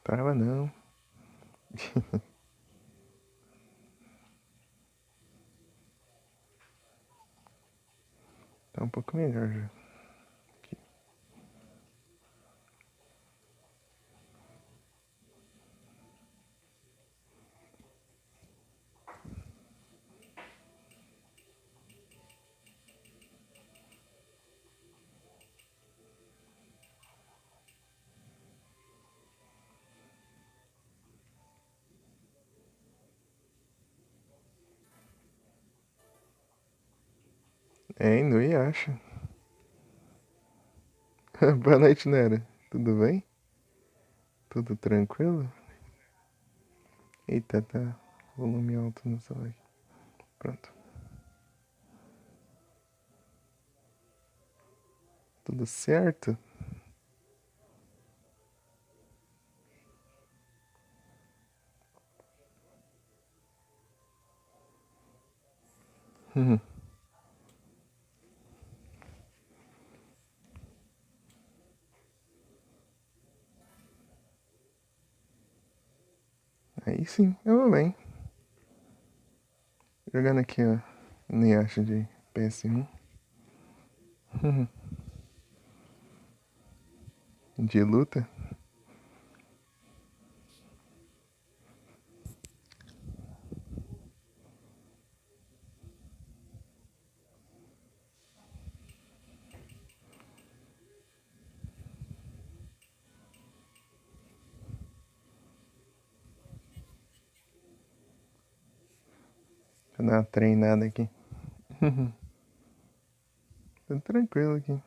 Trava não. Tá um pouco melhor já. Aqui. É, indo e acha. Boa noite, Nera. Tudo bem? Tudo tranquilo? Eita, tá volume alto no celular. Pronto. Tudo certo? Aí sim, eu vou bem. Jogando aqui, ó, no Yasha de PS1. De luta. Deixa eu dar uma treinada aqui. Tô tranquilo aqui.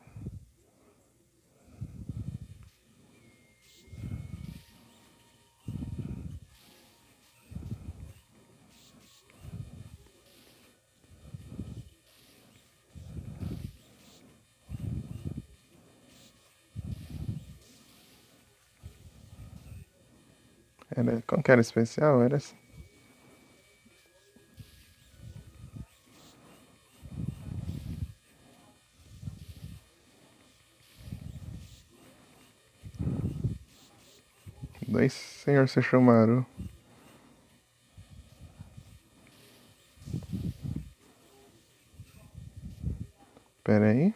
Era, como que era especial? Era assim. Dois senhor Sesshomaru. Pera aí.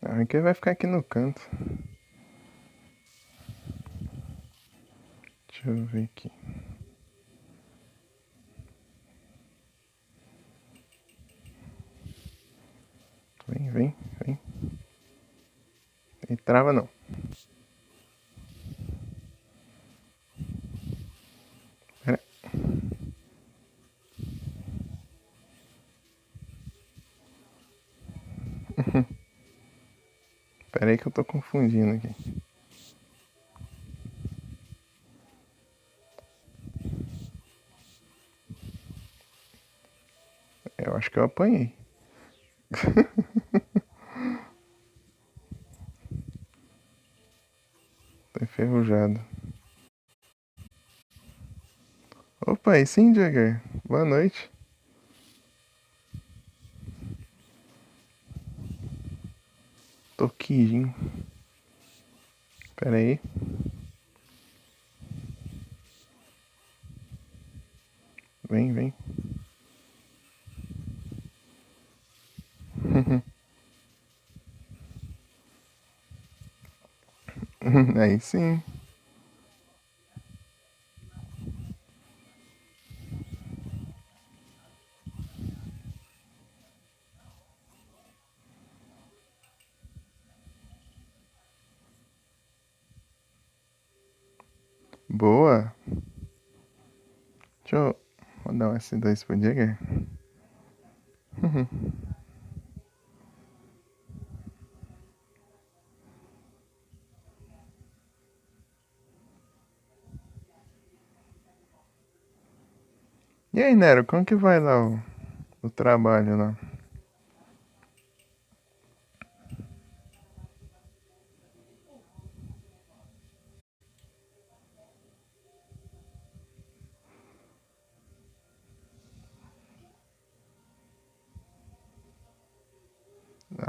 Ah, que vai ficar aqui no canto. Deixa eu ver aqui. Vem, vem, vem. E trava não. Pera. Pera aí que eu tô confundindo aqui. Eu acho que eu apanhei. Tô enferrujado. Opa, aí sim, Jagger. Boa noite. Tokijin. Pera aí. Vem, vem. Aí sim. Boa. Deixa eu dar um S2 pro Jagger. E aí, Nero, como que vai lá o trabalho lá?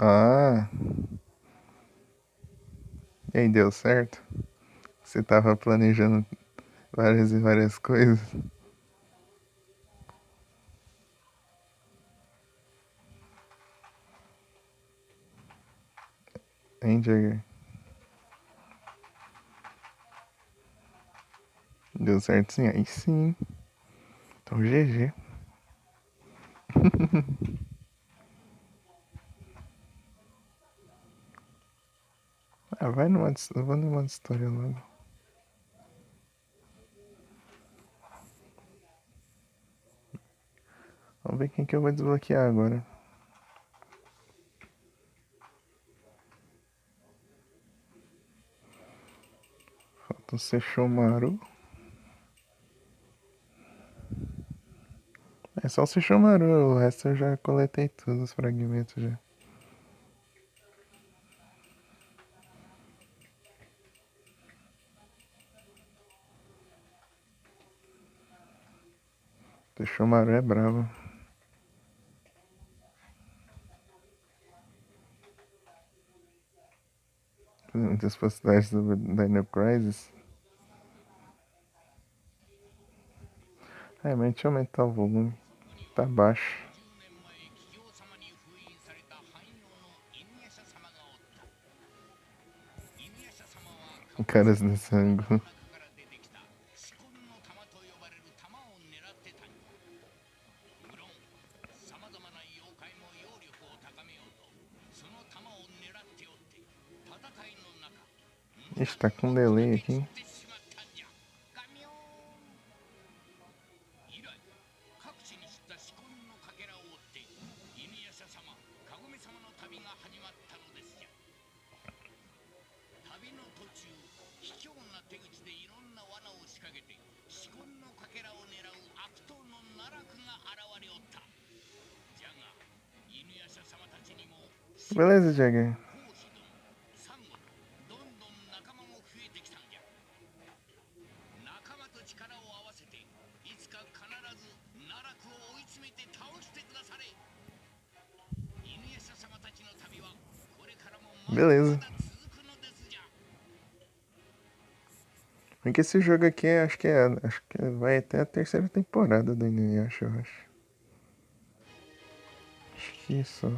Ah, e aí, deu certo? Você tava planejando várias e várias coisas. Hein, Jagger? Deu certo sim? Aí sim. Então, GG. Ah, vai numa, vou numa história logo. Vamos ver quem que eu vou desbloquear agora. Falta o Sesshomaru. É só o Sesshomaru, o resto eu já coletei todos os fragmentos já. Sesshomaru é bravo. Muitas possibilidades do Dino Crisis. Mas deixa eu aumentar o volume. Tá baixo. Caras de sangue. Ixi, tá com delay aqui. Beleza, Jagger. Beleza. Porque esse jogo aqui acho que vai até a terceira temporada do Inuyasha, eu acho. Acho que só.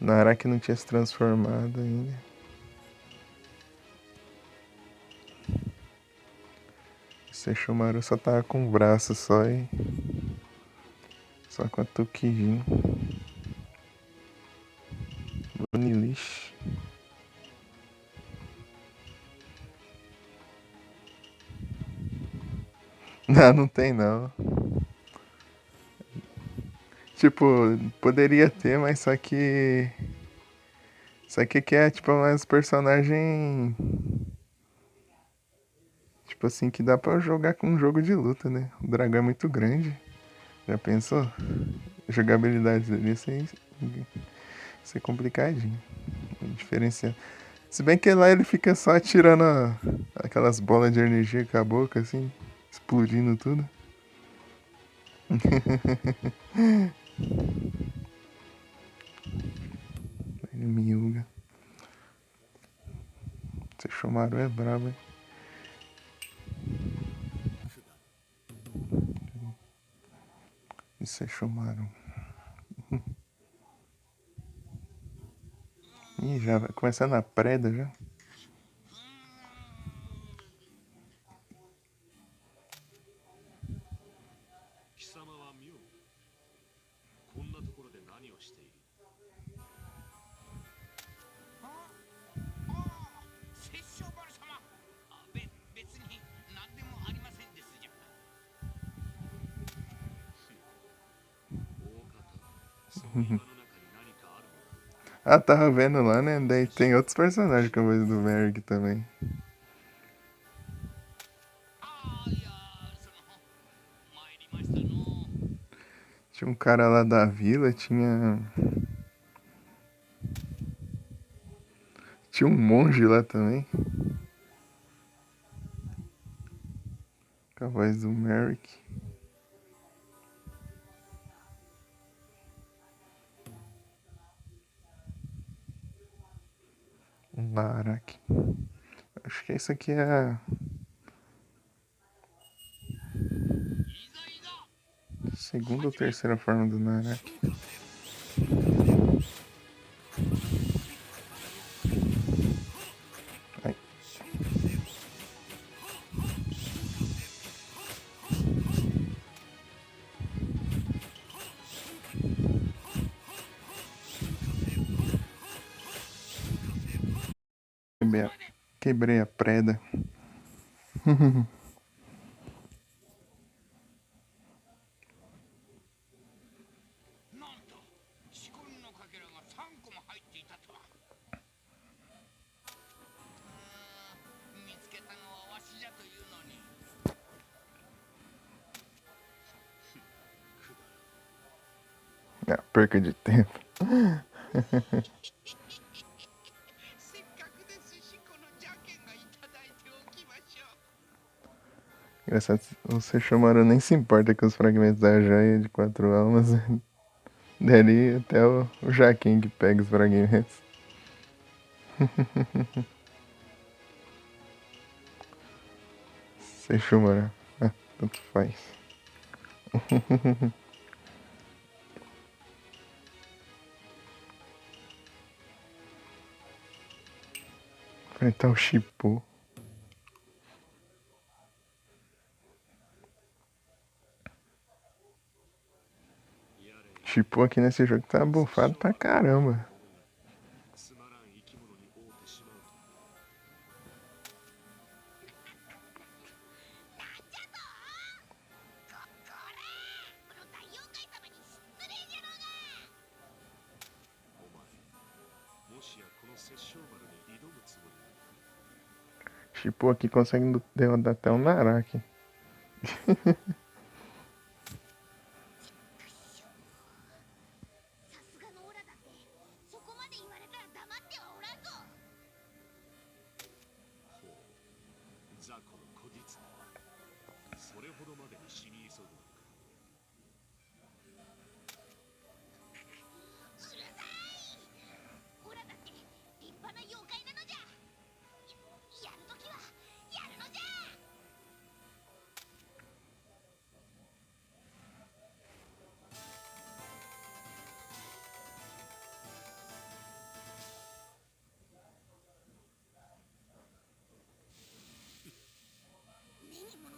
Naraki não tinha se transformado ainda. Sesshomaru só tava com o braço só e. Só com a Tokijin. Bonilish. Não tem não. Tipo, poderia ter, mas só que. Só que aqui é tipo mais personagem. Tipo assim, que dá pra jogar com um jogo de luta, né? O dragão é muito grande. Já pensou? A jogabilidade dele ia ser complicadinho. Diferenciar. Se bem que lá ele fica só atirando aquelas bolas de energia com a boca, assim, explodindo tudo. Miúga. Sesshomaru é brabo, hein? Sesshomaru. Ih, já vai começando a preda já. Ah, tava vendo lá, né? Daí tem outros personagens com a voz do Merrick também. Tinha um cara lá da vila, Tinha um monge lá também. Com a voz do Merrick. Naraki. Acho que isso aqui é a segunda ou terceira forma do Naraki. Ai. Quebrei a preda. なんと仕込みのかけらが3個も入っていたとは。見つけたのはわしじゃというのに。Ah, perca de tempo. せっかくですし、この邪剣がいただいておきましょう。 Engraçado, o Sesshomaru nem se importa com os fragmentos da joia de 4 almas. Dali até o Jaquim que pega os fragmentos. Sesshomaru. Ah, tanto faz. Enfrentar o Shippo. Shippo aqui nesse jogo tá bufado pra caramba. Shippo aqui consegue derrotar até o Naraki.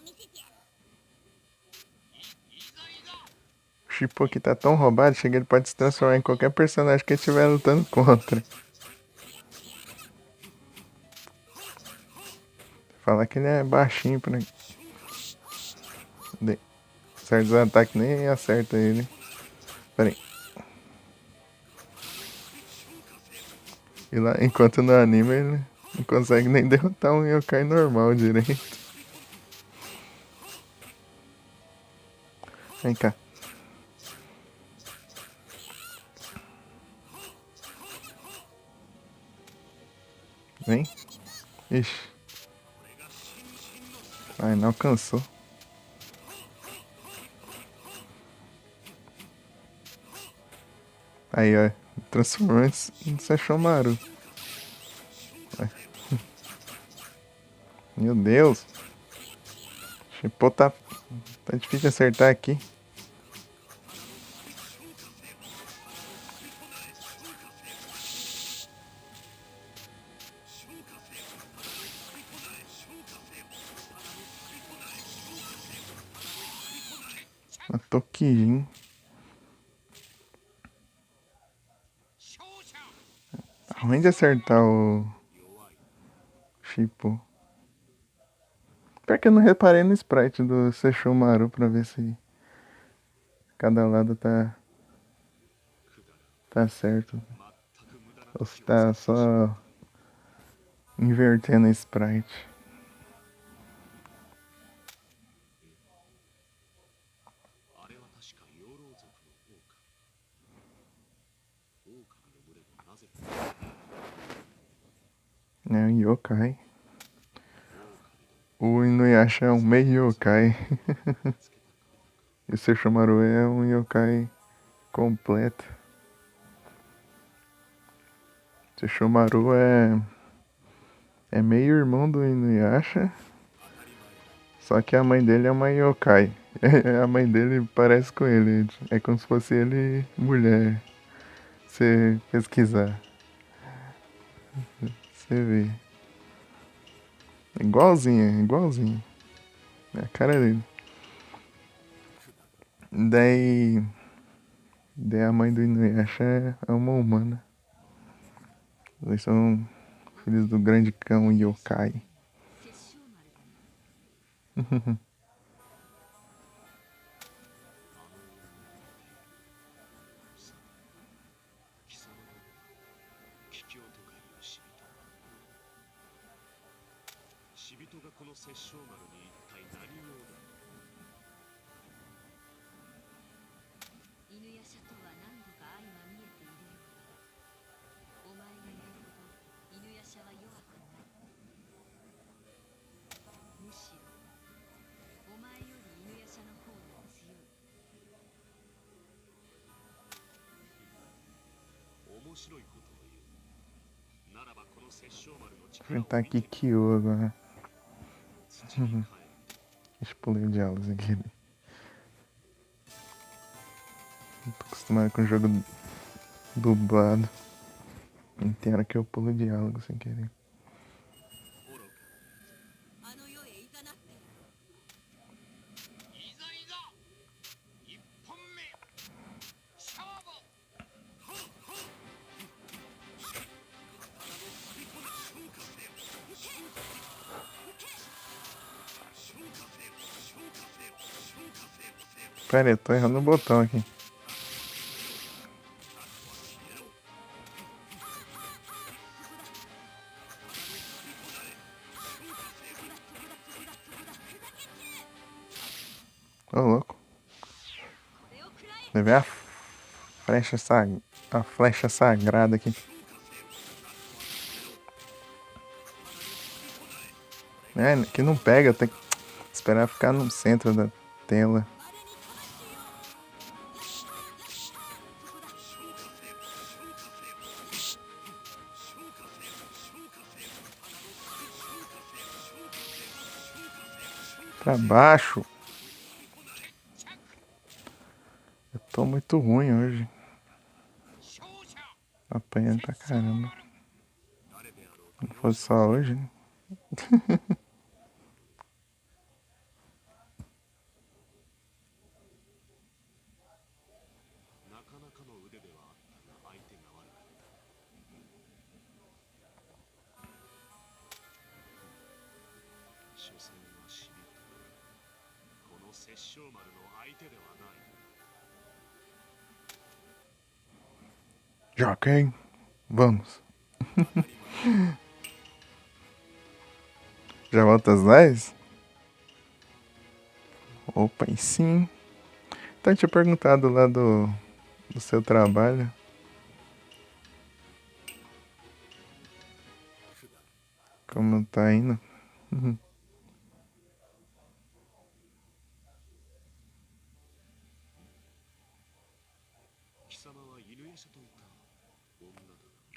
見せてやる。 O Shippo aqui tá tão roubado, chega ele pode se transformar em qualquer personagem que ele estiver lutando contra. Falar que ele é baixinho pra... Certos ataques nem acerta ele. Pera aí. E lá, enquanto no anime ele não consegue nem derrotar um yokai normal direito. Vem cá. Vem. Ixi. Ai, não alcançou. Aí, ó. Transformou em Sesshomaru. Meu Deus. Shippo tá difícil de acertar aqui. A Tokijin. Tá ruim de acertar o Shippo. Pior que eu não reparei no sprite do Sesshomaru pra ver se cada lado tá certo. Ou se tá só invertendo o sprite. É um yokai. O Inuyasha é um meio yokai. E o Sesshomaru é um yokai completo. Sesshomaru é meio irmão do Inuyasha, só que a mãe dele é uma yokai. A mãe dele parece com ele, é como se fosse ele mulher. Você pesquisar, você vê. Igualzinho, igualzinho. É a cara dele. Daí, daí a mãe do Inuyasha é uma humana. Eles são filhos do grande cão yokai. 殺生丸だね。貴様が桔梗とかいう死人がこの殺生丸に一体何用だ。犬夜叉とは何度か相まみえているようだが、お前がいるほど犬夜叉は弱くない。むしろお前より犬夜叉の方が強い。面白いことを言う。ならばこの殺生丸の力を Enfrentar Kikyo agora. 土に帰る。 Explodiu de aulas aqui. Não tô acostumado com jogo dublado. Tem hora que eu pulo diálogo sem querer. あの世へ行かなって。いざいざ一本目勝負。Pera aí, eu tô errando o botão aqui. Ô, louco. これを食らえ。 Vai ver a flecha sagrada aqui. É, que não pega, tem que esperar ficar no centro da tela. あれに正しいよ。 Pra baixo. Eu tô muito ruim hoje. 勝者 Apanhando pra caramba. Não fosse só hoje, né? なかなかの腕ではあったが相手が悪かった。所詮は死人。この殺生丸の相手ではない。 Jockey, vamos. Já volta às 10? Opa, e sim. Então, eu tinha perguntado lá do seu trabalho. Como tá indo? Uhum.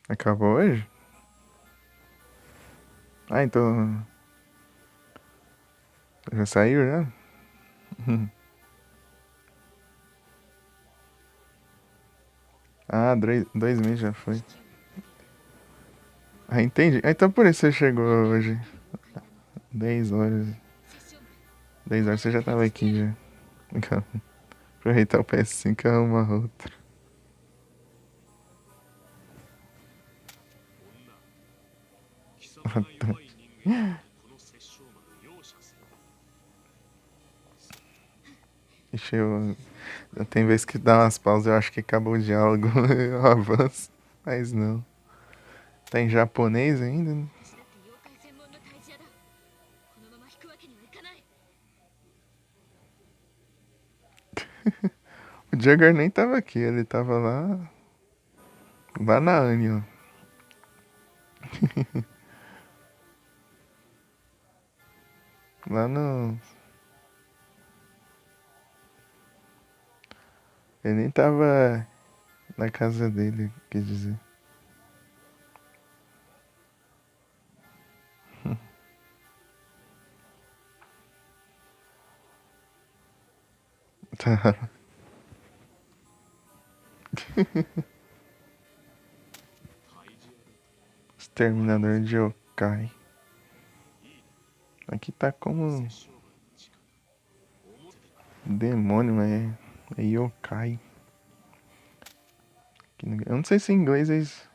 Acabou hoje? Ah, então. Já saiu já? Uhum. Ah, 2 meses já foi. Ah, entendi. Ah, então por isso você chegou hoje. 10 horas. 殺生丸。 10 horas você já tava aqui já. Então, aproveitar o PS5 e arrumar outra. 貴様が弱い人間だとこの殺生丸容赦せん。 Ixi, tem vezes que dá umas pausas, eu acho que acabou o diálogo, eu avanço. Mas não. Tá em japonês ainda, né? 私だって妖怪専門の退治屋だ。このまま引くわけにはいかない。 O Jagger nem tava aqui, ele tava lá. Lá na Annie, ó. Lá no. Ele nem tava na casa dele, quer dizer. Tá. Exterminador de yokai. Aqui tá como demônio, mas é yokai. Eu não sei se em inglês eles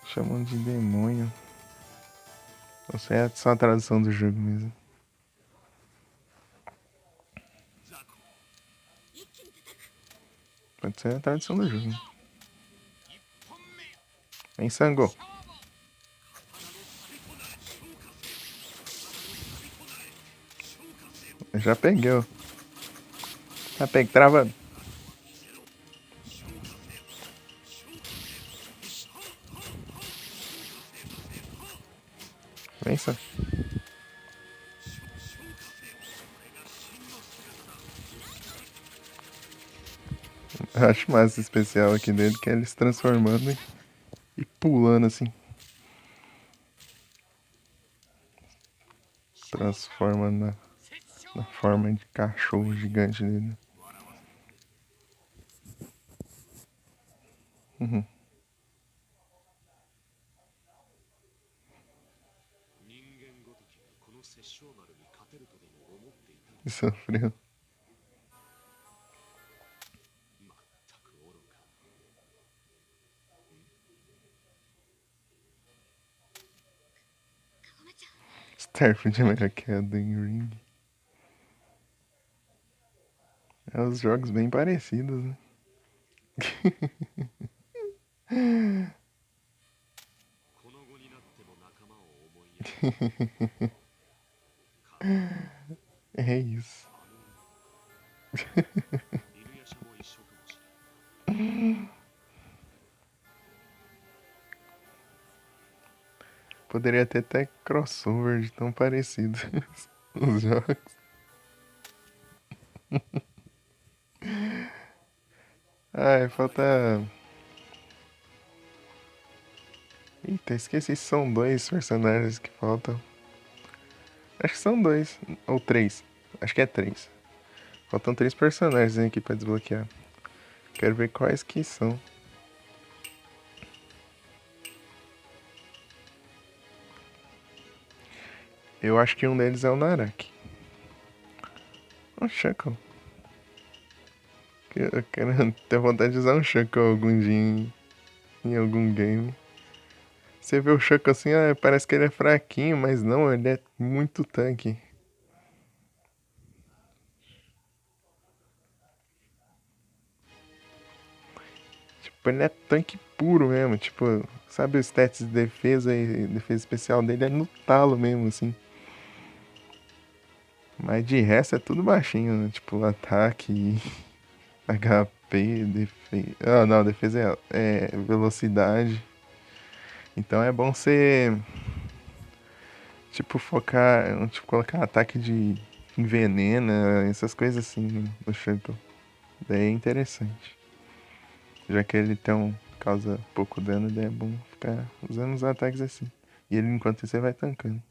chamam de demônio. Ou se é só a tradução do jogo mesmo. Pode ser a tradução do jogo. Vem, Sango. Eu já peguei, ó. Já peguei, travando. Vem, Sango. Eu acho massa especial aqui dele, que é ele se transformando e pulando assim. Transforma na forma de cachorro gigante dele. Uhum. Sofreu. Starfield é melhor que Elden Ring. É os jogos bem parecidos, né? É isso. Poderia ter até crossover de tão parecidos os jogos. Ah, falta. Eita, esqueci se são dois personagens que faltam. Acho que são dois. Ou três. Acho que é três. Faltam três personagens aqui pra desbloquear. Quero ver quais que são. Eu acho que um deles é o Naraki. Um Shackle. Eu quero ter vontade de usar um Shackle algum dia em algum game. Você vê o Shackle assim, parece que ele é fraquinho, mas não, ele é muito tanque. Tipo, ele é tanque puro mesmo, tipo, sabe os stats de defesa e defesa especial dele é no talo mesmo, assim. Mas de resto é tudo baixinho, né? Tipo, ataque, HP, defesa. Ah, não, defesa é velocidade. Então é bom você, tipo, focar, tipo, colocar ataque de envenena, essas coisas assim no Shackle. Daí é interessante. Já que ele causa pouco dano, daí é bom ficar usando os ataques assim. E ele, enquanto isso, você vai tancando.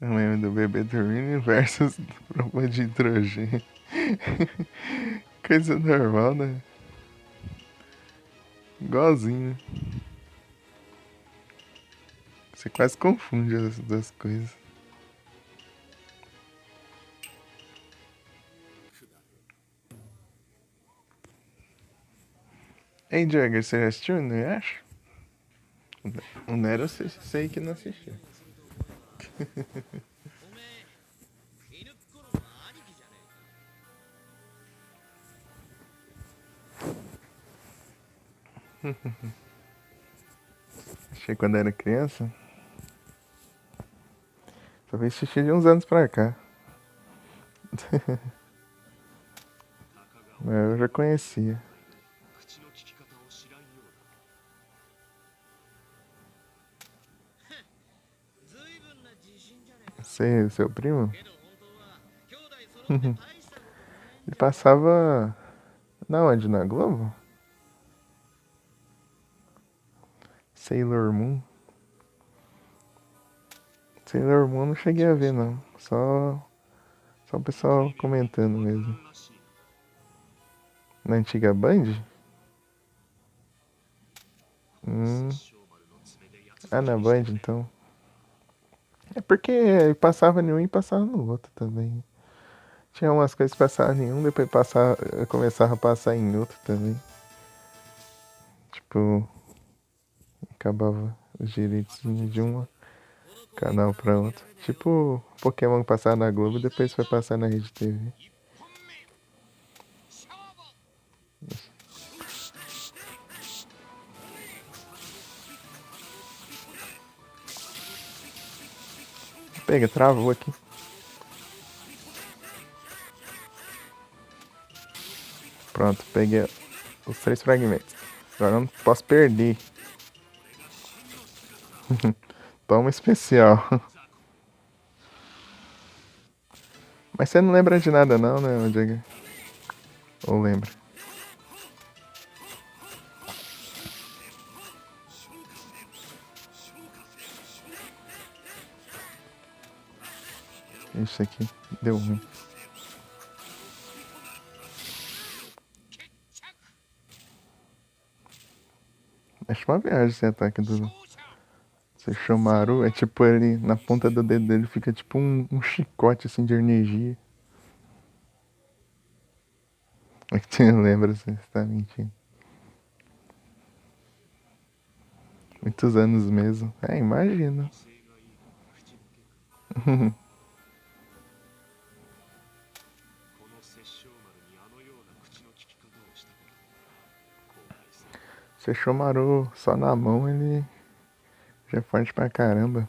É o meme do bebê dormindo versus bomba de hidrogênio. Coisa normal, né? Igualzinho. Você quase confunde as duas coisas. Ei, Jagger, você já assistiu, não acho? O Nero eu sei que não assistiu. Achei quando era criança. Só vi assistir de uns anos pra cá. Mas eu já conhecia. Sei, seu primo? Ele passava. Na onde? Na Globo? Sailor Moon? Sailor Moon não cheguei a ver, não. Só o pessoal comentando mesmo. Na antiga Band? Ah, na Band, então. É porque passava em um e passava no outro também. Tinha umas coisas que passavam em um, depois começava a passar em outro também. Tipo, acabava os direitos de um canal pra outro. Tipo, Pokémon que passava na Globo e depois foi passar na Rede TV. 本目勝負 Pega, travou aqui. Pronto, peguei os 3 fragmentos. Agora eu não posso perder. Toma especial. Mas você não lembra de nada não, né, Diego? Ou lembra? Isso aqui deu ruim. Acho uma viagem esse ataque do 勝者 Sesshomaru. É tipo ele, na ponta do dedo dele fica tipo um chicote assim de energia. É que você lembra, assim, você tá mentindo. Muitos anos mesmo. É, imagina. この殺生丸にあのような口の利き方をしたこと後悔する。 Sesshomaru só na mão ele já é forte pra caramba.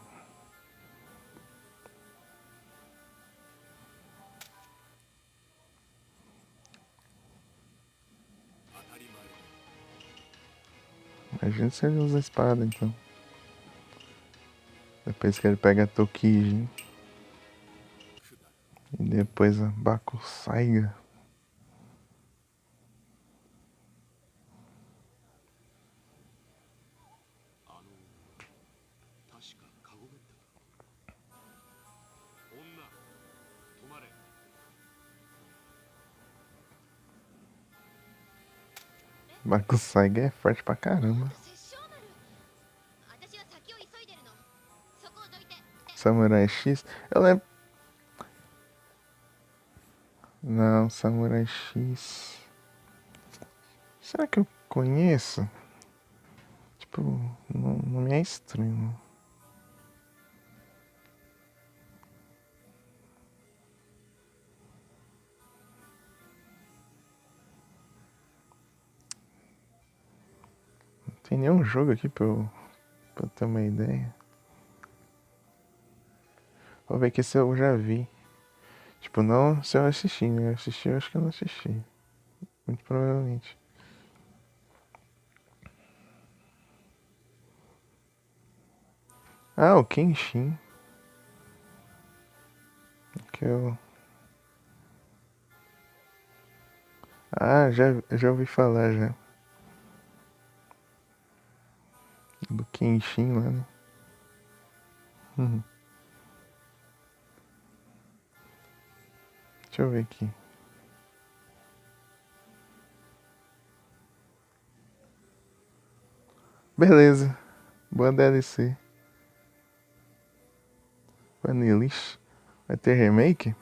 Imagina se ele usa espada então. Depois que ele pega a Tokiji. E depois a Bakusaiga. あの確かカゴメッタか。女止まれ。 Bakusaiga é forte pra caramba. 殺生丸私は先を急いでるのそこをどいて Samurai X. Eu lembro. Não, Samurai X. Será que eu conheço? Tipo, não me é estranho. Não tem nenhum jogo aqui pra eu ter uma ideia. Vou ver que esse eu já vi. Tipo, não se eu assisti, né? Eu assisti, eu acho que eu não assisti. Muito provavelmente. Ah, o Kenshin. Que eu... Ah, já ouvi falar já. Do Kenshin lá, né? Deixa eu ver aqui. Beleza. Boa DLC. Vanillish. Vai ter remake?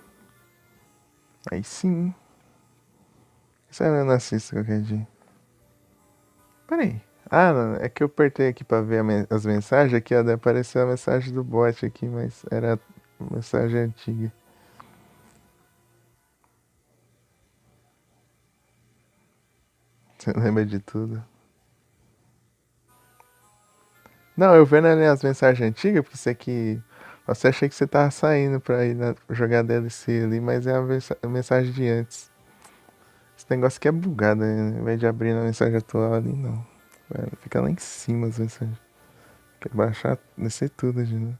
Aí sim. Isso eu não assisto qualquer dia. Peraí. Ah, não, é que eu apertei aqui pra ver as mensagens. Aqui, ó, daí apareceu a mensagem do bot aqui, mas era a mensagem antiga. Você lembra de tudo? Não, eu vendo ali as mensagens antigas, porque isso aqui. Você achei que você tava saindo pra ir jogar DLC ali, mas é a mensagem de antes. Esse negócio aqui é bugado, né? Ao invés de abrir na mensagem atual ali, não. Fica lá em cima as mensagens. Quer baixar, descer tudo de novo.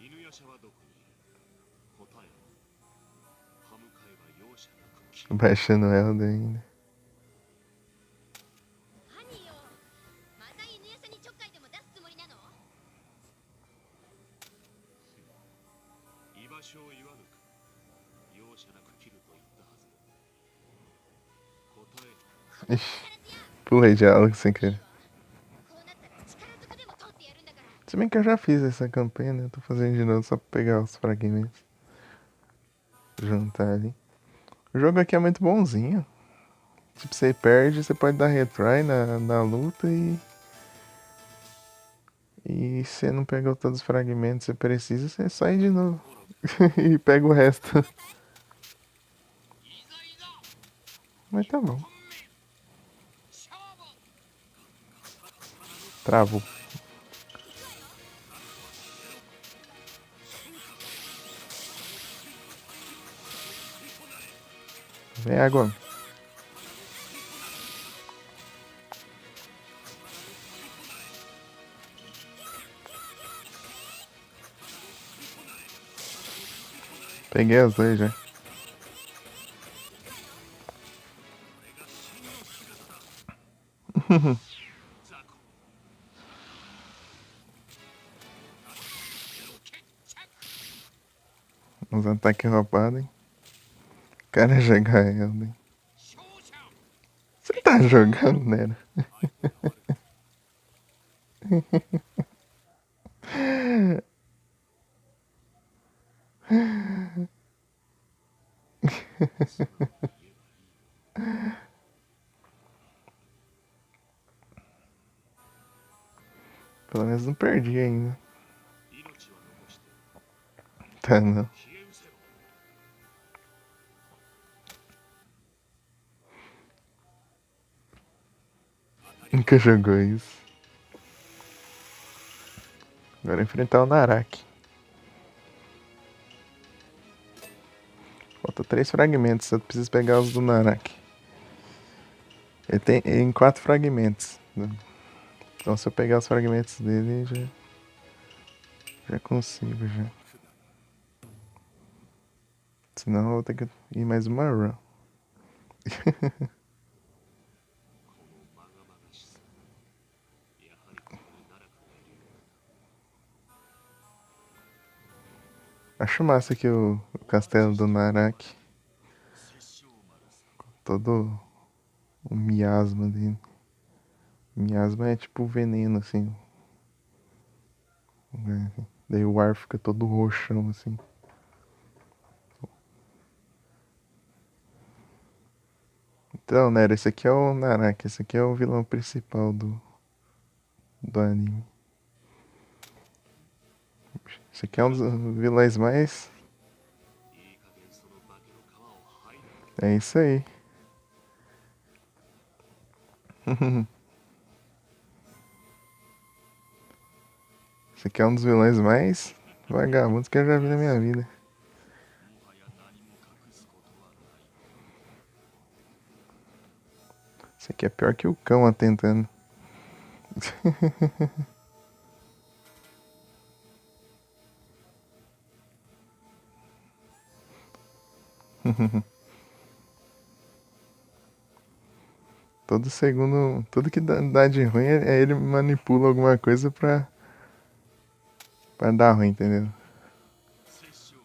犬夜叉はどこにいる。答えろ。歯向かいは容赦なく切る。 Baixando ela ainda. 犯人よ承を言わぬか。容赦なく切ると言ったはず。答え。 Ixi, pulei diálogo sem querer. こうなったら力ずくでも通ってやるんだから。 Se bem que eu já fiz essa campanha, né? Eu tô fazendo de novo só pra pegar os fragmentos. Juntar ali. O jogo aqui é muito bonzinho. Tipo, você perde, você pode dar retry na luta e. E se você não pegou todos os fragmentos que você precisa, você sai de novo. E pega o resto. いざいざ Mas tá bom. 本命勝負。 Travou. Vem água. Peguei as duas já. Uns ataques roubados, hein? O cara joga ela, hein? 勝者 Você tá jogando, né? Pelo menos não perdi ainda. 命は残して Tá, não. 消え失せろ。 Nunca jogou isso. Agora enfrentar o Naraki. Falta 3 fragmentos, eu preciso pegar os do Naraki. Ele tem em 4 fragmentos. Né? Então se eu pegar os fragmentos dele, já consigo já. Senão eu vou ter que ir mais uma run. このまがまがしさ。やはりここに奈落がいるようだ。 Acho massa aqui o castelo do Naraki. 殺生丸さん。 Todo o miasma dele. Miasma é tipo veneno, assim. Daí o ar fica todo roxão, assim. Então, Nero, esse aqui é o Naraki. Esse aqui é o vilão principal do anime. Esse aqui é um dos vilões mais... いい加減その化けの皮を剥いで。 É isso aí. Esse aqui é um dos vilões mais vagabundos que eu já vi na minha vida. もはや何も隠すことはない。 Esse aqui é pior que o cão atentando. Todo segundo, tudo que dá de ruim é ele manipula alguma coisa pra dar ruim, entendeu? 殺生丸。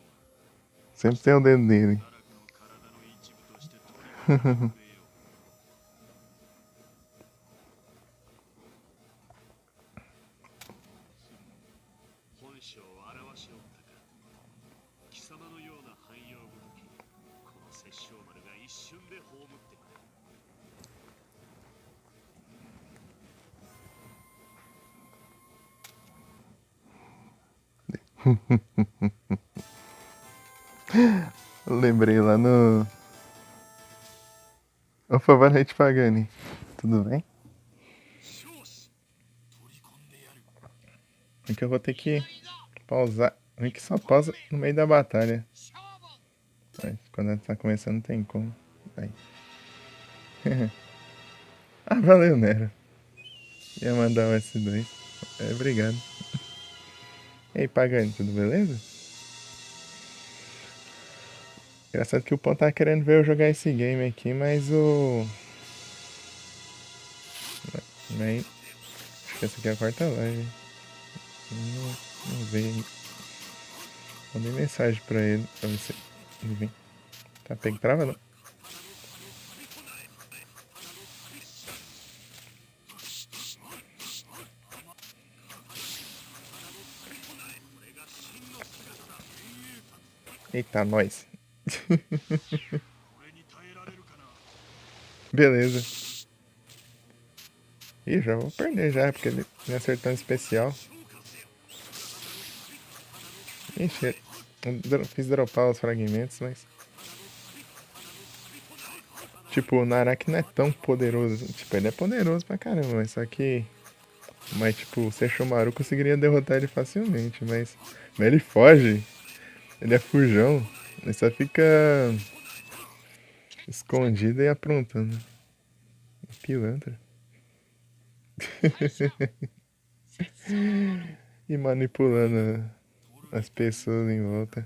Sempre tem o dedo dele. 奈落の体の一部として取り込んでくれよう。 本性を表しおったか。貴様のような汎用ごとき、この殺生丸が一瞬で葬ってくれ。 Eu lembrei lá no... Opa, boa noite, Pagani. Tudo bem? 少子取り込んでやる。 É que eu vou ter que pausar. Vem que só pausa no meio da batalha. 勝負。 Mas quando ela tá começando, não tem como. Aí. Ah, valeu, Nero. Ia mandar o S2. Obrigado. E aí, Pagani, tudo beleza? Engraçado que o Pão tá querendo ver eu jogar esse game aqui, mas o... Mas... Acho que essa aqui é a quarta live. Não veio. Mandei mensagem pra ele, pra ver se ele vem. Tá pego trava não. Eita, nós. これに耐えられるかな。 Beleza. Ih, já vou perder já, porque ele me acertou em especial. Ixi, eu fiz dropar os fragmentos, mas... Tipo, o Naraki não é tão poderoso. Tipo, ele é poderoso pra caramba, mas só que... Mas, tipo, o Sesshomaru conseguiria derrotar ele facilmente, mas ele foge. Ele é fujão. Ele só fica escondido e aprontando. Pilantra. E manipulando as pessoas em volta.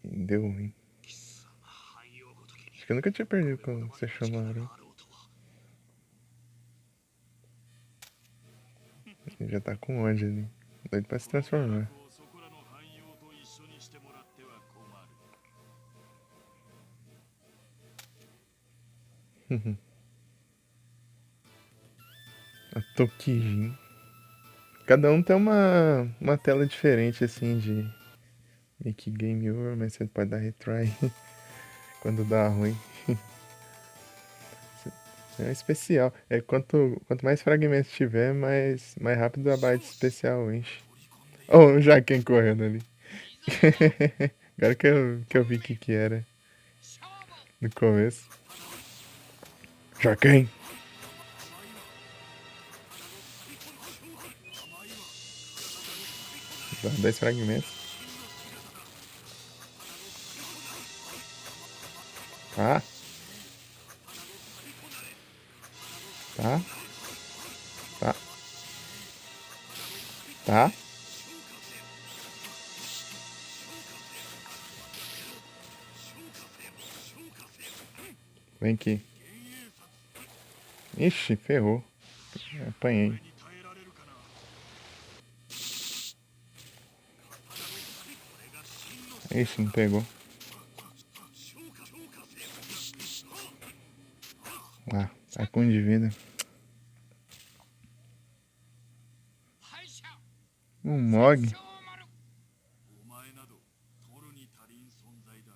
E deu ruim. 貴様汎用ごとき。 Acho que eu nunca tinha perdido com o Sesshomaru. あろうとは。 Ele já tá com ódio ali. Doido pra se transformar. そこらの汎用と一緒にしてもらっては困る。 A Tokijin. Cada um tem uma tela diferente, assim, de make game over, mas você pode dar retry quando dá ruim. É especial. É quanto mais fragmentos tiver, mais rápido a barra de especial enche. Oh, o Jaquem correndo ali. Agora que eu vi o que era no começo. Jaquem! Dá 10 fragmentos. Tá. Tá. Tá. Tá. Vem aqui. Ixi, ferrou. Apanhei. これに耐えられるかな。 Ixi, não pegou. Ah, tá com um de vida. 敗者 Mog. 小丸。お前など取るに足りん存在だ。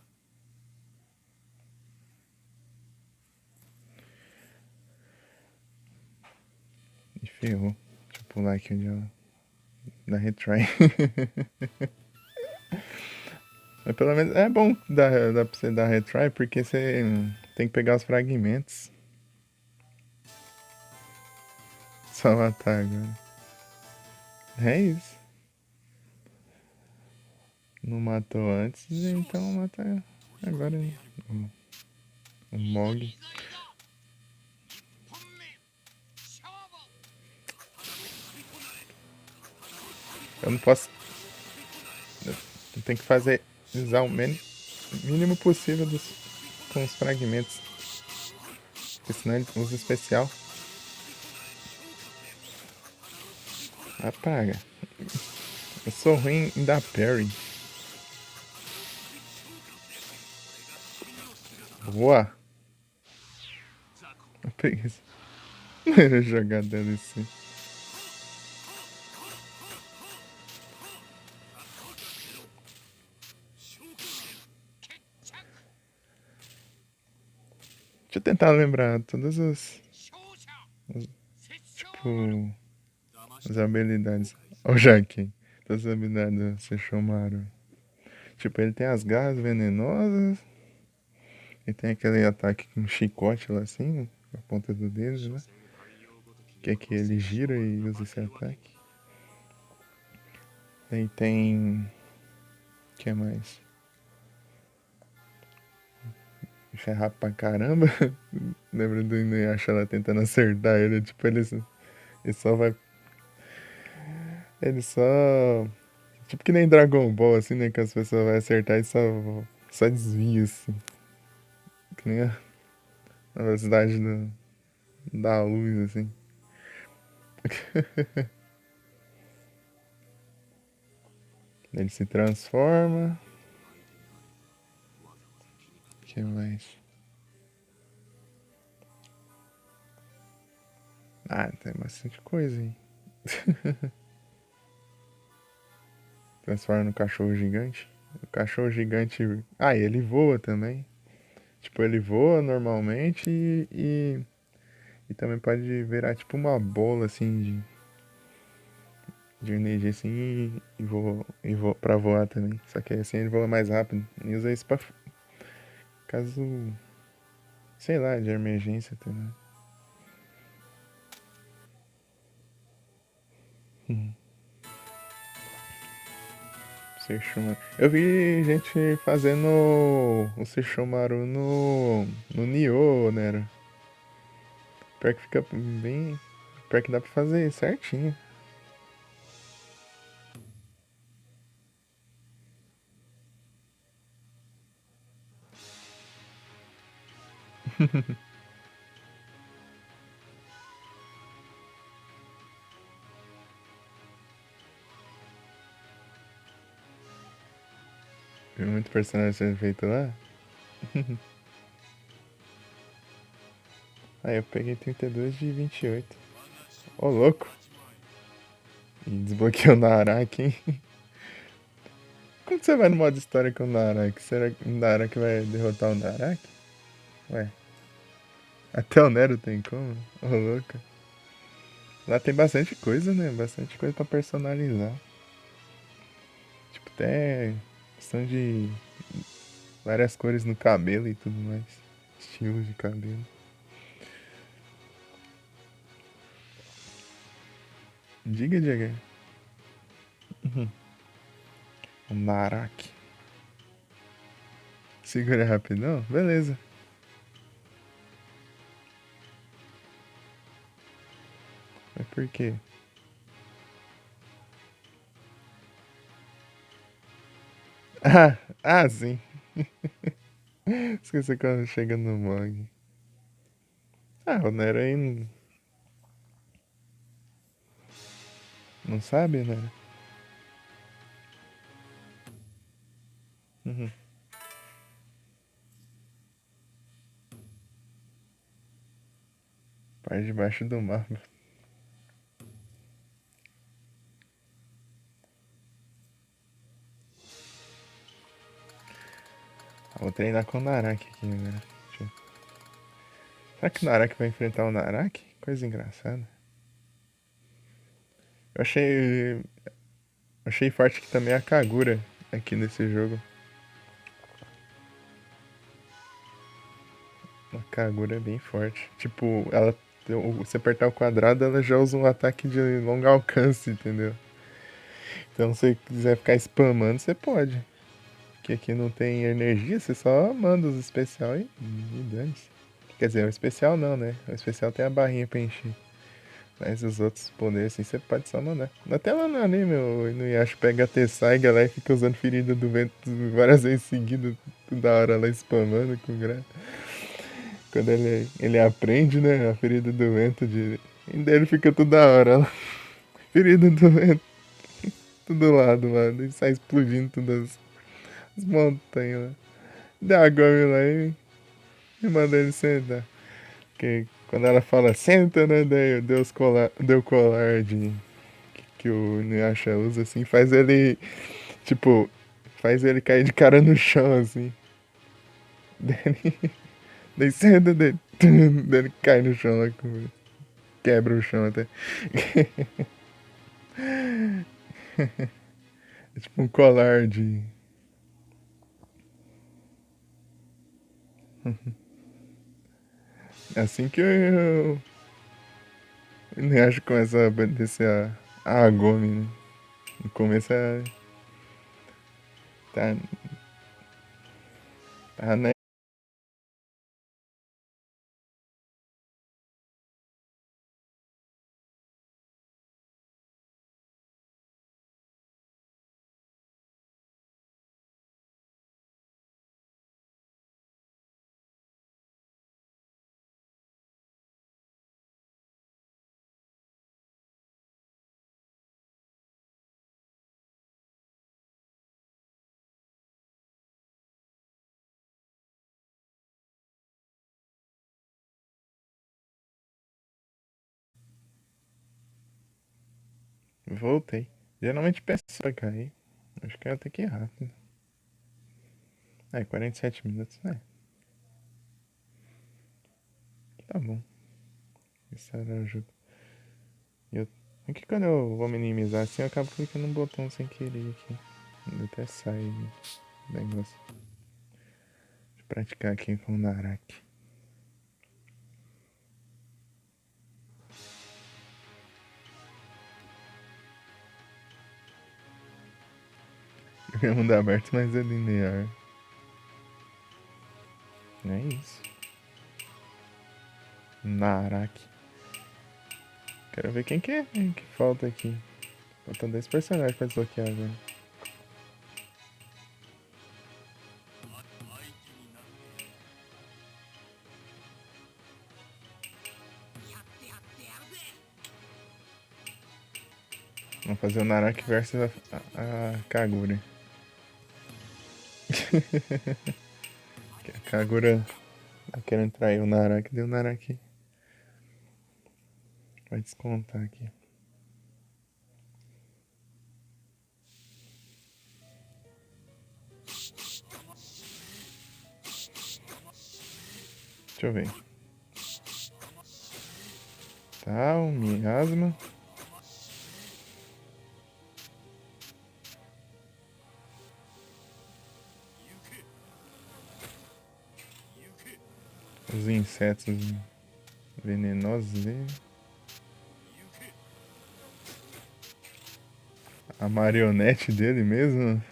E ferrou. Deixa eu pular aqui onde ela dá retry. Mas pelo menos é bom dar pra você dar retry, porque você tem que pegar os fragmentos. Só matar agora. É isso. Não matou antes, então mata agora. O Mog. 一本目勝負。 Eu não posso. Eu tenho que fazer. Usar o mínimo possível com os fragmentos. Porque senão ele usa especial. Apaga. Eu sou ruim em dar parry. Boa! Eu peguei isso. Era jogar DLC. Deixa eu tentar lembrar todas as. 勝者 Tipo. As habilidades. Ó, o Jaquim. Todas as habilidades do Sesshomaru. Tipo, ele tem as garras venenosas. Ele tem aquele ataque com chicote lá assim, né? Com a ponta do dedo, né? Que é que ele gira e usa esse ataque. Aí tem. O que mais? Bicho é rápido pra caramba. Lembra do Inuyasha lá tentando acertar ele? Tipo, ele só vai. Ele só. Tipo que nem Dragon Ball, assim, né? Que as pessoas vão acertar e só desvia, assim. Que nem a velocidade da luz, assim. Ele se transforma. O que mais? Ah, tem bastante coisa aí. Transforma no cachorro gigante. O cachorro gigante. Ah, e ele voa também. Tipo, ele voa normalmente e também pode virar tipo uma bola assim de energia assim e voa pra voar também. Só que assim ele voa mais rápido. E usa isso pra caso, sei lá, de emergência também. Sesshomaru. Eu vi gente fazendo o Sesshomaru no Nioh, né? Pior que fica bem. Pior que dá pra fazer certinho. Vi muito personagem sendo feito lá. Aí eu peguei 32 de 28. Ô, louco! E desbloqueou o Naraki, hein? Quando você vai no modo história com o Naraki, será que o Naraki vai derrotar o Naraki? Ué, até o Nero tem como? Ô, louco. Lá tem bastante coisa, né? Bastante coisa pra personalizar. Tipo, até questão de várias cores no cabelo e tudo mais. Estilos de cabelo. Diga, Diego. O Naraki. Segura rapidão? Beleza. Mas por quê? Sim. Esqueci quando chega no Mog. O Nero aí não sabe, né? Uhum. Parte de baixo do mapa. Vou treinar com o Naraki aqui, né? Será que o Naraki vai enfrentar o Naraki? Coisa engraçada. Eu achei forte que também a Kagura aqui nesse jogo. A Kagura é bem forte. Tipo, você apertar o quadrado, ela já usa um ataque de longo alcance, entendeu? Então, se você quiser ficar spamando, você pode. Porque aqui não tem energia, você só manda os especial e dane-se. Quer dizer, o especial não, né? O especial tem a barrinha pra encher. Mas os outros poderes, assim, você pode só mandar. Até lá no anime, o Inuyasha pega a Tessaiga lá e fica usando ferida do vento várias vezes seguidas, toda hora lá spamando com graça. Quando ele aprende, né, a ferida do vento, e daí ele fica toda hora lá. Ferida do vento, todo lado, mano. E sai explodindo todas as montanhas lá. Dá a Gomi lá e manda ele sentar. Porque quando ela fala senta, né, daí deu colar que o Inuyasha usa, assim, faz ele, tipo, faz ele cair de cara no chão, assim. Daí senta dele, daí ele cai no chão lá, quebra o chão até. É tipo um colar de... É assim que o Inuyasha começa a obedecer a Agome, né? No começo tá, tá, né? Voltei. Geralmente peço pra cair. Acho que é até que rápido. 47 minutos, né? Tá bom. Esse era o jogo. Eu... É que quando eu vou minimizar assim, eu acabo clicando no botão sem querer aqui. Até sai o negócio. Deixa eu praticar aqui com o Naraki. É mundo aberto, mas é linear. É isso. Naraki. Quero ver quem que é que falta aqui. Faltam 10 personagens pra desbloquear agora. Vamos fazer o Naraki versus a Kagura. A Kagura tá querendo trair o Naraki, deu o Naraki. Vai descontar aqui. Deixa eu ver. Tá, o miasma. Os insetos venenosos dele. A marionete dele mesmo.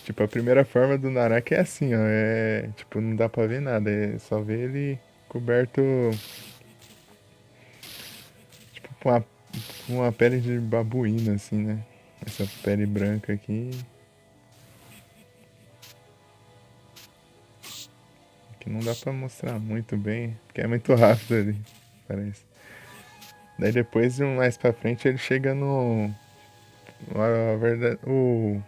Tipo, a primeira forma do Naraki é assim, ó. É. Tipo, não dá pra ver nada. É só ver ele coberto. Tipo, com uma pele de babuína, assim, né? Essa pele branca aqui. Que não dá pra mostrar muito bem. Porque é muito rápido ali, parece. Daí depois, mais pra frente, ele chega no. A verdade. O.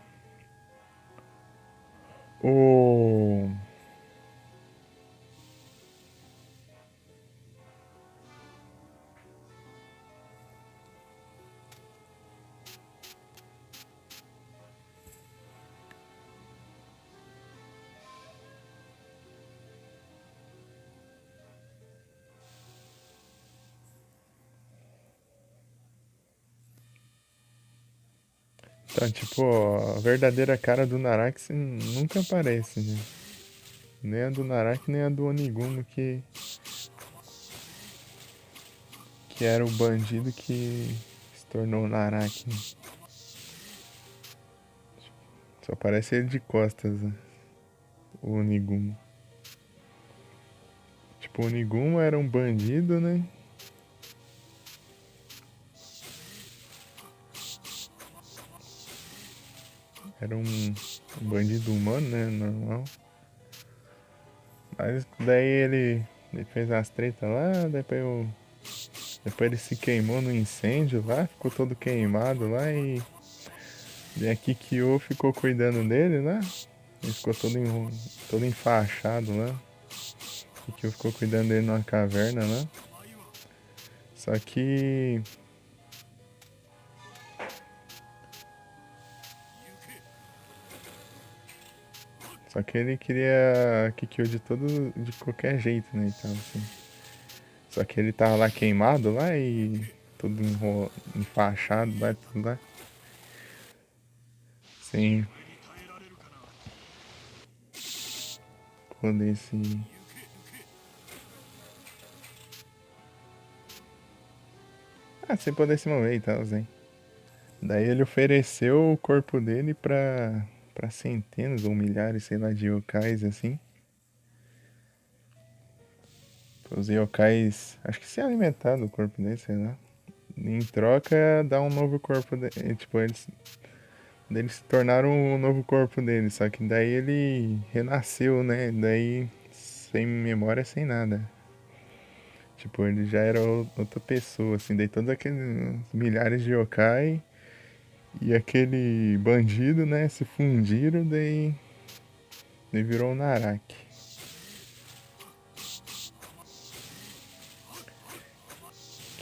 Então, tipo, a verdadeira cara do Naraki nunca aparece, né? Nem a do Naraki, nem a do Onigumo, que era o bandido que se tornou o Naraki, né? Só aparece ele de costas, né? O Onigumo. Tipo, o Onigumo era um bandido, né? Era um bandido humano, né? Normal. Mas daí ele fez as tretas lá, depois ele se queimou no incêndio lá, ficou todo queimado lá e a Kikyo ficou cuidando dele lá. Ele ficou todo enfaixado lá. A Kikyo ficou cuidando dele numa caverna lá. Só que ele queria a Kikyo de qualquer jeito, né? Então, assim. Só que ele tava lá queimado lá e todo enfaixado lá, tudo lá. Sem poder se. Sem poder se mover e tal, assim. Daí ele ofereceu o corpo dele pra centenas ou milhares, sei lá, de yokais, assim. Os yokais, acho que se alimentar do corpo dele, sei lá. Em troca, dá um novo corpo dele. Tipo, eles se tornaram o novo corpo dele. Só que daí ele renasceu, né? Daí sem memória, sem nada. Tipo, ele já era outra pessoa, assim. Daí todos aqueles milhares de yokai e aquele bandido, né? Se fundiram, daí virou o Naraki.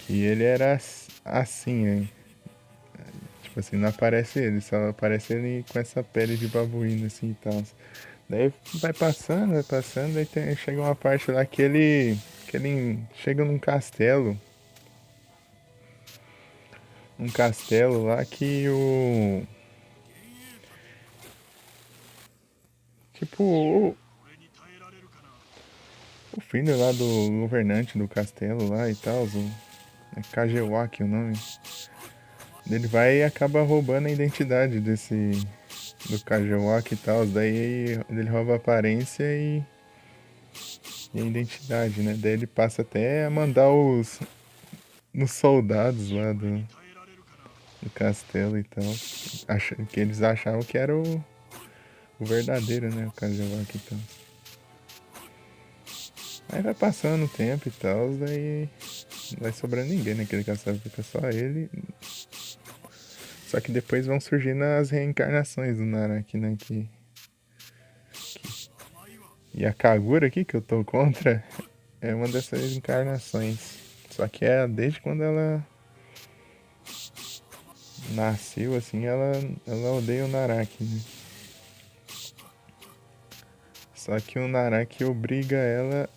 que ele era assim, né? Tipo assim, não aparece ele, só aparece ele com essa pele de babuíno assim e tal. Daí vai passando, daí chega uma parte lá que ele chega num castelo. Um castelo lá que o. Tipo, o filho lá do governante do castelo lá e tal, é Kajewaki o nome. Ele vai e acaba roubando a identidade do Kajewaki e tal. Daí ele rouba a aparência e a identidade, né? Daí ele passa até a mandar nos soldados lá do castelo e tal. Que eles achavam que era o verdadeiro, né? O Kajewaki e tal. Aí vai passando o tempo e tal, daí não vai sobrando ninguém naquele castelo, fica só ele. Só que depois vão surgindo as reencarnações do Naraki, né? E a Kagura aqui, que eu tô contra, é uma dessas encarnações. Só que é desde quando ela nasceu, assim, ela odeia o Naraki, né? Só que o Naraki obriga ela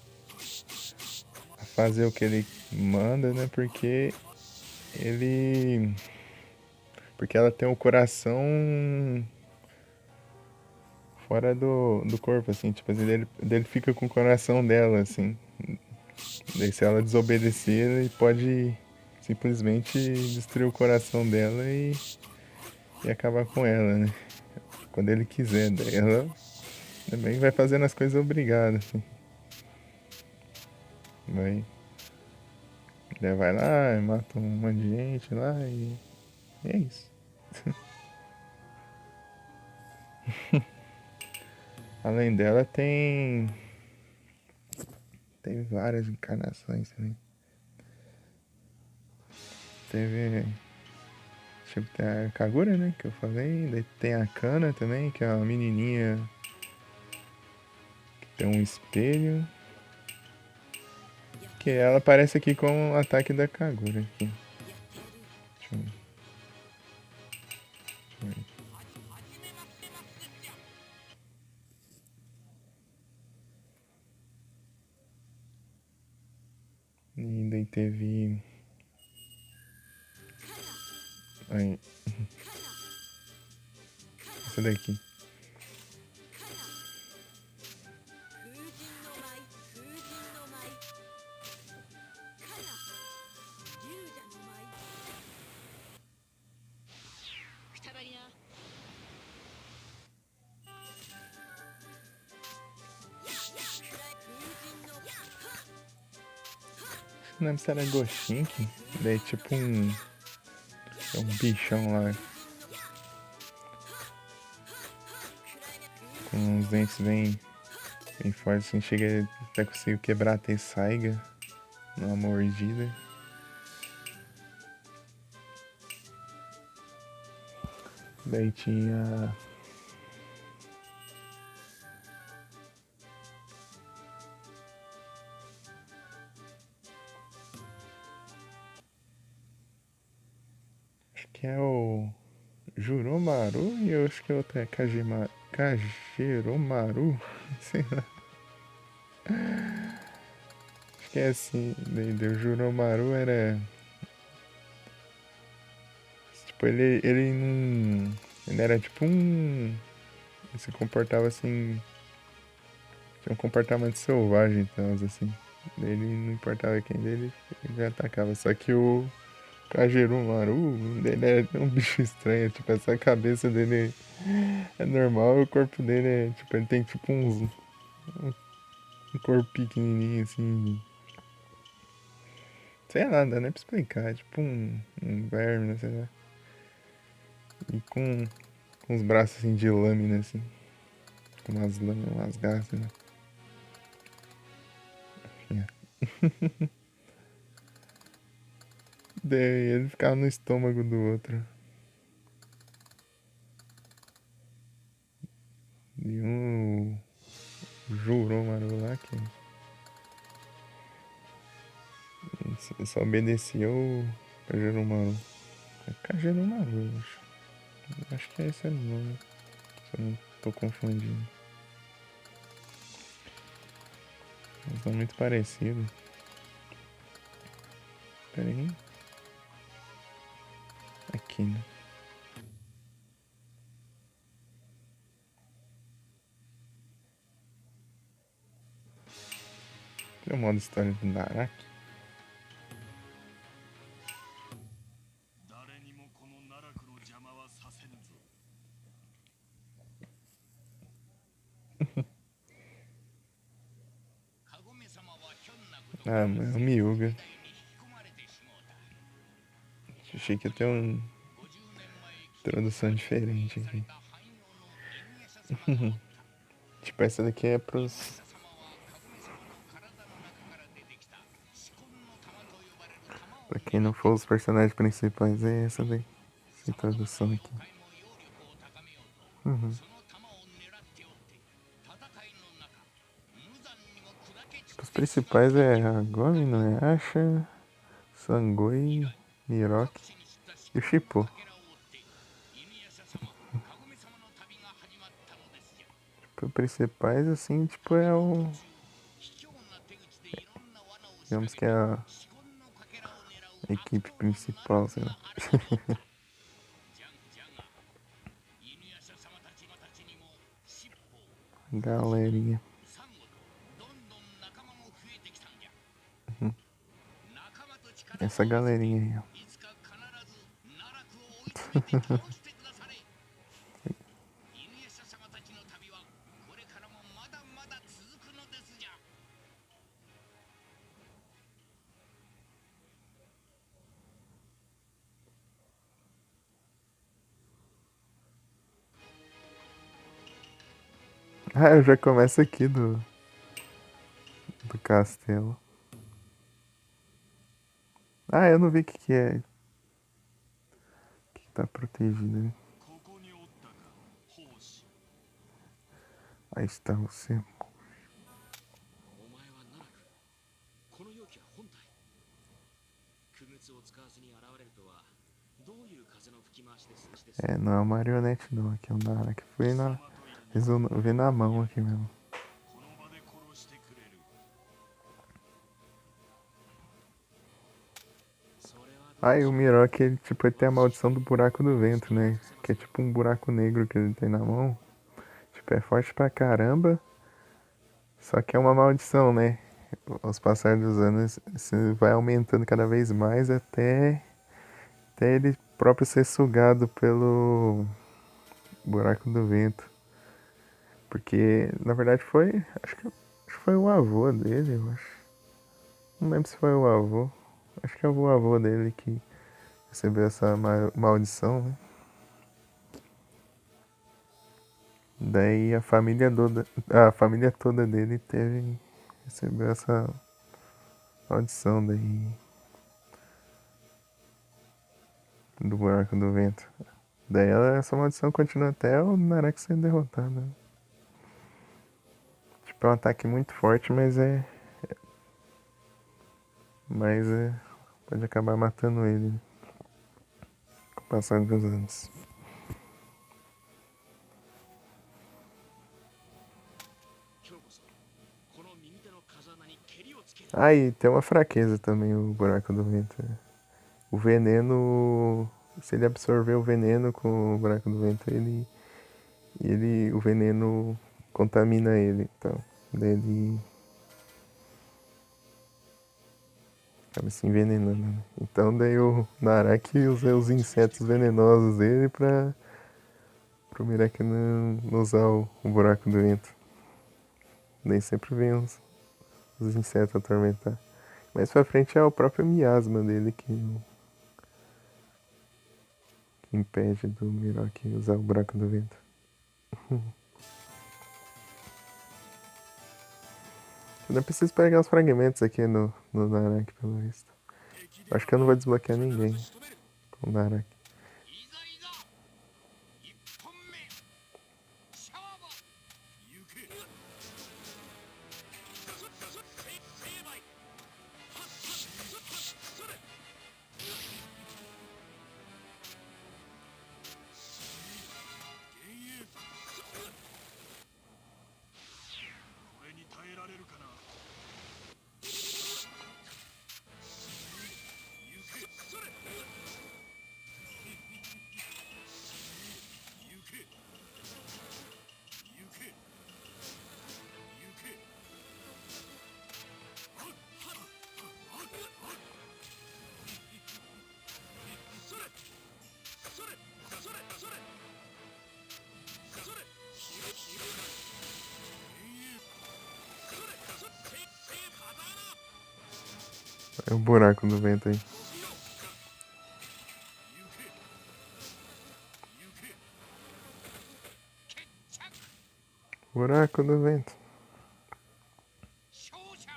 a fazer o que ele manda, né? Ele. Porque ela tem o coração fora do corpo, assim, tipo assim, dele fica com o coração dela, assim. Daí se ela desobedecer, ele pode simplesmente destruir o coração dela e acabar com ela, né? Quando ele quiser. Daí ela também vai fazendo as coisas obrigada, assim. Vai lá, mata um monte de gente lá e é isso. Além dela teve várias encarnações também. Teve. Tipo, tem a Kagura, né? Que eu falei. Daí tem a Kana também, que é uma menininha que tem um espelho. Que ela aparece aqui com o ataque da Kagura aqui. Deixa eu ver. E daí teve. Aí. Essa daqui. Não lembro se era Goshinki. Daí tipo um bichão lá. Com uns dentes bem fortes, assim. Chega até conseguiu quebrar a Tessaiga numa mordida. Daí tinha. Acho que é o Juromaru e eu acho que o outro é Kajiromaru. Sei lá. Acho que é assim. Daí o Juromaru era. Tipo, ele não. Ele era tipo um. Ele se comportava assim. Tinha um comportamento selvagem e tal, assim. Daí ele não importava quem dele, ele já atacava. Só que o Kajiromaru, ele é um bicho estranho, tipo, essa cabeça dele é normal e o corpo dele é, tipo, ele tem tipo um corpo pequenininho, assim, sei lá, não dá nem pra explicar, é tipo um verme, né, sei lá. E com os braços, assim, de lâmina, assim, com umas lâminas, umas garras, né. Enfim, daí ele ficava no estômago do outro. E um Juromaru lá que Só obedecia o Kagerumaru. É Kagerumaru, eu acho. Acho que é esse o nome. Se eu não tô confundindo. Mas é muito parecido. Pera aí. Aqui, né? Tem o modo história do Naraki. 誰にもこの奈落の邪魔はさせぬぞ。 カゴメ様はひょんなこと Ah, mas é o Miyuga. に引き込まれてしもうた。 Achei que ia ter uma 50年前 introdução diferente さ aqui. れた汎用の犬夜叉様がおった。 Tipo, essa daqui é pros. 様はカゴメ様の体の中から出てきた四魂の玉と呼ばれる玉を Pra quem não for os personagens principais, é essa daí. Essa introdução aqui. 妖怪も揚力を高めようと、 Uhum. その玉を狙っておって戦いの中無残にも砕け散 Os principais é a Gomi, não é? Asha, Sangoi, Miroki に散った四 e o Shippo. かけらを追って犬夜叉様カゴメ様の旅が始まったのですじゃ。 Tipo, principais, assim, tipo, é o. 卑怯な手口でいろんな罠を仕 Digamos 掛 que é a け四魂のかけらを狙う equipe principal, sei lá. ジャンジャンが犬夜叉様たちにも尻尾 Galerinha. サンゴとどんどん仲間も増えてきたんじゃ。 Uhum. 仲間と力を Essa galerinha aí, ó. いつか必ず奈落を追い詰めて倒してくだされ。犬夜叉様たちの旅はこれからもまだまだ続くのですじゃ。 Ah, eu já começo aqui do castelo. Ah, eu não vi o que é. O que tá protegido ali. ここにおったか、奉仕。 Aí está você. お前は奈落。この容器は本体。傀儡を使わずに現れるとは、どういう風の吹き回しで数字です。 É, não é uma marionete não, aqui é um Naraki. Fui na. Vi na mão aqui mesmo. この場で殺してくれる。 それは Ah, e o Miroki, ele, tipo, ele tem a maldição do buraco do vento, né? Que é tipo um buraco negro que ele tem na mão. Tipo, é forte pra caramba. Só que é uma maldição, né? Aos passar dos anos, isso vai aumentando cada vez mais até ele próprio ser sugado pelo buraco do vento. Porque, na verdade, foi. Acho que foi o avô dele, eu acho. Não lembro se foi o avô. Acho que é o avô dele que recebeu essa maldição, né? Daí a família toda dele recebeu essa maldição daí do buraco do vento. Daí essa maldição continua até o Naraki ser derrotado, né? Tipo, é um ataque muito forte, mas pode acabar matando ele com o passar dos anos. Ah, e tem uma fraqueza também o buraco do vento. O veneno, se ele absorver o veneno com o buraco do vento, o veneno contamina ele, então daí ele acaba se envenenando, né? Então daí o Naraki usa os insetos venenosos dele pro Miraki não usar o buraco do vento. Daí sempre vem os insetos atormentar. Mais pra frente é o próprio miasma dele que impede do Miroki usar o buraco do vento. Eu não preciso pegar os fragmentos aqui no Naraki, pelo visto. Acho que eu não vou desbloquear ninguém com o Naraki. いざいざ一本目勝負行け。 成敗。É o buraco do vento aí. Buraco do vento. 勝者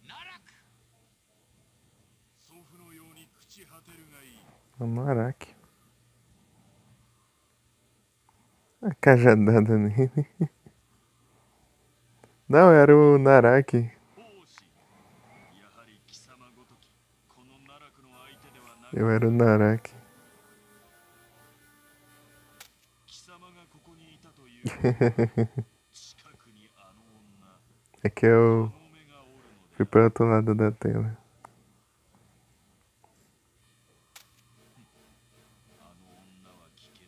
奈落 祖父のように朽ち果てるがいい。 O Narak. A cajadada nele. Não, era o Narak. 奉仕。やはり貴様ごときこの奈落の相手ではなく、 Eu era o Narak. 貴様がここにいたという近くにあの女 É que eu カモメがおるの fui で pro outro lado da tela. あの女は危険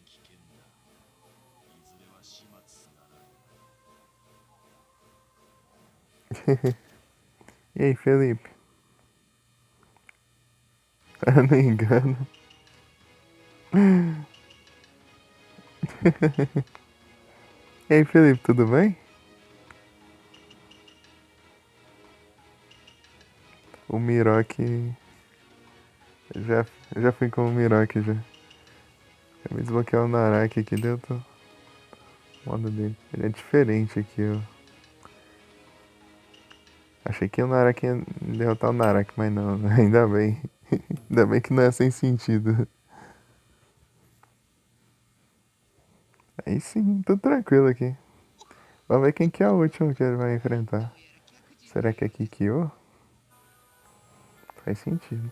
だ。いずれは始末すならん。 E aí, Felipe? Ah, não engano. E aí, Felipe, tudo bem? O Miroque. Já fui com o Miroque já. Eu me desbloquear o Narak aqui dentro. O modo dele. Ele é diferente aqui, ó. Achei que o Narak ia derrotar o Narak, mas não, ainda bem. Ainda bem que não é sem sentido. Aí sim, tô tranquilo aqui. Vamos ver quem que é o último que ele vai enfrentar. Será que é Kikyo? Faz sentido.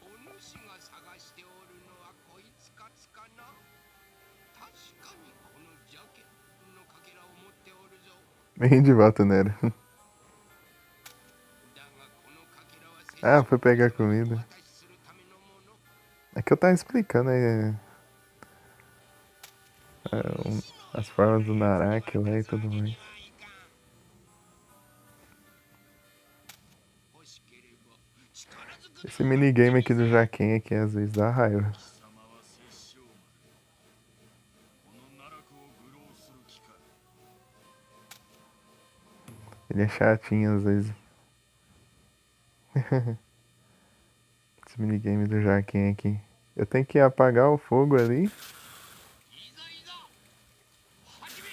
お主が探しておるのはこいつかつかな。確かにこのジャケのかけらを持っておるぞ。 Bem de volta, Nero. だがこのかけらは Ah, foi pegar comida. お渡しするためのもの。 É que eu tava explicando aí as formas do Narak lá e tudo mais. 欲しければ力ずく Esse minigame aqui do Jaquen aqui às vezes dá raiva. 貴様は殺生丸。この奈落を愚弄する気か。 Ele é chatinho às vezes. Esse minigame do Jaquen aqui. Eu tenho que apagar o fogo ali. いざいざ始め。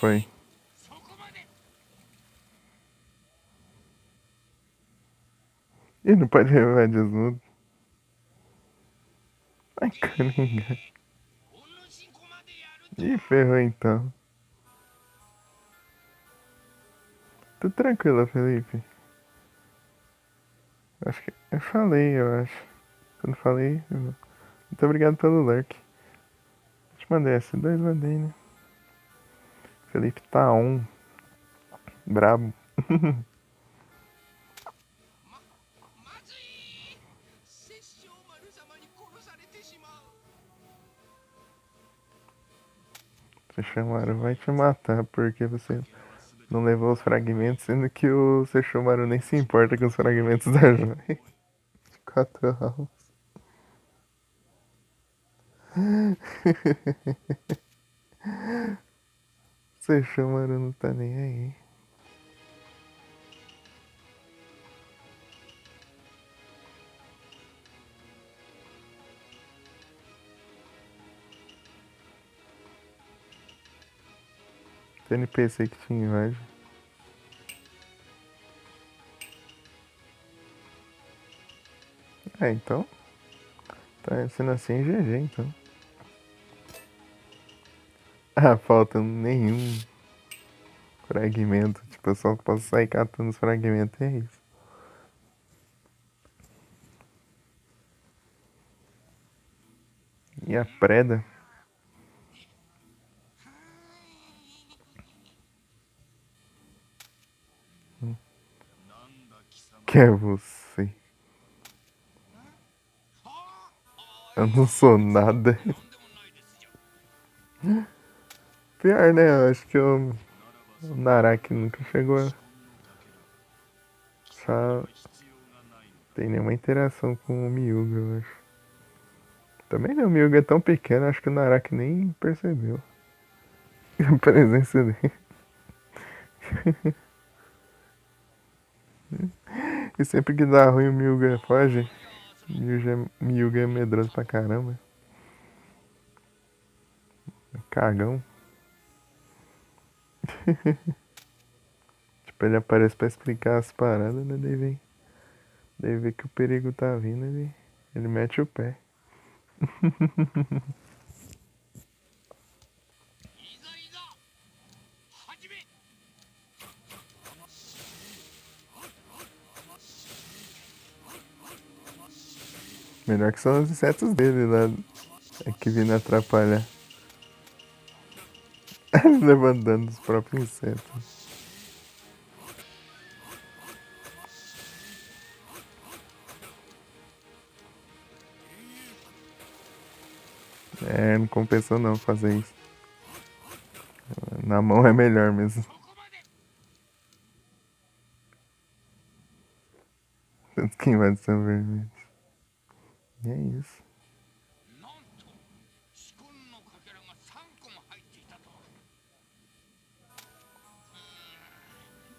Foi. そこまで。 Ih, não pode levar desnudo. Ai, caringa. お主こまでやると Ih, ferrou então. Tudo tranquilo, Felipe. Acho que eu falei, eu acho. Se eu não falei, eu não. Muito obrigado pelo lurk. Eu te mandei S2, mandei, né? Felipe tá on. Brabo. まずい。殺生丸様に殺されてしまう。 Sesshomaru vai te matar porque você não levou os fragmentos, sendo que o Sesshomaru nem se importa com os fragmentos da joia. 4 almas. Sesshomaru não tá nem aí. Tem NPC que te invade. É, então. Tá sendo assim GG, então. Ah, falta nenhum fragmento. Tipo, eu só posso sair catando os fragmentos e é isso. E a preda? Que é você? Eu não sou nada. Pior, né? Eu acho que o Narak nunca chegou fala. Tem nenhuma interação com o Miyuga, eu acho. Também não, o Miyuga é tão pequeno, acho que o Naraki nem percebeu a presença dele. E sempre que dá ruim o Miyuga foge. Miyuga é medroso pra caramba. Cagão. Tipo, ele aparece pra explicar as paradas, né? Daí vê que o perigo tá vindo, ele mete o pé. いざいざ始め Melhor que são os insetos dele lá. É que vindo atrapalhar. Levantando os próprios insetos. É, não compensou não fazer isso. Na mão é melhor mesmo. ここまで Tanto que invasão vermelha. E é isso. なんと四魂のかけらが3個も入っていたとは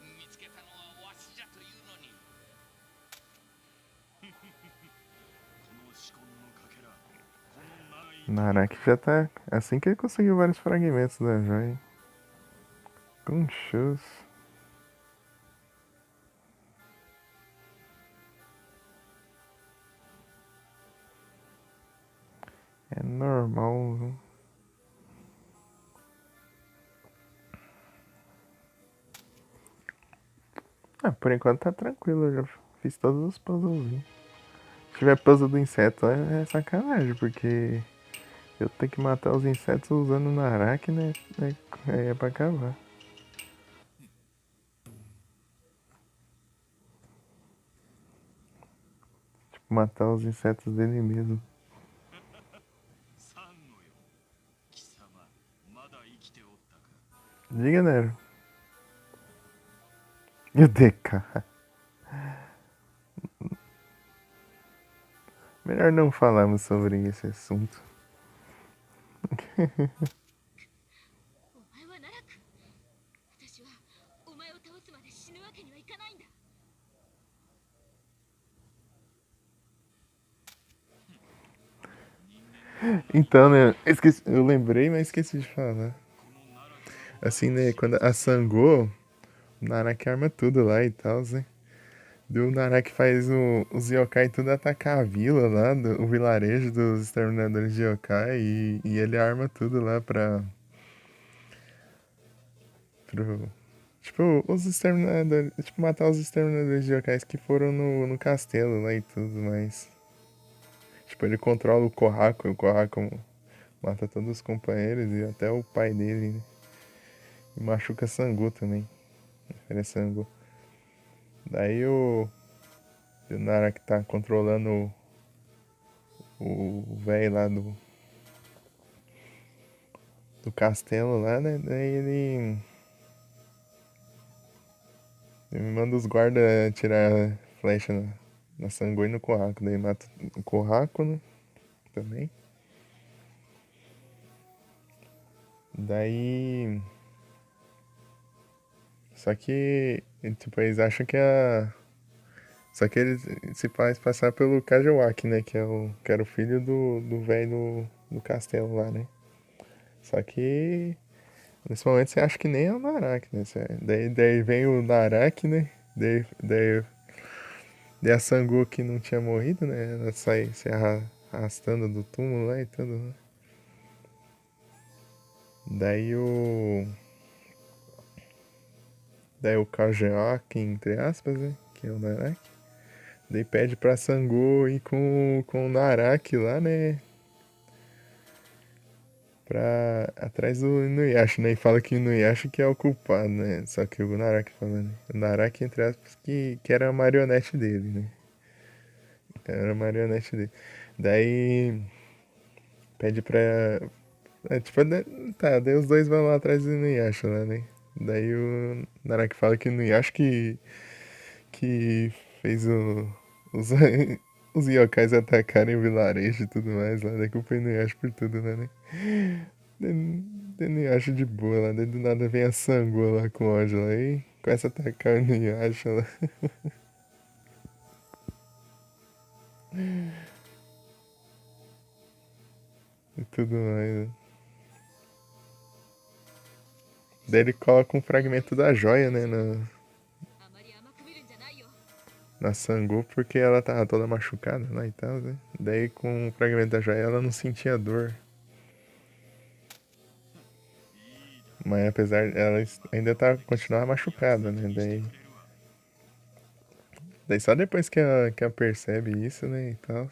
見つけたのはわしじゃというのに この四魂のかけらこの長い Naraki já tá. Assim que ele conseguiu vários fragmentos da joia. Com shows. É normal, viu? Ah, por enquanto tá tranquilo, eu já fiz todos os puzzles. Se tiver puzzle do inseto é sacanagem, porque eu tenho que matar os insetos usando o Naraki, né? É pra acabar. Tipo, matar os insetos dele mesmo. サンゴよ貴様まだ生きておったか Diga, Nero. E o DK? Melhor não falarmos sobre esse assunto. お前は奈落。私はお前を倒すまで死ぬわけにはいかないんだ。 Então, né? Eu lembrei, mas esqueci de falar. Assim, né? Quando a Sango, o Naraki arma tudo lá e tal, né? O Naraki faz os yokai tudo atacar a vila lá, o vilarejo dos exterminadores de yokai, e ele arma tudo lá tipo, os exterminadores. Tipo, matar os exterminadores de yokais que foram no castelo lá e tudo, mas. Tipo, ele controla o Kohaku mata todos os companheiros e até o pai dele, né? E machuca Sango também. Ele é Sango. Daí o Naraki tá controlando o velho lá do castelo lá, né? Daí ele manda os guardas atirar flecha na Sango e no Kohaku. Daí mata o Kohaku, né? Também. Daí. Só que, tipo, eles acham que Só que ele se faz passar pelo Kajawaki, né? Que era o filho do velho do castelo lá, né? Só que nesse momento você acha que nem é o Naraki, né? Daí vem o Naraki, né? Daí a Sango que não tinha morrido, né? Ela sai se arrastando do túmulo lá e tudo, né? Daí o Kajawaki, entre aspas, né? Que é o Naraki. Daí pede pra Sango ir com o Naraki lá, né? Atrás do Inuyasha, né? E fala que o Inuyasha que é o culpado, né? Só que o Naraki fala, né? O Naraki, entre aspas, que era a marionete dele, né? Era a marionete dele. Daí pede pra. Tipo, né? Tá, daí os dois vão lá atrás do Inuyasha lá, né? Daí o Naraki fala que o Inuyasha que fez os, os yokais atacarem o vilarejo e tudo mais lá. Daí culpa o Inuyasha por tudo, né? Daí Inuyasha de boa lá. Daí do nada vem a Sangoa lá com ódio lá e começa a atacar o Inuyasha lá. E tudo mais, né? Daí ele coloca um fragmento da joia, né? あまり甘く見るんじゃないよ。 Na Sango, porque ela tava toda machucada lá e tal, né? Daí com o fragmento da joia ela não sentia dor. Mas apesar ela ainda tá continuava machucada, né? Daí só depois que ela percebe isso, né? E tal.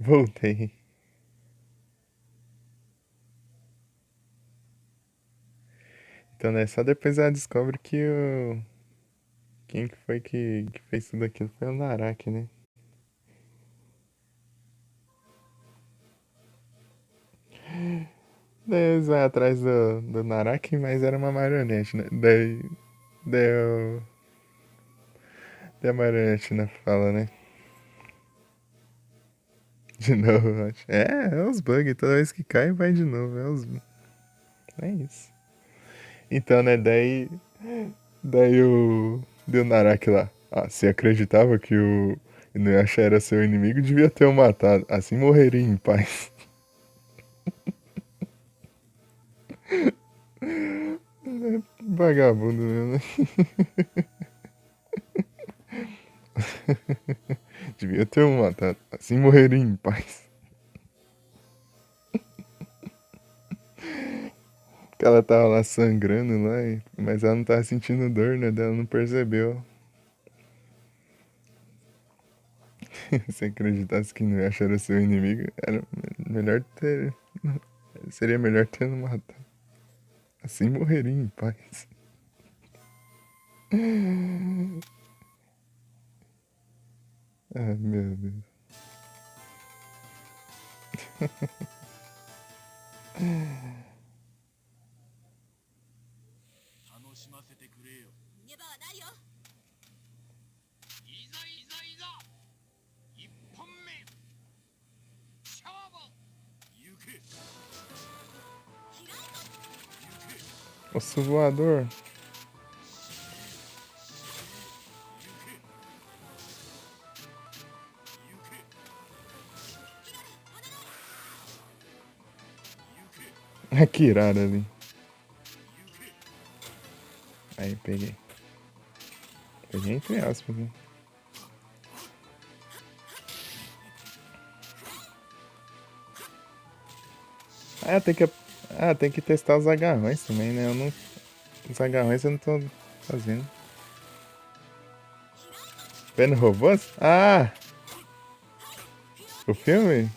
Voltei. Então, né? Só depois ela descobre que o. Quem que foi que fez tudo aquilo foi o Naraki, né? Daí eles vão atrás do Naraki, mas era uma marionete, né? Daí, daí a marionete né, fala, né? De novo, eu acho. É os bugs. Toda vez que cai, vai de novo. É isso. Então, né? Daí deu Naraki lá. Ah, se acreditava que o Inuyasha era seu inimigo, devia ter o matado. Assim morreria em paz. Vagabundo mesmo, né? Devia ter o matado. Assim morreria em paz. Que ela tava lá sangrando lá, mas ela não tava sentindo dor, né? Daí ela não percebeu. Se acreditasse que Inuyasha era seu inimigo, era melhor ter. Seria melhor ter não matado. Assim morreria em paz. Ai, meu Deus. 楽しませてくれよ。逃げ場はないよ。いざいざいざ一本目勝負行け。 Osso voador. Que irada ali. Aí, peguei. Peguei entre aspas, né? Tem que testar os agarrões também, né? Os agarrões eu não tô fazendo. Vendo robôs? Ah! O filme?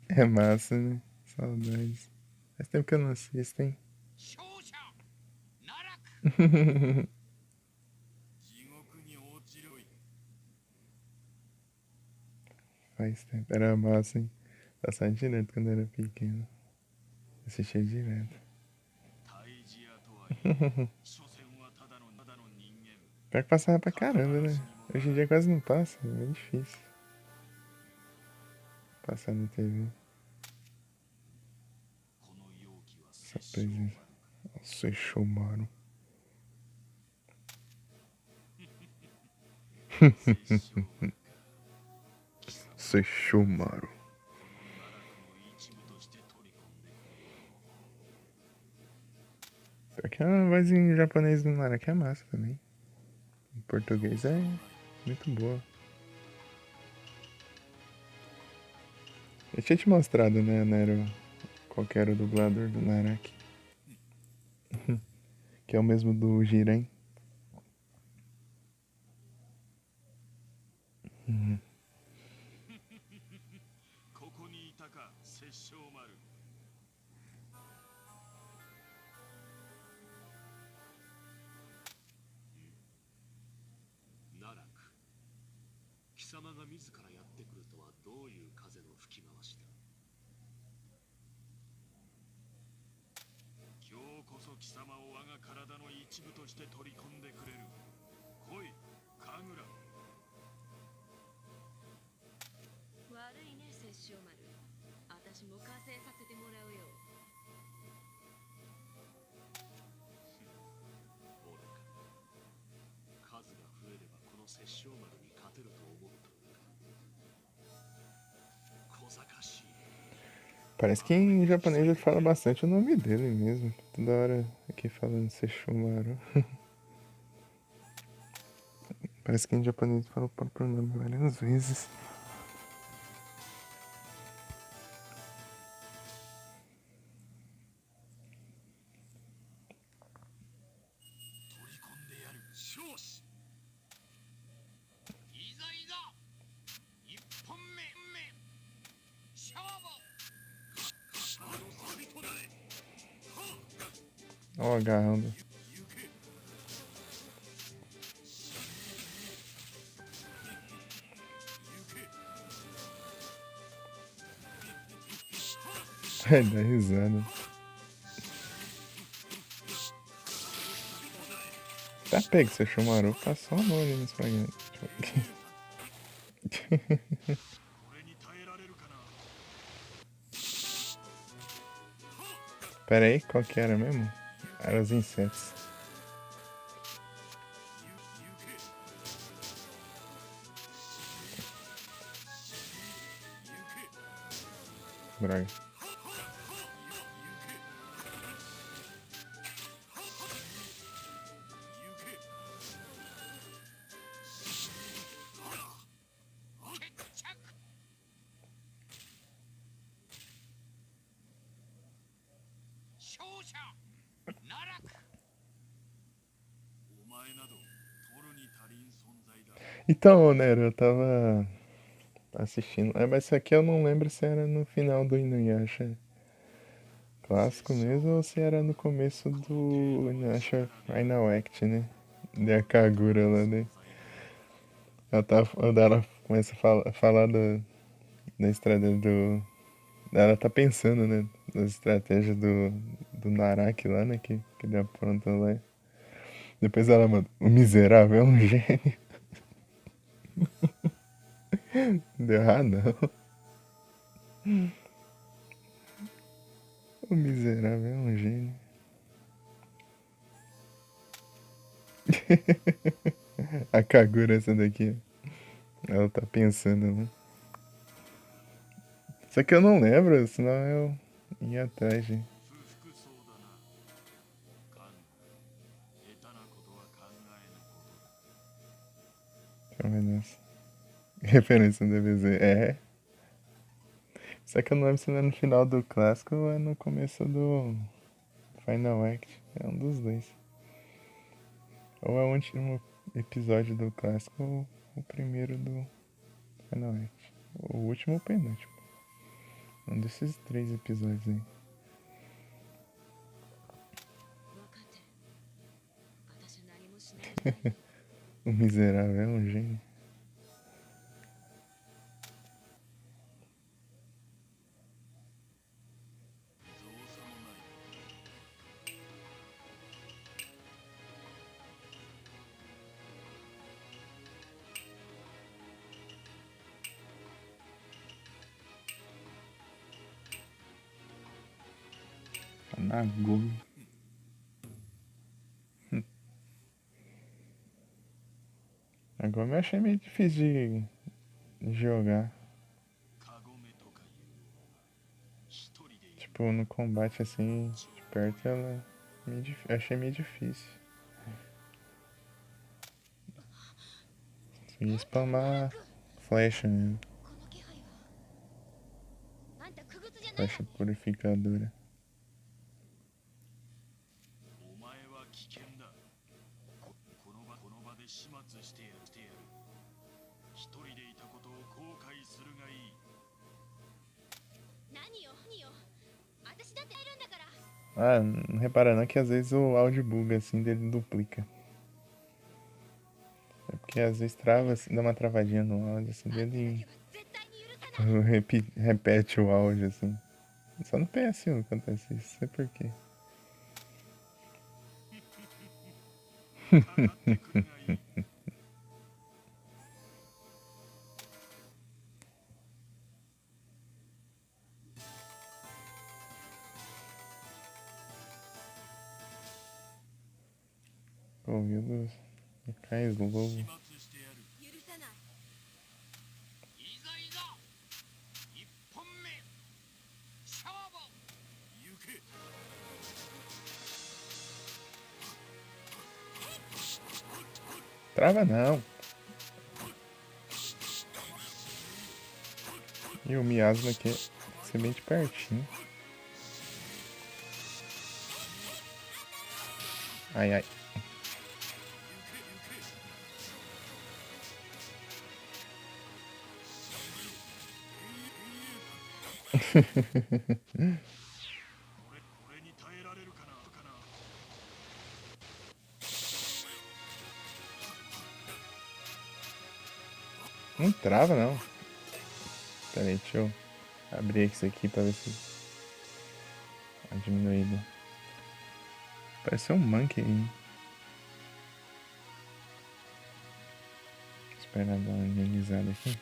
É massa, né? Saudades. Faz tempo que eu não assisto, hein? 勝者奈落地獄に落ちろい。 Faz tempo. Era massa, hein? Passava direto quando eu era pequeno. Assistia direto. 退治屋とはいえ、所詮はただの人間。 Pior que passava pra caramba, né? Hoje em dia quase não passa, é bem difícil. Passar na TV. この容器は Essa presença. Nossa, Shomaru. 殺生 Shomaru. 奈落の一部として取り込んで Pior que a voz em japonês do Naraki é massa também. Em português é muito boa. Eu tinha te mostrado, né, Nero, qual que era o dublador do Naraki. Que é o mesmo do Jiren. ったか殺生丸。奈落、貴様が自らやってくるとはどういう風の吹き回しだ。今日こそ貴様を我が体の一部として取り込んでくれる。来い、神楽。悪いね殺生丸、私も加勢させてもらうよ。愚か。数が増えればこの殺生丸に勝てると思うというか。小賢しい。 Parece que em japonês ele fala bastante o nome dele mesmo. Toda hora aqui falando Sesshomaru. Parece que em japonês ele fala o próprio nome várias vezes. Ó, agarrando. Ai, dá risada. Tá pego, você chumarou, passou a mão ali no espaguete. Pera aí, qual que era mesmo? Era os insetos. Droga. Então, Nero, eu tava assistindo. Mas isso aqui eu não lembro se era no final do Inuyasha clássico mesmo ou se era no começo do Inuyasha Final Act, né? Da Kagura lá, né? Ela começa a falar da estratégia do. Ela tá pensando, né? Das estratégias do Naraki lá, né? Que ele apronta lá. Depois ela manda, o miserável é um gênio. Deu errado, não. O miserável é um gênio. A Kagura essa daqui. Ela tá pensando, né? Só que eu não lembro, senão eu ia atrás de. Deixa eu ver nessa. Referência do DBZ. É. Só que eu não lembro se não é no final do clássico ou é no começo do Final Act. É um dos dois. Ou é o último episódio do clássico ou o primeiro do Final Act. O último ou o penúltimo. Um desses 3 episódios aí. 分かってる。私何もしないんじゃないの。 O miserável é um gênio. Nagumi. Agora eu achei meio difícil de jogar. Tipo, no combate assim, de perto ela achei meio difícil. Consegui spamar flecha mesmo. この気配は。あんた傀儡じゃない。 Flecha purificadora. お前は危険だ。この場で始末してやる。一人でいたことを後悔するがいい。Ah, não repara não que às vezes o áudio buga assim, dele duplica. É porque às vezes trava, assim, dá uma travadinha no áudio assim, dele repete o áudio assim. Só no PS1 acontece isso, não sei porquê. かかってくるがいい。 Pô, meu Deus. Cais lobo. 始末してやる。許さない。いざいざ一本目勝負。行け。 Trava não. E o miasma aqui é ser bem de pertinho. Ai, ai. Oreに耐えられるかな。 Não trava não. Pera aí, deixa eu abrir isso aqui pra ver se dá uma diminuída. Parece um monkey aí. Esperar dar uma amenizada aqui.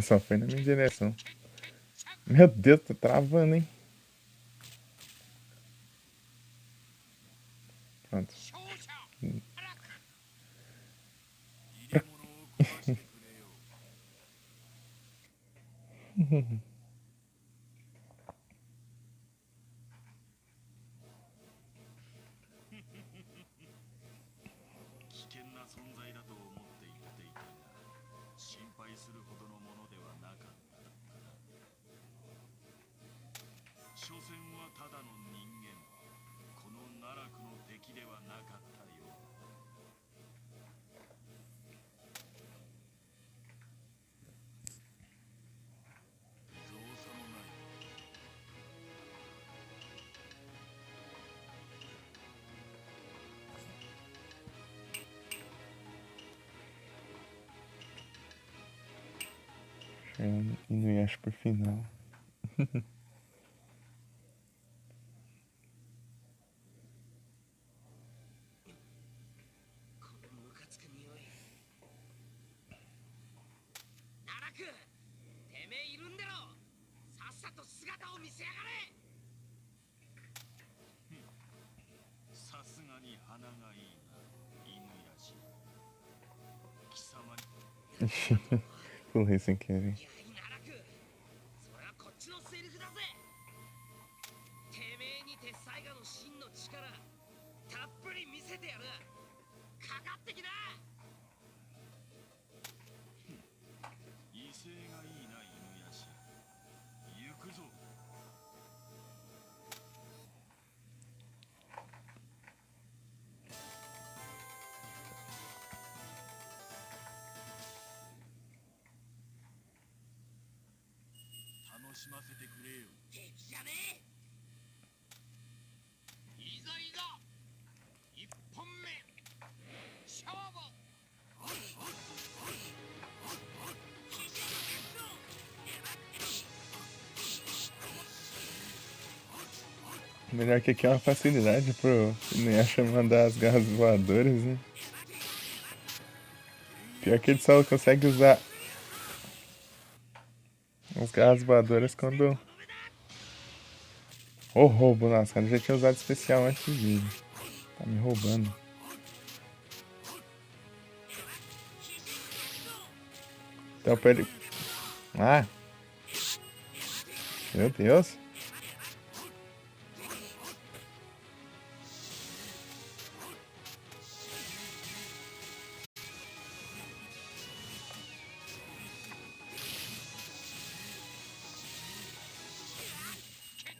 Só foi na minha direção. Meu Deus, tá travando, hein? Pronto. 勝者 入れ物を壊してくれよ。 危険な存在だと思って言っていたが、心配するほどのものではなかった。所詮はただの人間。この奈落の敵ではなかったようだ。造作もない。 Inuyasha por final. このムカつく匂い。奈落てめえいるんだろ。さっさと姿を見せやがれ。さすがに鼻がいいな、犬やし。貴様に Pulei sem querer. いや奈落それはこっちのセリフだぜ。てめえに鉄災河の真の力たっぷり見せてやる。かかってきな。威勢がいいな、犬やし。行くぞ。 楽しませてくれよ。 敵じゃねえ。いざいざ一本目勝負。 Melhor que aqui é uma facilidade pro Inuyasha mandar as garras voadoras, né? Pior que ele só consegue usar as garras voadoras quando... Ô roubo, nossa, cara, já tinha usado especial antes dele. Tá me roubando. Então pra ele... Ah! Meu Deus!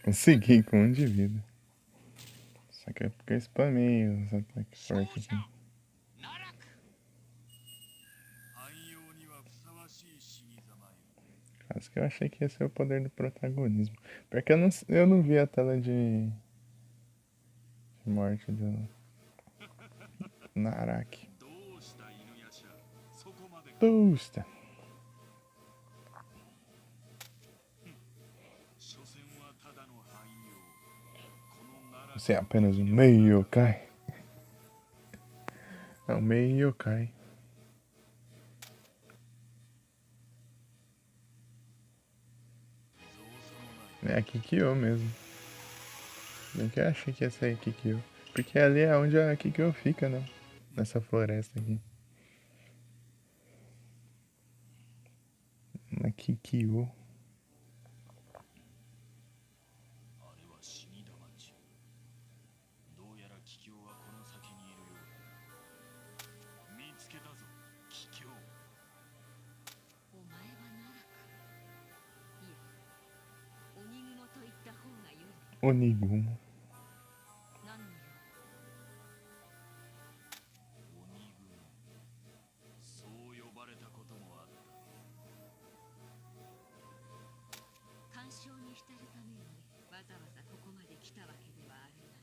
Consegui com um de vida. Só que é porque eu spamei os ataques fortes aqui. 奈落 汎用にはふさわしい死に様よ。 Quase que eu achei que ia ser o poder do protagonismo. Porque eu não vi a tela de morte do Naraki. どうした犬やしゃ、そこまでか。 Pusta. 所詮はただの汎用。この奈落 Você é apenas um meio yokai. É um meio yokai. 造作もない。 É a Kikyo mesmo. Bem que eu achei que ia ser a Kikyo. Porque ali é onde a Kikyo fica, né? Nessa floresta aqui. Na Kikyo. あれは死に玉ち。どうやら桔梗はこの先にいるようだ。見つけたぞ、桔梗。お前は奈落。いえ、鬼雲と言った方がよい。 Onigumo. 何の用？鬼雲。そう呼ばれたこともあった。 干渉に浸るためにわざわざここまで来たわけではあるが、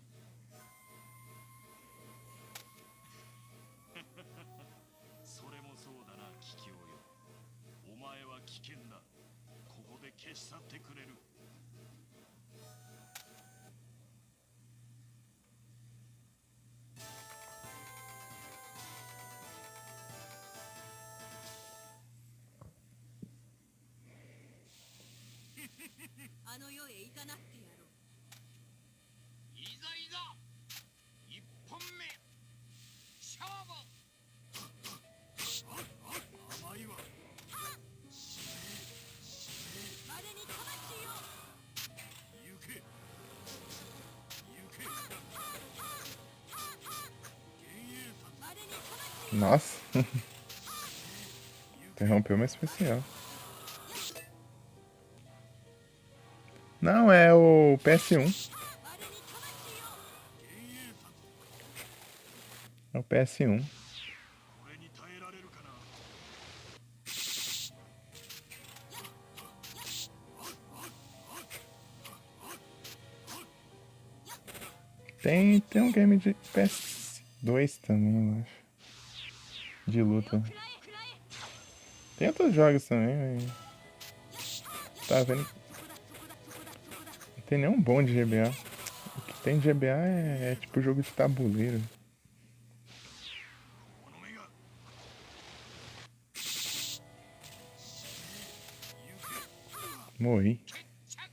それもそうだな、桔梗よ。お前は危険だ。ここで消し去ってくれる。 あの世へ行かなってやろう。いざいざ一本目勝負 甘いわ。我に魂を。行け。行け。幻影さん。我に魂。 Nossa. Interrompeu meu especial. Não, é o PS1. É o PS1. これに耐えられるかな。 Tem um game de PS2 também, eu acho. De luta. Tem outros jogos também, mas... Tá vendo? Não tem nenhum bom de GBA. O que tem de GBA é tipo jogo de tabuleiro. この目が。 Morri.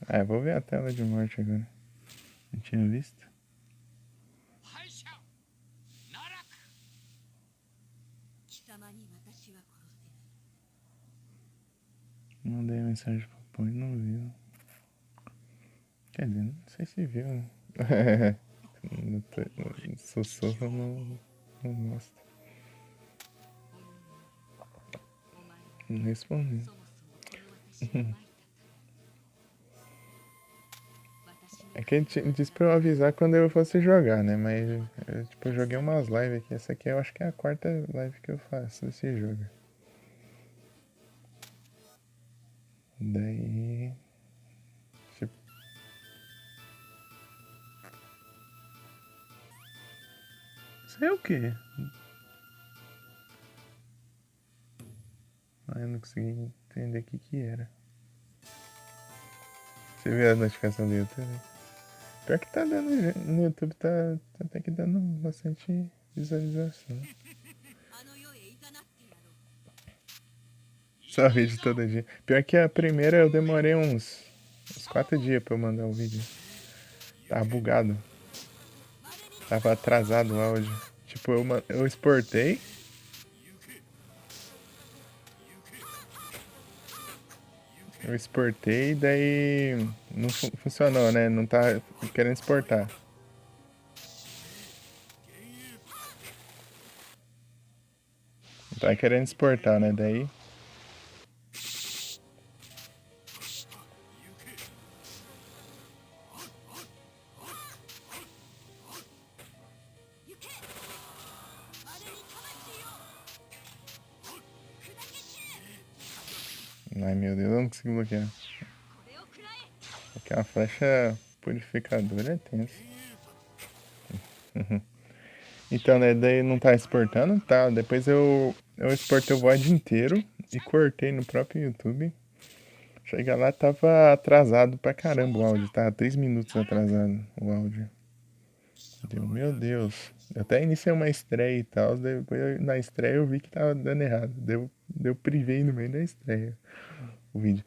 Ah, vou ver a tela de morte agora. Não tinha visto? 敗者奈落貴様に私は殺せない。 Mandei mensagem pro Pão e não viu. Quer dizer, não sei se viu, né? No sussurro não mostra. お前は Não respondeu. そもそもこの私をまいた種。私の É que ele disse pra eu avisar quando eu fosse jogar, né? Mas eu, tipo, eu joguei umas lives aqui. Essa aqui eu acho que é a quarta live que eu faço desse jogo. Daí... Tipo... Isso é o quê? Ah, eu não consegui entender o que era. Você vê a notificação do YouTube? Pior que tá dando no YouTube, tá até que dando bastante visualização. あの世へ行かなってやろう。 Só vídeo todo dia. Pior que a primeira eu demorei uns 4 dias pra eu mandar o vídeo. Tava bugado. Tava atrasado o áudio. Tipo, eu exportei. Eu exportei, daí não funcionou, né? Não tá querendo exportar. Não tá querendo exportar, né? Daí... Ai meu Deus, eu não consigo bloquear. これを食らえ。 Porque a flecha purificadora é tenso. Então, né, daí não tá exportando, tá? Depois eu exportei o VOD inteiro e cortei no próprio YouTube. Chega lá, tava atrasado pra caramba o áudio, tava 3 minutos atrasado o áudio. Deu, meu Deus. Eu até iniciei uma estreia e tal, depois na estreia eu vi que tava dando errado. Deu privei no meio da estreia o vídeo.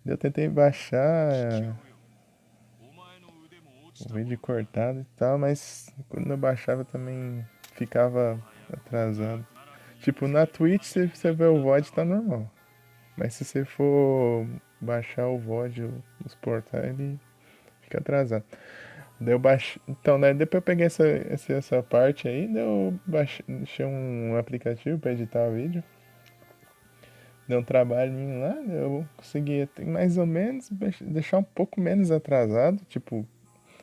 Eu tentei baixar o vídeo cortado e tal, mas quando eu baixava também ficava atrasado. Tipo, na Twitch se você vê o VOD tá normal. Mas se você for baixar o VOD, exportar, ele fica atrasado. Daí eu baixei. Então, né, depois eu peguei essa parte aí, daí eu baixei um aplicativo pra editar o vídeo. Deu um trabalhinho lá, eu consegui mais ou menos deixar um pouco menos atrasado. Tipo,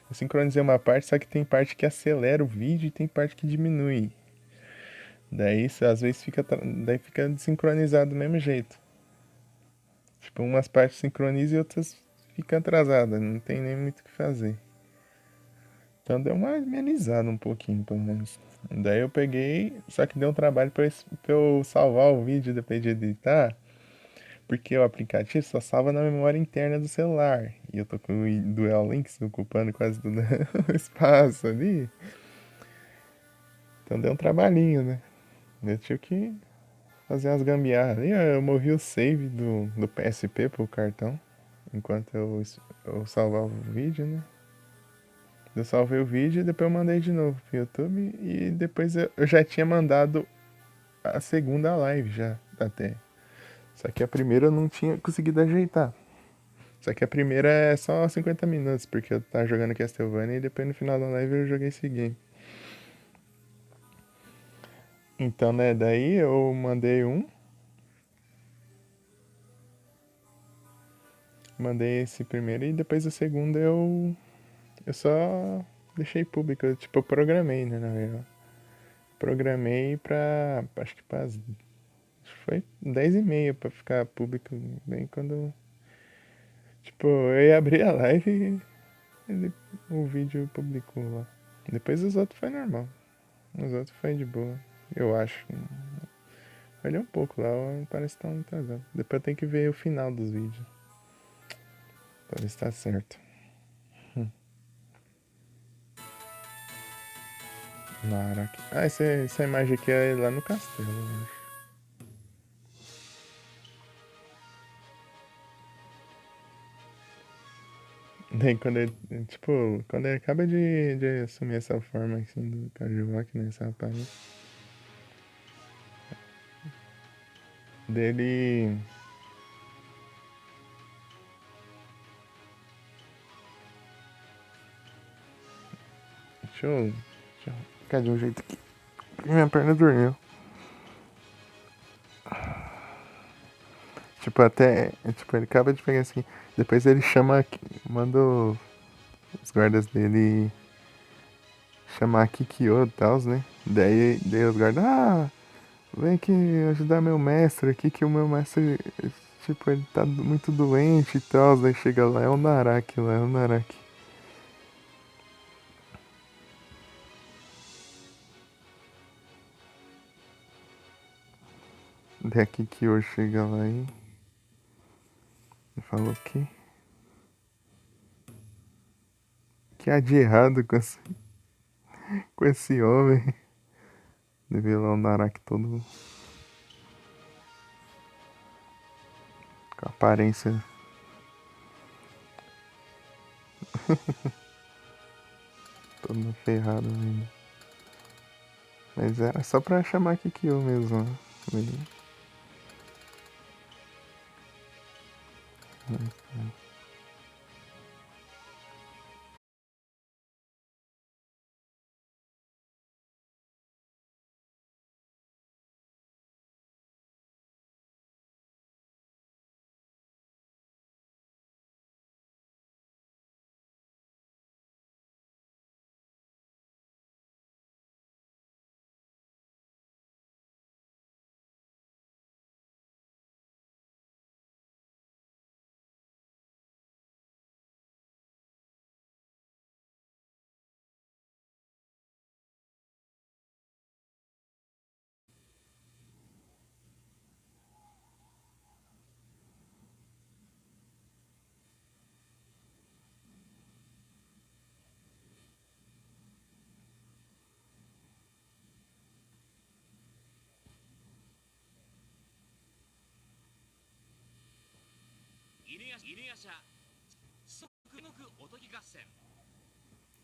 eu sincronizei uma parte, só que tem parte que acelera o vídeo e tem parte que diminui. Daí isso, às vezes daí fica desincronizado do mesmo jeito. Tipo, umas partes sincronizam e outras ficam atrasadas, não tem nem muito o que fazer. Então deu uma amenizada um pouquinho, pelo menos. Daí eu peguei, só que deu um trabalho pra eu salvar o vídeo depois de editar, porque o aplicativo só salva na memória interna do celular. E eu tô com o Dual Links ocupando quase todo o espaço ali. Então deu um trabalhinho, né? Eu tive que fazer umas gambiarras ali. Eu movi o save do PSP pro cartão, enquanto eu salvava o vídeo, né? Eu salvei o vídeo e depois eu mandei de novo pro YouTube. E depois eu já tinha mandado a segunda live já, até. Só que a primeira eu não tinha conseguido ajeitar. Só que a primeira é só 50 minutos, porque eu tava jogando Castlevania e depois no final da live eu joguei esse game. Então, né, daí eu mandei mandei esse primeiro e depois o segundo eu só deixei público, tipo, eu programei, né, na real. Programei acho que foi 10h30 pra ficar público, bem quando, tipo, eu ia abrir a live e o vídeo publicou lá. Depois os outros foi normal. Os outros foi de boa, eu acho. Olhei um pouco lá, parece que tá um atrasado. Depois eu tenho que ver o final dos vídeos. Pra ver se tá certo. Naraki. Ah, essa imagem aqui é lá no castelo, eu acho. Daí quando ele, tipo, quando ele acaba de assumir essa forma assim do Kajiwaki, né, essa aparência dele. Deixa eu ficar de um jeito aqui. Minha perna dormiu. Tipo, até. Tipo, ele acaba de pegar assim. Depois ele chama. Manda os guardas dele chamar Kikyo e tal, né? Daí os guardas. Ah! Vem aqui ajudar meu mestre aqui, que o meu mestre, tipo, ele tá muito doente e tal. Daí chega lá, é o Naraki lá, é o Naraki. Daí a Kikyo chega lá e falou que há de errado com esse homem. Deve lá o Naraki todo com a aparência. Todo ferrado ainda. Mas era só pra chamar a Kikyo mesmo, né?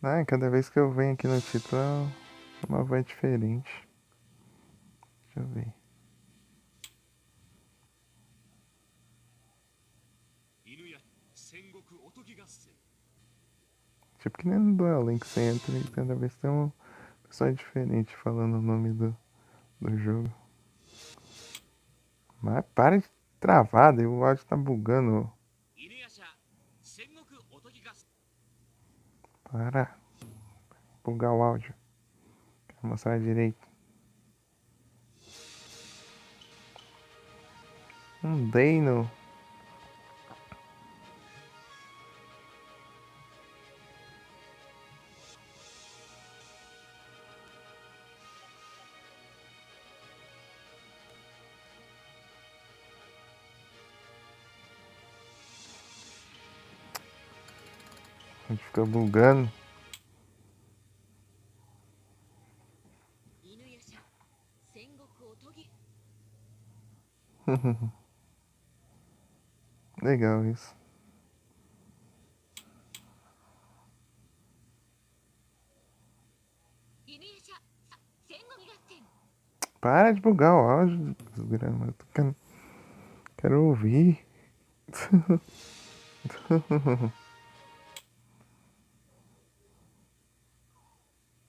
Ah, cada vez que eu venho aqui no título é uma voz diferente. Deixa eu ver. Tipo que nem no Duel Link você entra e cada vez tem uma pessoa diferente falando o nome do jogo. Mas para de travar, daí o áudio tá bugando. Para. Bugar o áudio. Quero mostrar direito. Deino. A gente fica bugando. 犬夜叉戦国おとぎ Legal isso. 犬夜叉戦国合戦 Para de bugar o áudio, desgrama. Eu quero ouvir.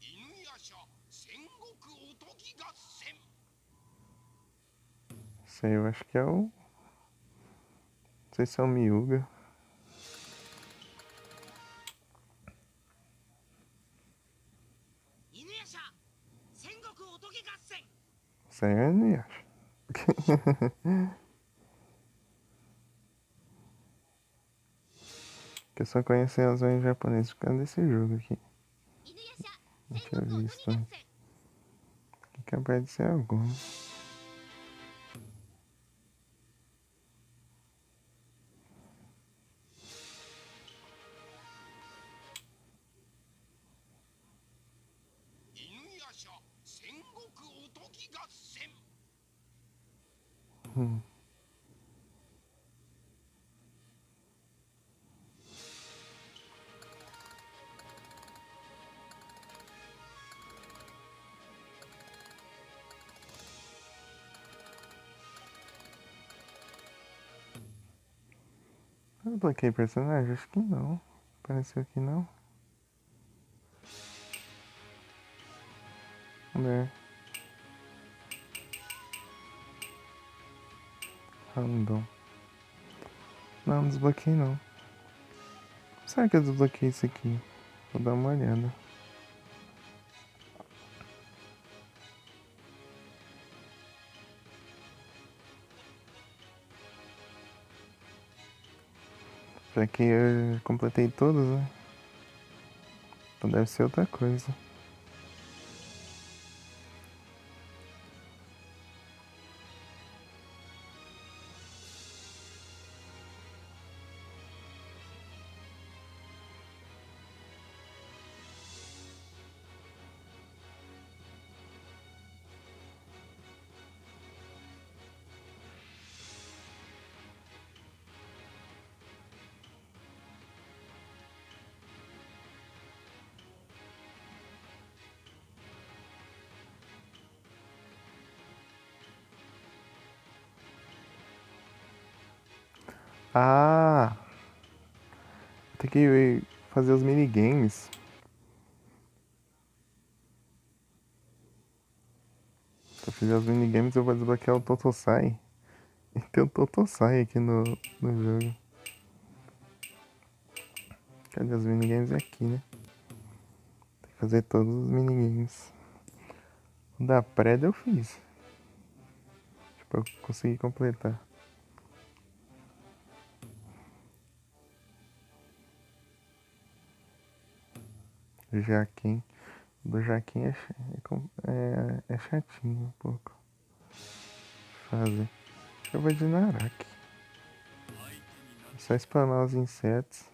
犬夜叉戦国おとぎ合戦 Isso aí eu acho que é o. Não sei se é o Miyuga. 犬夜叉戦国おとぎ合戦 Isso aí eu não acho. Que eu só conheci as versões japonesas por causa desse jogo aqui. 犬夜叉 Não 戦 tinha 国おとぎ合 visto. 戦 Aqui capaz de ser algum. 犬夜叉戦国おとぎ合戦 Eu bloqueei personagem? Acho que não. Apareceu aqui não. Né? Random. Não, não desbloqueei não. Será que eu desbloqueei isso aqui? Vou dar uma olhada. Já que eu completei todos, né? Então deve ser outra coisa. Ah! Tem que fazer os minigames. Pra fazer os minigames eu vou desbloquear o Totosai. E tem o Totosai aqui no jogo. Cadê os minigames? É aqui, né? Tem que fazer todos os minigames. O da Preda eu fiz. Tipo, eu consegui completar. Jaquim. Do Jaquim é chatinho um pouco. Fazer. Acho que eu vou de Naraki. Só spamar os insetos.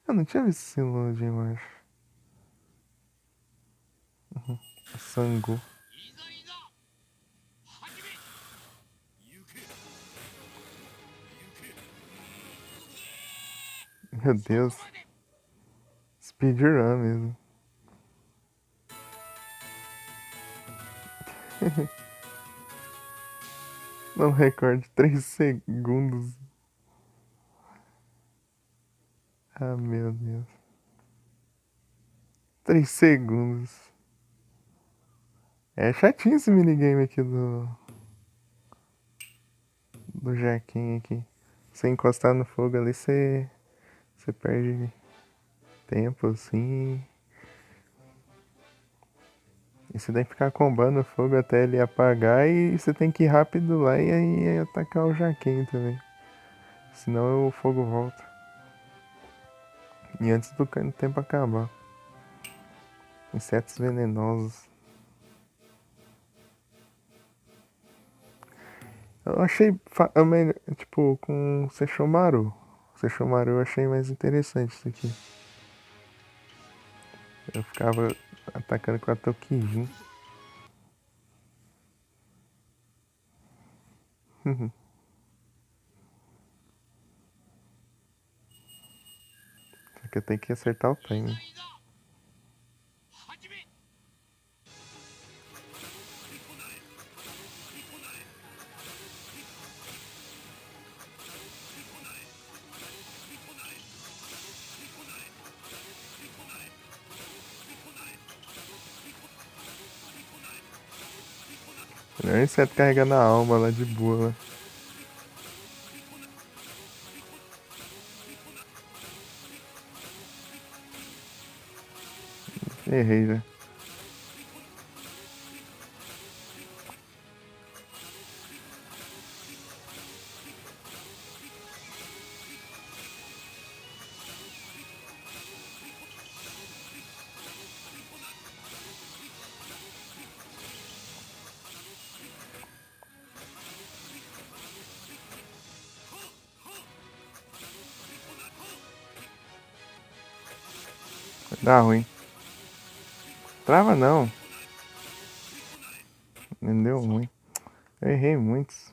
Eu não tinha visto esse load, eu acho. Sangu. いざいざ始め行け行け Meu Deus. Speedrun mesmo. Não recorde 3 segundos. Ah, meu Deus. 3 segundos. É chatinho esse minigame aqui do Jaquim aqui. Você encostar no fogo ali, você perde tempo assim. E você tem que ficar combando o fogo até ele apagar e você tem que ir rápido lá e aí atacar o Jaquim também. Senão o fogo volta. E antes do tempo acabar. Insetos venenosos. Eu achei, tipo, com Sesshomaru. Sesshomaru eu achei mais interessante isso aqui. Eu ficava atacando com a Tokijin. Só que eu tenho que acertar o timing. 始め Melhor inseto carregando a alma lá de boa. Lá. Errei já. Dá ruim. Trava não. Não deu ruim. Eu errei muitos.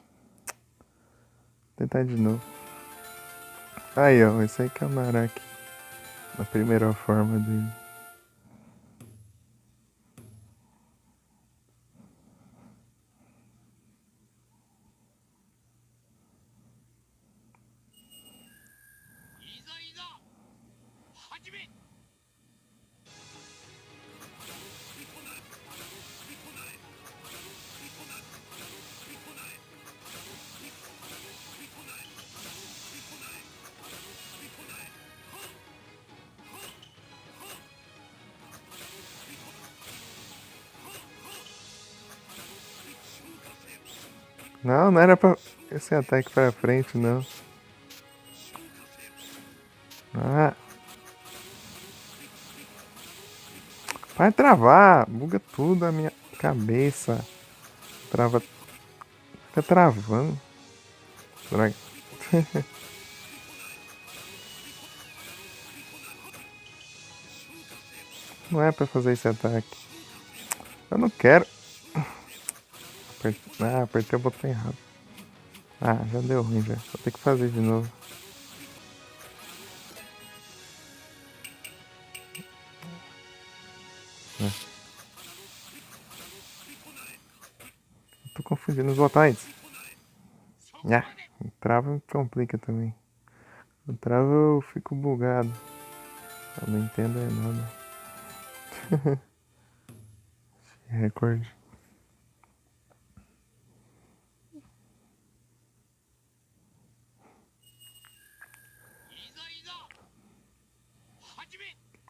Vou tentar de novo. Aí, ó. Esse aí que é o Naraki. Na primeira forma dele. Não, não era pra esse ataque pra frente, não. Ah. Vai travar. Buga tudo a minha cabeça. Trava. Fica travando. Droga. Não é pra fazer esse ataque. Eu não quero. Apertei o botão errado. Ah, já deu ruim já. Vou ter que fazer de novo. Tô confundindo os botões. Ah, trava me complica também. O trava eu fico bugado. Eu não entendo nada. Recorde.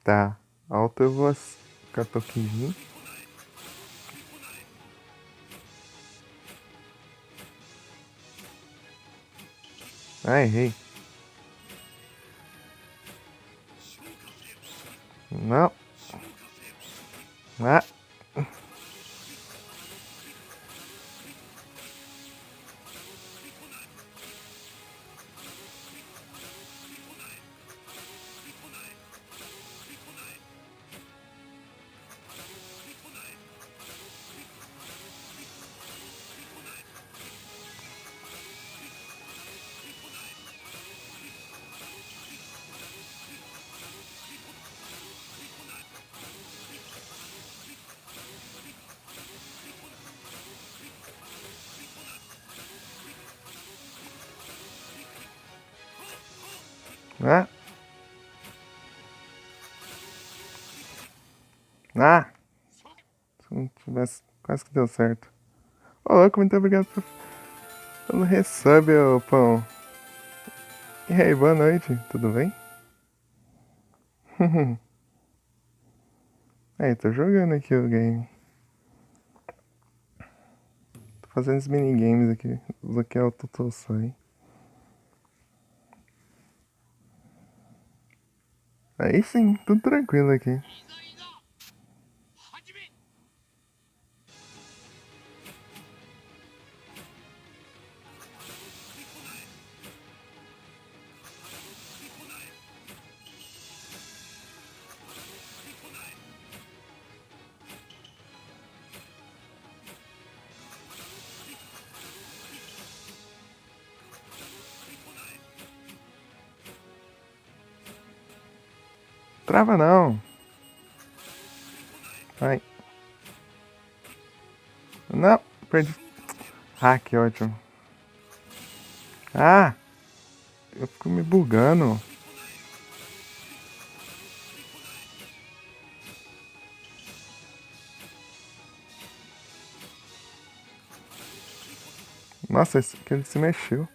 Tá. Alto eu vou ficar toquinho. Ah, errei. Não. Ah. Ah! Se não tivesse... Quase que deu certo. Ô, louco, muito obrigado pelo resub, ô pão. E aí, boa noite, tudo bem? Aí, tô jogando aqui o game. Tô fazendo os minigames aqui. Isso aqui é o Totosai. Aí sim, tudo tranquilo aqui. 始め Trava não. Vai. Não, perdi. Ah, que ótimo. Ah! Eu fico me bugando. Nossa, que ele se mexeu.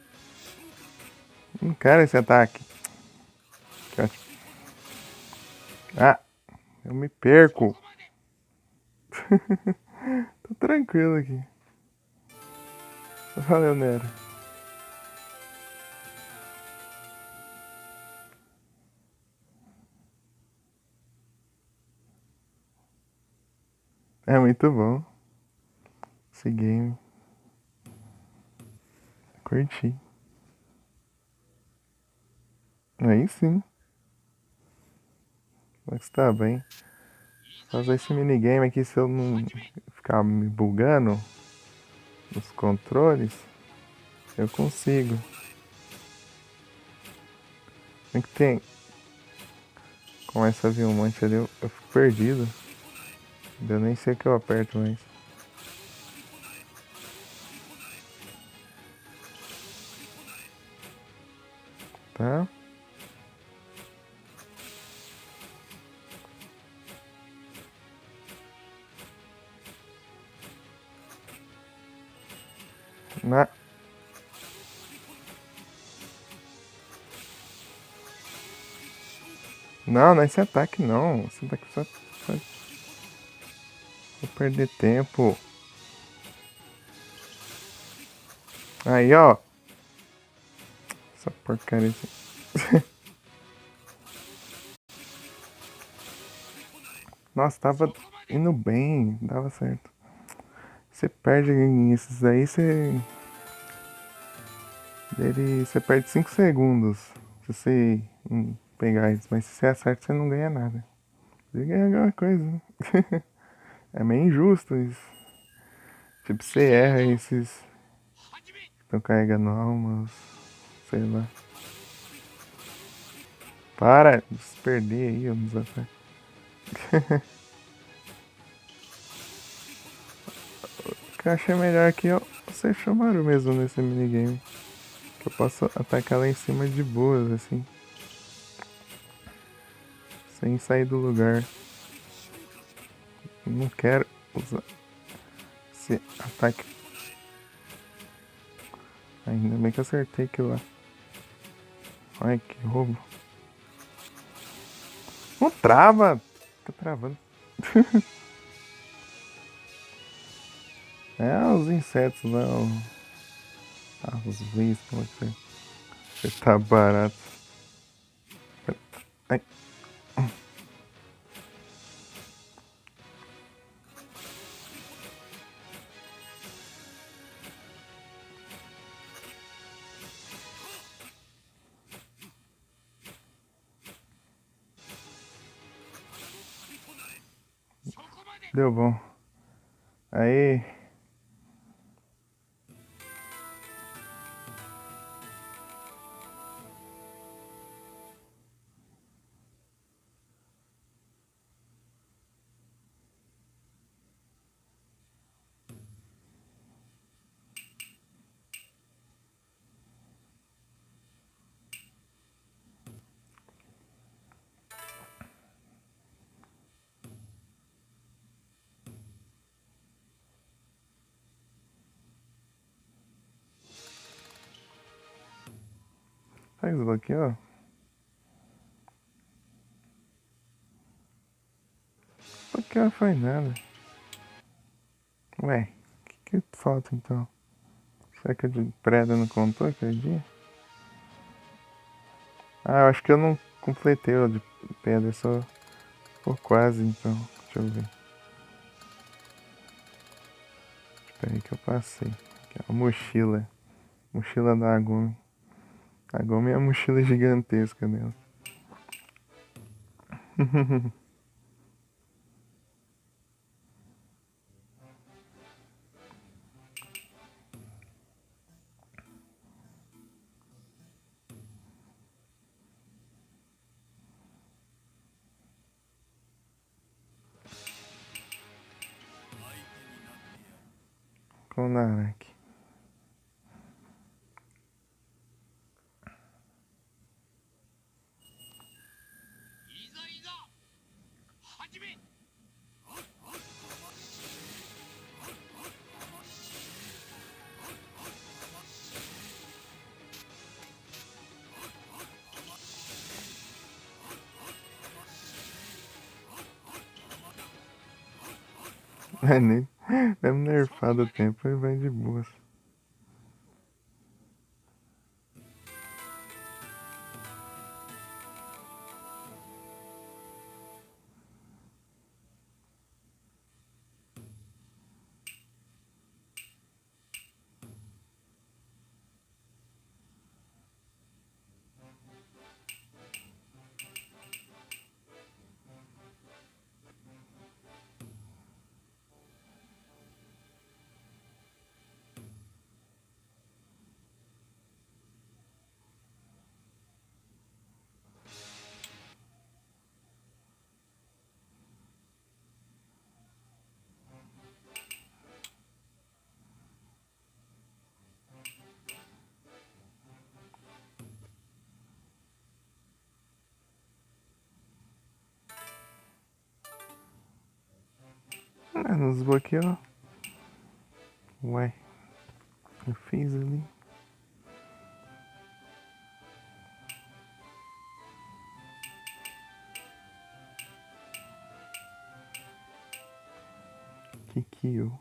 Não quero esse ataque. Que ótimo. Ah, eu me perco. Tô tranquilo aqui. Valeu, Nero. É muito bom esse game. Curti. Aí sim. Mas tá bem. Fazer esse minigame aqui, se eu não ficar me bugando nos controles, eu consigo. Como é que tem? Começa a vir um monte ali, eu fico perdido. Eu nem sei o que eu aperto mais. Tá? Na... Não, não é esse ataque não. Esse ataque só vou perder tempo. Aí, ó. Essa porcaria aqui. Nossa, tava indo bem. Dava certo. Você perde esses aí, você perde 5 segundos. Se você pegar eles. Mas se você acerta, você não ganha nada. Você ganha alguma coisa, né? É meio injusto isso. Tipo, você erra esses que estão carregando almas. Sei lá. Para de se perder aí, ó, nos ataques. O que eu achei melhor aqui é você Sesshomaru mesmo nesse minigame. Que eu posso atacar lá em cima de boas, assim. Sem sair do lugar. Não quero usar esse ataque. Ainda bem que eu acertei aquilo lá. Ai, que roubo. Não trava! Fica travando. É os insetos lá, os vespas, você tá barato. Ai. Deu bom. Aí. Será que desbloqueou? Desbloqueou foi nada. Ué, o que falta então? Será que a de Preda não contou aquele dia? Ah, eu acho que eu não completei o de pedra, só por quase então. Deixa eu ver. Espera aí que eu passei. Aqui é a mochila. Mochila da Agumi. A Agumi é a mochila gigantesca dela. Com o Naraki. いざいざ始め。 É nem. Mesmo nerfado o tempo, ele vai de boas. Ah, não desbloqueou. Ué. Eu fiz ali. Que eu.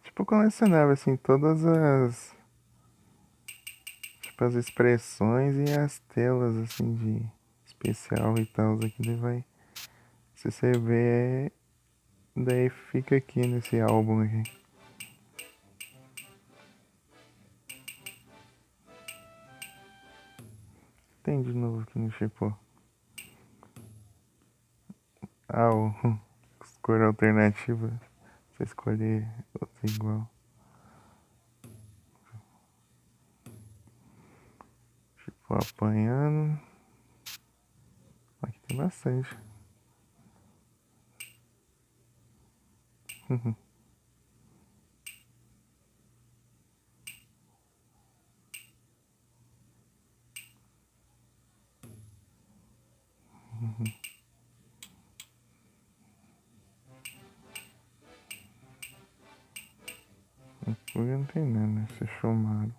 Tipo, colecionava assim todas as. Tipo, as expressões e as telas assim de especial e tal. Aqui daí vai. Se você ver, daí fica aqui nesse álbum aqui. Tem de novo aqui no Chipô. Ah, o cor alternativa. Você escolher outra igual. Tipo, apanhando. Aqui tem bastante. Aqui não tem nada, né? Esse Shomaru.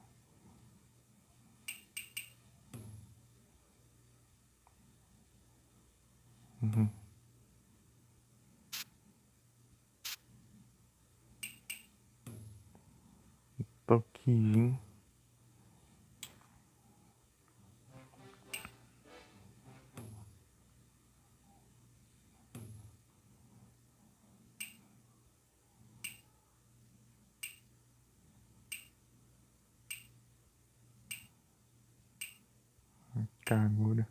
Tokijin. Kagura.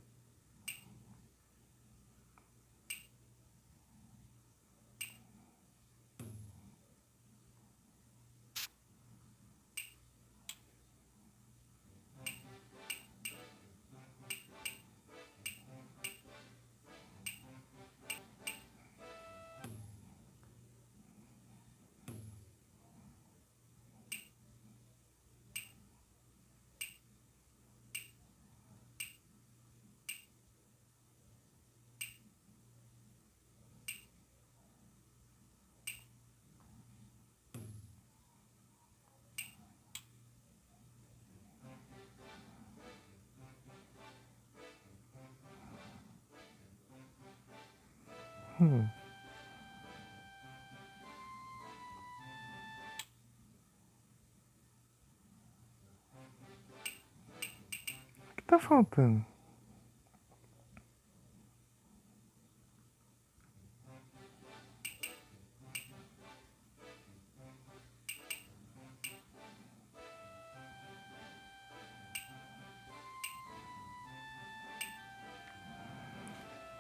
Hum. O que tá faltando?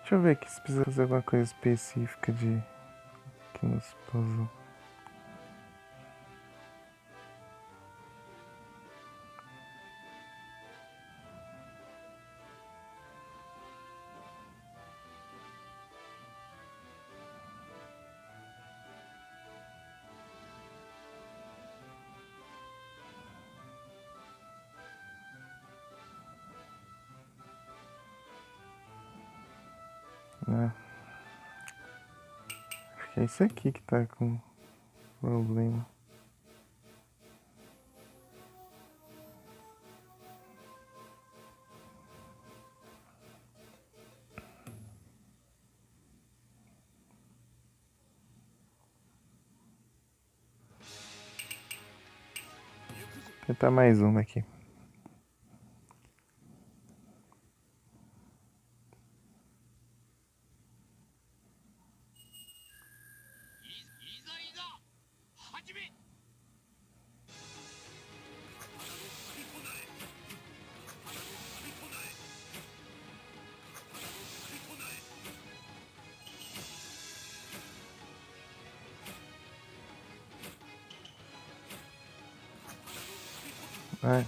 Deixa eu ver aqui se precisa fazer alguma coisa específica de aqui nos puzzle. Né? Acho que é isso aqui que tá com problema. Vou tentar mais uma aqui. Vai.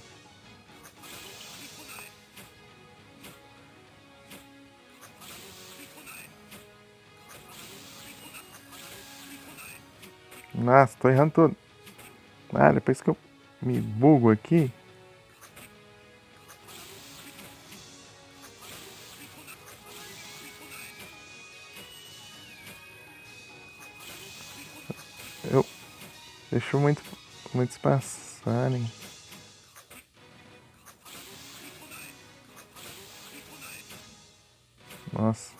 Nossa, tô errando tudo. Ah, depois que eu me bugo aqui. Eu deixo muitos passarem. Nossa.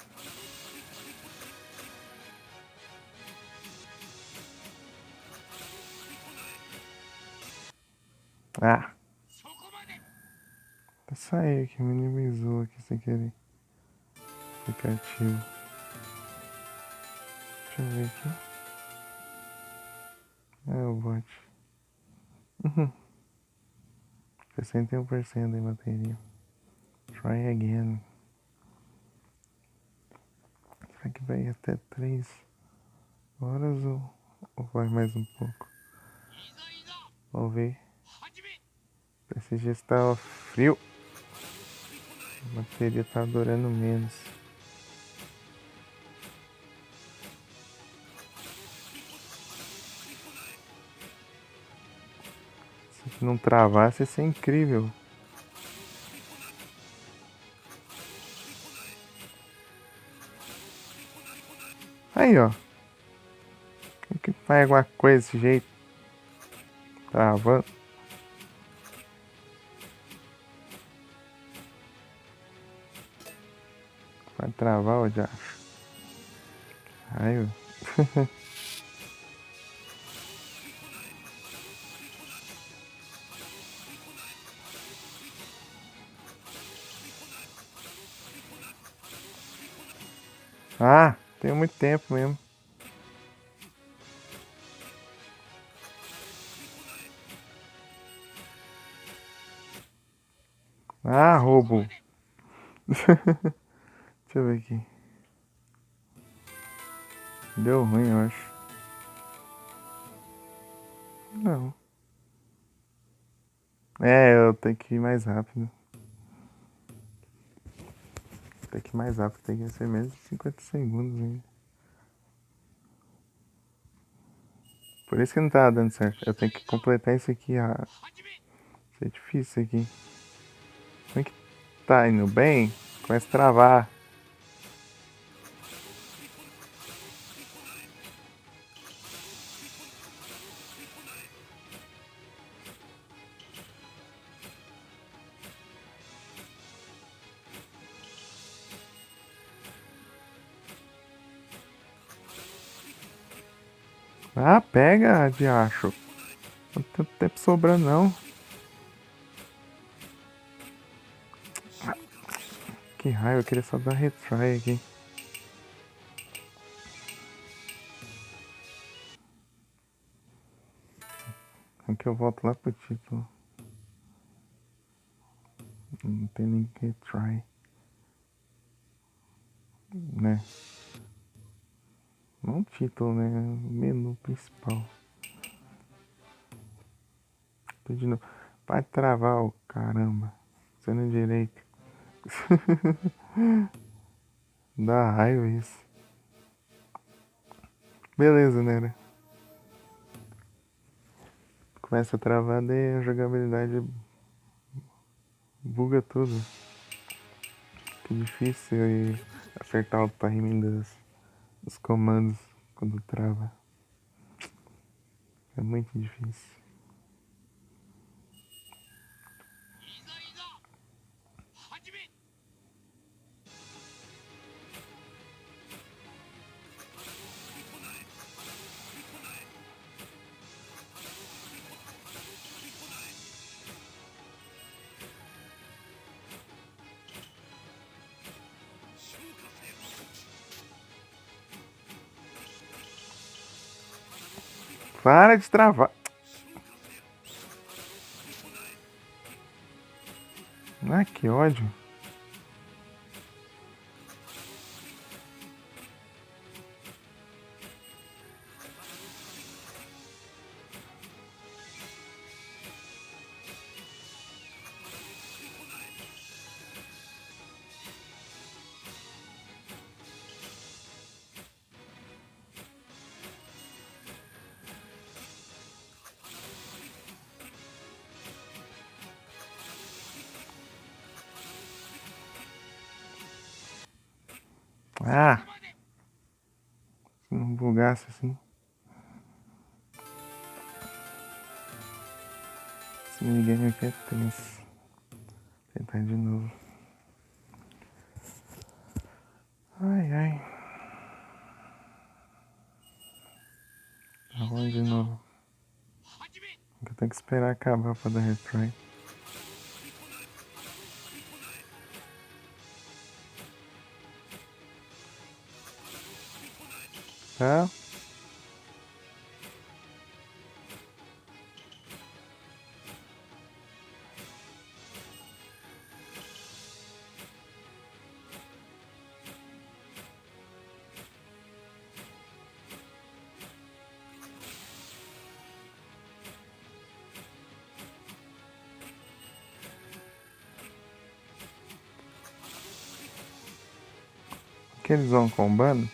Ah. Saiu aqui, minimizou aqui sem querer. Aplicativo. Deixa eu ver aqui. É o bot. 61% da bateria. Try again. Será que vai até 3 horas ou vai mais um pouco? Vamos ver. Esse dia estava frio. A bateria tá durando menos. Se não travasse, ia ser incrível. Aí, ó. Como que faz alguma coisa desse jeito? Travando. Vai travar, eu já acho. Aí, ó. Ah, tem muito tempo mesmo. Ah, roubo. Deixa eu ver aqui. Deu ruim, eu acho. Não. É, eu tenho que ir mais rápido. Tem que ir mais rápido, tem que ser menos de 50 segundos ainda. Por isso que não tá dando certo. Eu tenho que completar isso aqui. Ah, isso é difícil isso aqui. Como é que tá indo bem? Começa a travar. Ah, pega, diacho. Não tem tempo sobrando, não. Que raio, eu queria só dar retry aqui. Aqui eu volto lá pro título. Não tem nem que retry. Né? Não título, né? Menu principal. Tô de novo. Vai travar, o caramba. Sendo direito. Dá raiva isso. Beleza, né? Começa a travar, daí a jogabilidade buga tudo. Que difícil acertar o timing dos comandos quando trava. É muito difícil. いざいざ始め Para de travar. Ah, que ódio. Ah, se não bugasse assim. Esse minigame aqui é tenso. Vou tentar de novo. Ai, ai. Tá ruim de novo. 始め Eu tenho que esperar acabar pra dar retry. Tá? Que eles vão combando?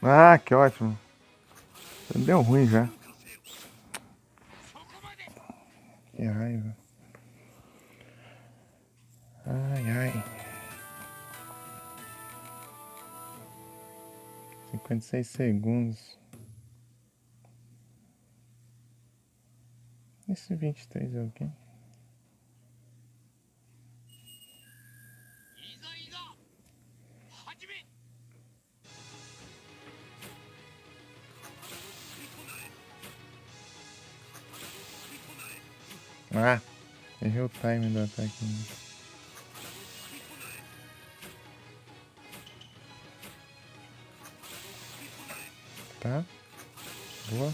Ah, que ótimo. Deu ruim já. そこまで Que raiva. Ai, ai. 56 segundos. Esse 23 é o quê? いざいざ始め Ah, errei o timing do ataque. Tá? Boa.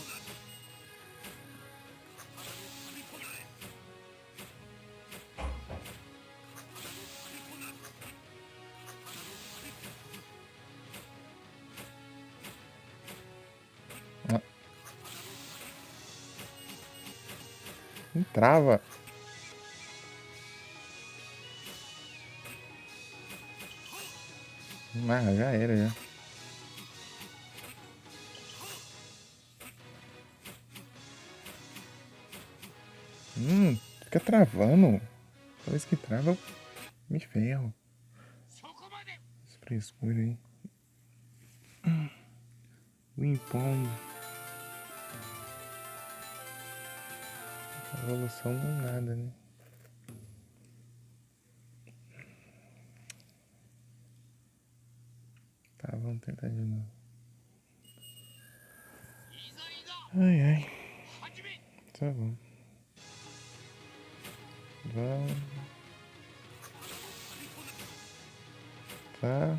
Ah. Não trava. Ah, já era já. Fica travando. Toda vez que trava, eu me ferro. そこまで Esse frescura aí. Limpando. Evolução não nada, né? vamos tentar de novo. Ai, ai. Tá bom. Vamos. Tá.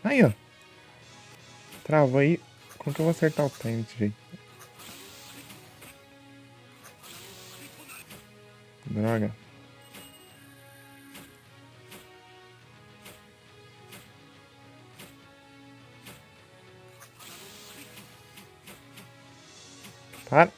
Aí, ó. Trava aí. Como que eu vou acertar o time desse jeito? Droga. Para.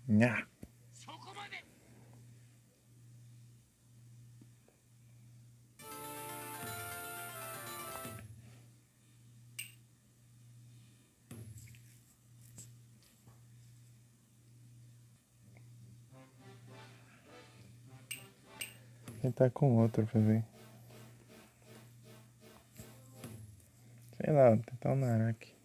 Nha. そこまで Ele tá com outro pra ver. Sei lá, vou tentar um Naraki.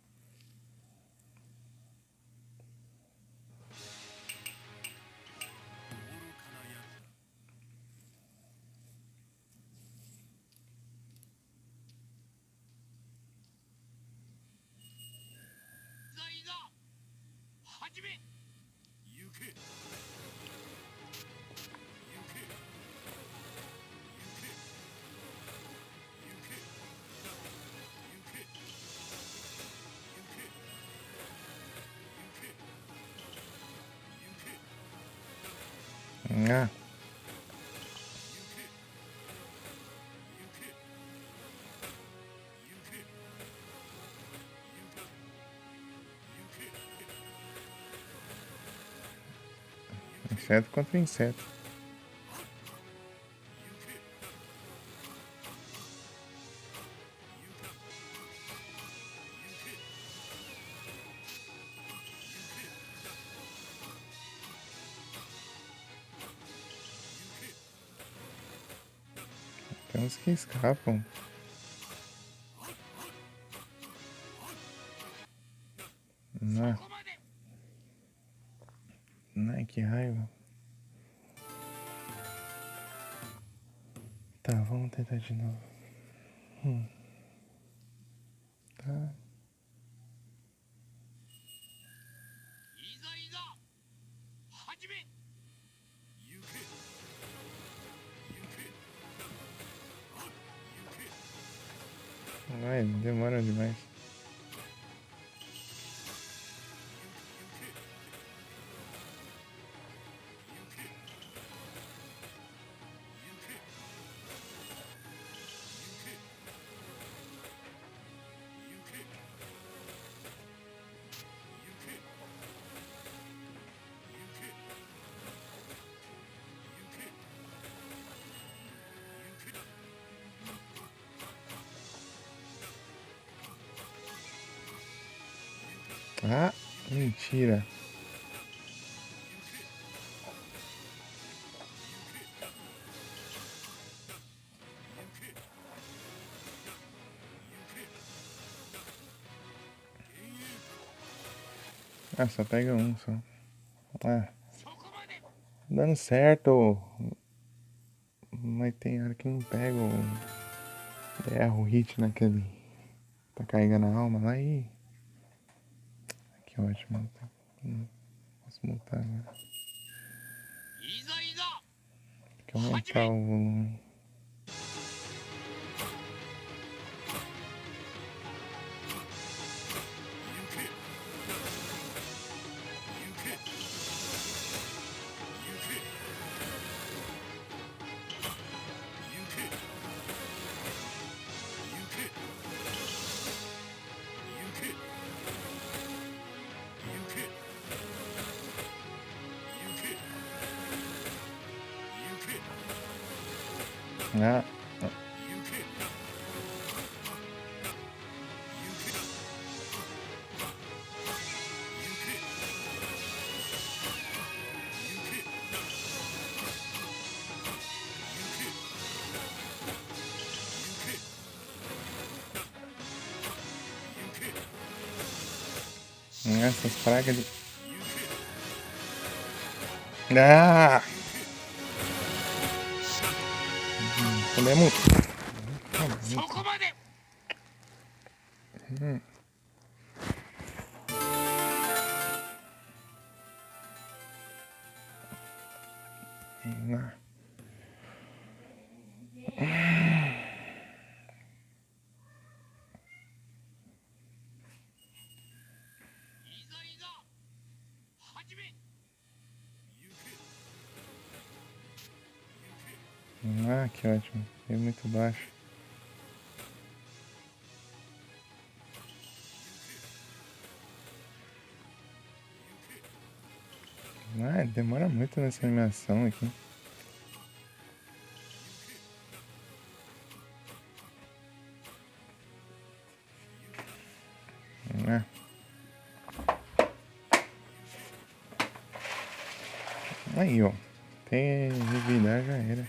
Ah. Inseto contra inseto. Tem uns que escapam. Não. Ai, que raiva. Tá, vamos tentar de novo. Tá. いざいざ始め Ai, demora demais. Ah, mentira. Ah, só pega um só. Ah, そこまで dando certo. Mas tem hora que não pega erra o hit naquele. Tá carregando a alma lá e. Que ótimo. Posso montar agora. いざいざ Tem que aumentar o volume. Ah, Essas pragas de... Ah! Podemos... そこまで Ah. いざいざ始め Ah, que ótimo. É muito baixo. Ah, demora muito nessa animação aqui. Ah. Aí, ó. Tem revidar, já era.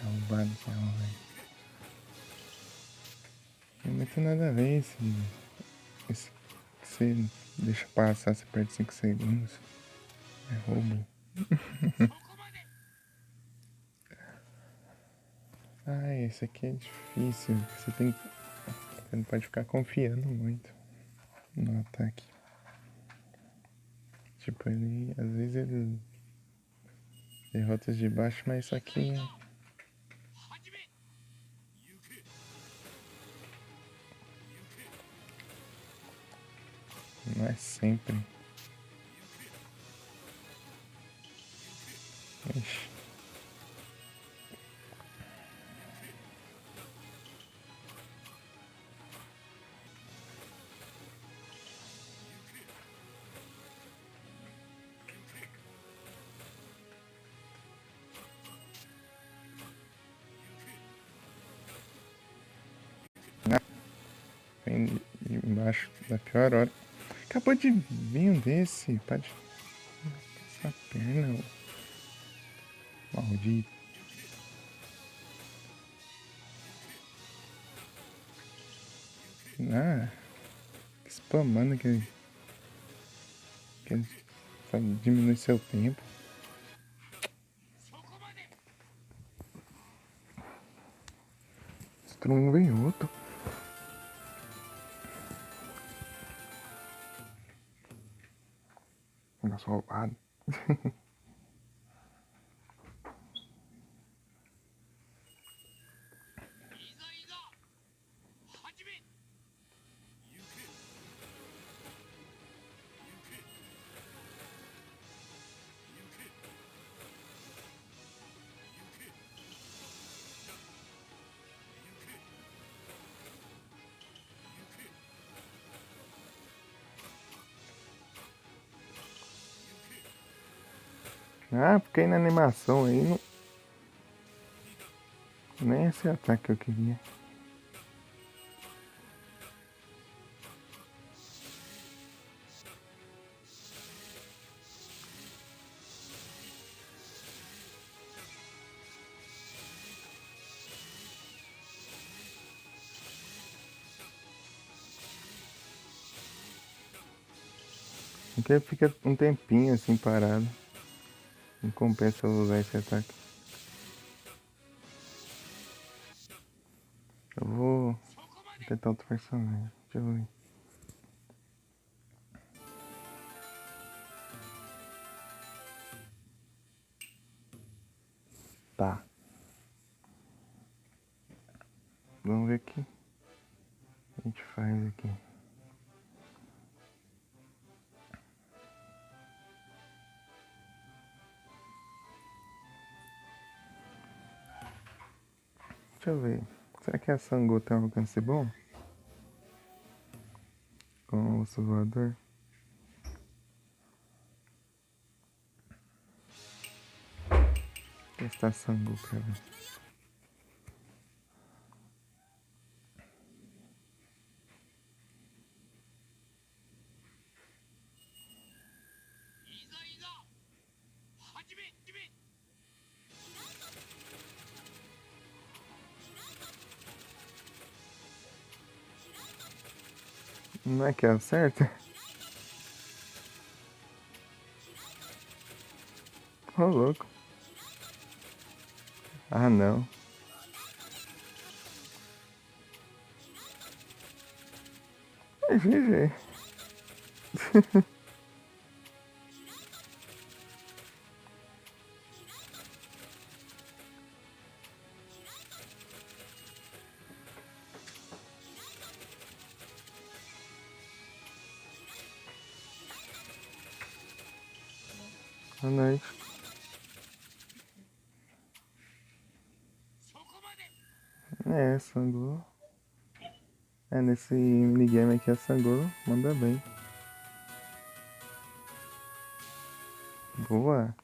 Roubado esse arma, velho. Não tem muito nada a ver esse que você deixa passar, você perde 5 segundos. É roubo. そこまで Ah, esse aqui é difícil. Você não pode ficar confiando muito no ataque. Tipo, ele. Às vezes ele derrota de baixo, mas isso aqui 始め não é sempre. Ixi. Vem embaixo da pior hora. Acabou de vir um desse. Pode. Essa perna. Maldito. Ah. Spamando que só diminui seu tempo. そこまで Strum vem outro. Negócio roubado. いざいざ始め Ah, fiquei na animação aí. Não... Nem esse ataque que eu queria. Porque fica um tempinho assim parado. Não compensa eu usar esse ataque. Eu vou tentar outro personagem. Deixa eu ver. Tá. Vamos ver o que a gente faz aqui. Deixa eu ver. Será que a Sango tem um alcance bom? Com o voador? Testar a Sango pra ver. Não é que acerta? Ô, louco. Ah, não. É GG. Boa noite. そこまで É, Sangolo. É, nesse minigame aqui a Sangolo manda bem. Boa.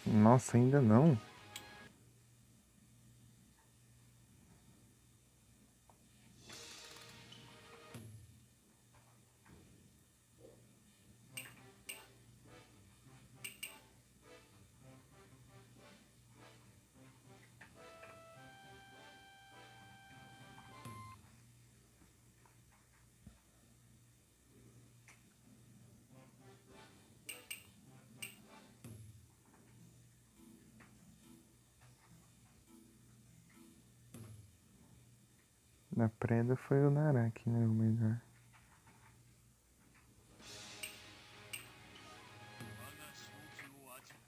Nossa, ainda não. Na preda foi o Naraki, né? O melhor. 我が正気を味わ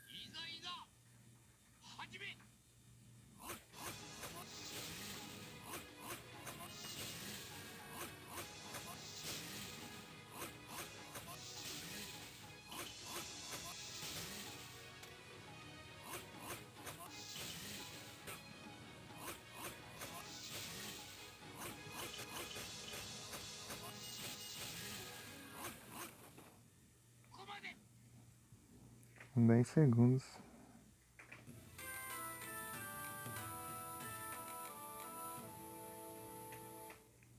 いざいざ始め 10 segundos.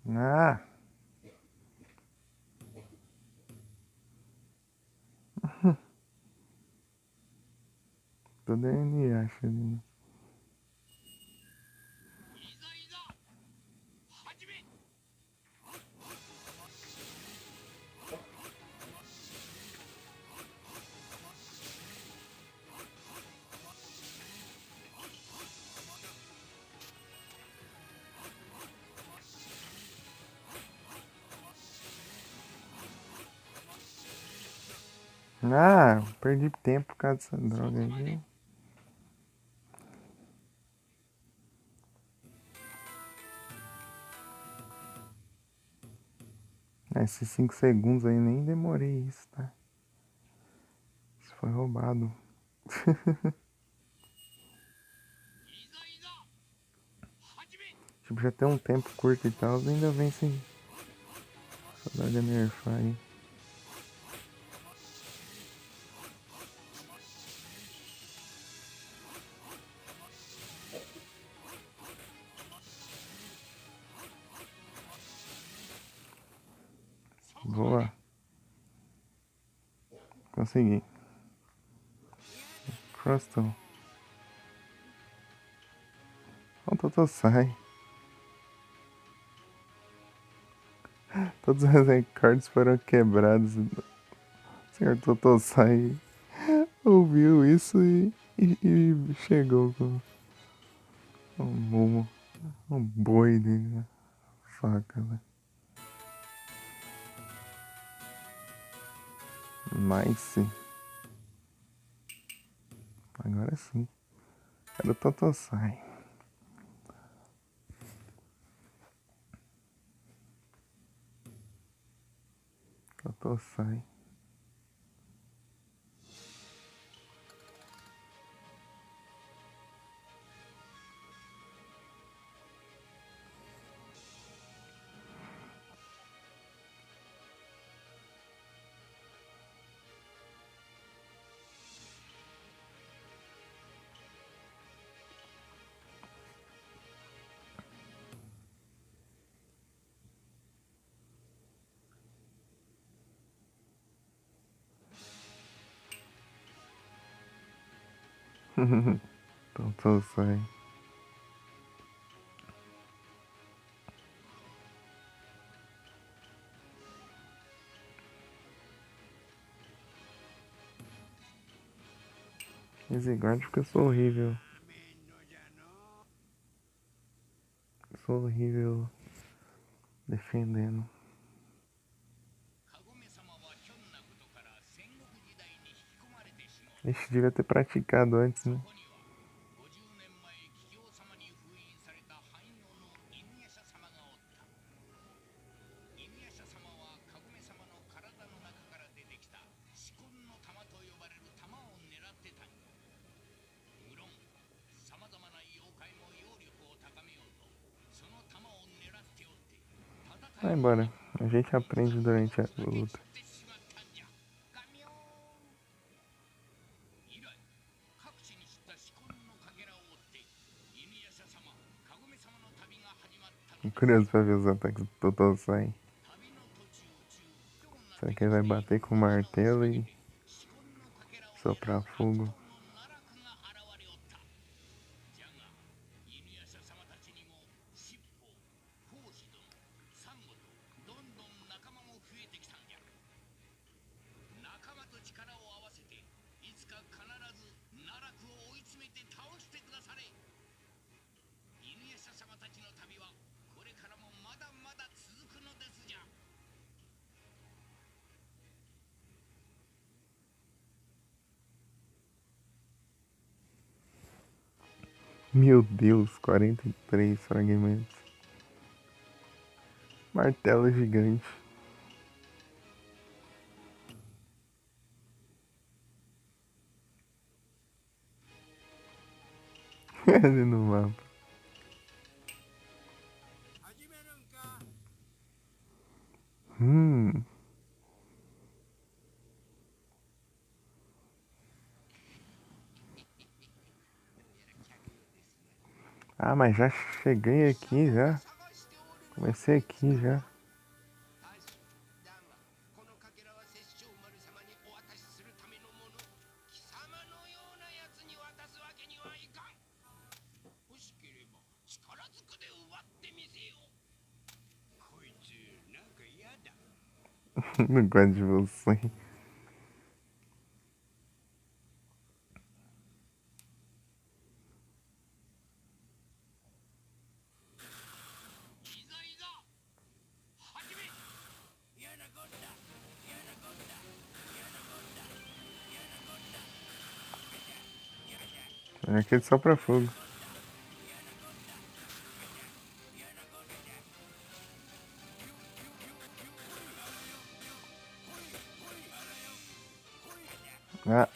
Ah! Toda NH ali, né? いざいざ始め Ah, perdi tempo por causa dessa droga aí. Esses 5 segundos aí nem demorei isso, tá? Isso foi roubado. いざいざ始め Tipo, já tem um tempo curto e tal, ainda vem sem essa droga nerfar aí. Boa. Consegui. Crystal. O Totô sai. Todos os recordes foram quebrados. O senhor Totô sai ouviu isso e chegou com um boi dele na faca, né? Nice. Agora sim. Era o Totosai. Totosai. Totosai. Exiguard porque eu sou horrível. Eu sou horrível defendendo. カゴメ様はひょんなことから戦国時代に引き込まれてしまう。 Ixi, devia ter praticado antes, né? ここには50年前桔梗様に封印された汎用の犬夜叉様がおった。犬夜叉様はカゴメ様の体の中から出てきた四魂の玉と呼ばれる玉を狙ってたんや。無論さまざまな妖怪も妖力を高めようとその玉を狙っておって戦 Vai い embora. A gente aprende durante a を luta. ってしまったんじゃ。ガミョーン。以来各地に知った四魂のかけらを追って犬夜叉様、カゴメ様の旅が始まったの Tô curioso pra ver os ataques do Totosai. 旅の途中中どんな Será que ele vai bater com o martelo e 四魂のかけらを soprar fogo? の奈落が現れおった。じゃが犬夜叉様たちにも尻尾、孔子殿、サンゴとどんどん仲間も増えてきたんじゃ。仲間と力を合わせていつか必ず奈落を追い詰めて倒してくだされ。犬夜叉様たちの旅はこれからもまだまだ続くのですじゃ。 Meu Deus, 43 fragmentos. Martelo gigante. Ali no mapa. Hum. Ah, mas já cheguei aqui já. Comecei aqui já. だがこのかけらは殺生丸様にお渡しするためのもの。貴様のようなやつに渡すわけにはいかん。欲しければ力ずくで奪ってみせよ。こいつなんか嫌だ。 Não gosto de você. いざいざ始め。嫌なこった嫌なこった嫌なこった嫌なこった。 Aquele só pra fogo. Ah.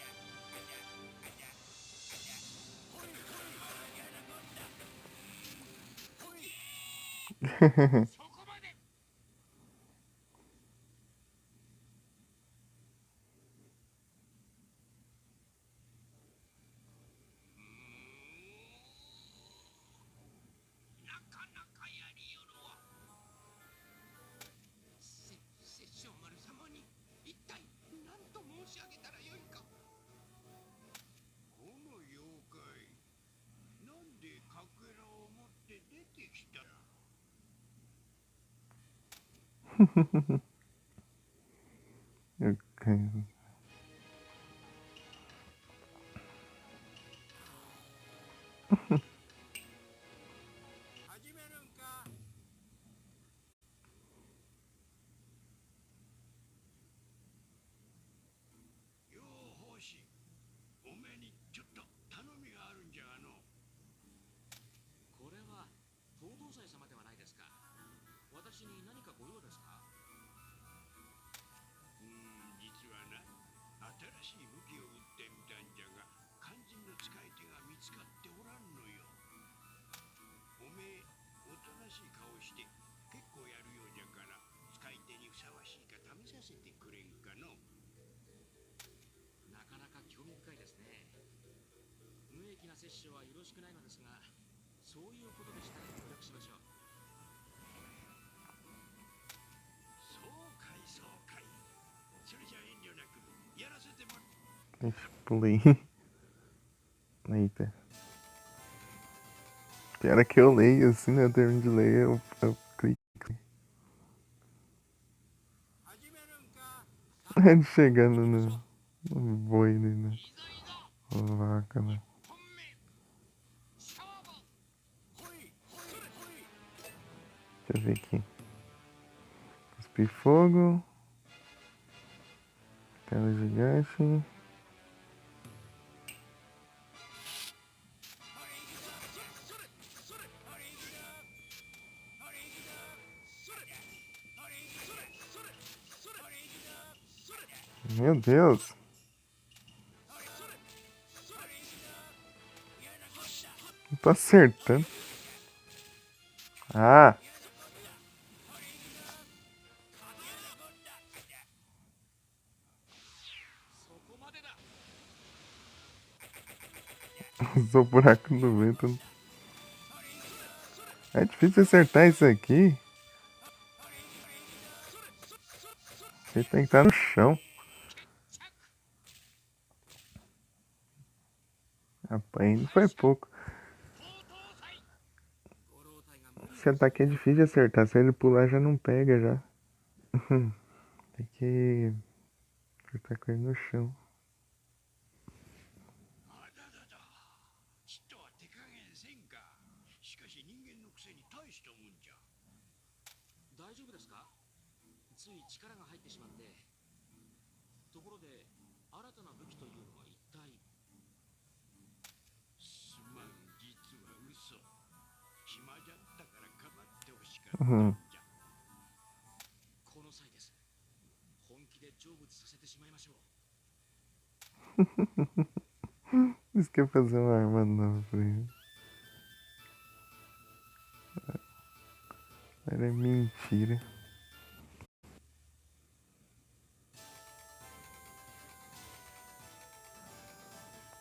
Okay. 西様ではないですか。私に何かご用ですか。実はな、新しい武器を売ってみたんじゃが、肝心の使い手が見つかっておらんのよ。おめえ、おとなしい顔して結構やるようじゃから、使い手にふさわしいか試させてくれんかの。なかなか興味深いですね。無益な殺生はよろしくないのですが、そういうことでしたら協力しましょう。そうかいそうかい。それじゃ遠慮なくやらせてもらう。 Ixi, pulei. Eita. Pior é que eu leio assim, né? Eu termino de ler, eu clico. 始めるんか。 Ele chegando no boi ali, né? いざいざ Vaca, né? 本目勝負。ほいほいほい。 Deixa eu ver aqui. Cuspir fogo. Tela gigante. Meu Deus. Não tô acertando. Ah. そこまでだ。 Usou o buraco do vento. É difícil acertar isso aqui. Ele tem que estar no chão. Rapaz, não foi pouco. ご老体が無理 Esse ataque é difícil de acertar. Se ele pular, já não pega já. Tem que acertar com ele no chão. あだだだ。ちっとは手加減せんか。しかし人間のくせに大したもんじゃ。大丈夫ですか。つい力が入ってしまって。ところで新たな武器というのは一体。すまん、実は嘘。暇じゃったからかばってほしかったんじゃ。この際です。本気で成仏させてしまいましょう。 Isso quer fazer uma arma nova pra ele. Era mentira.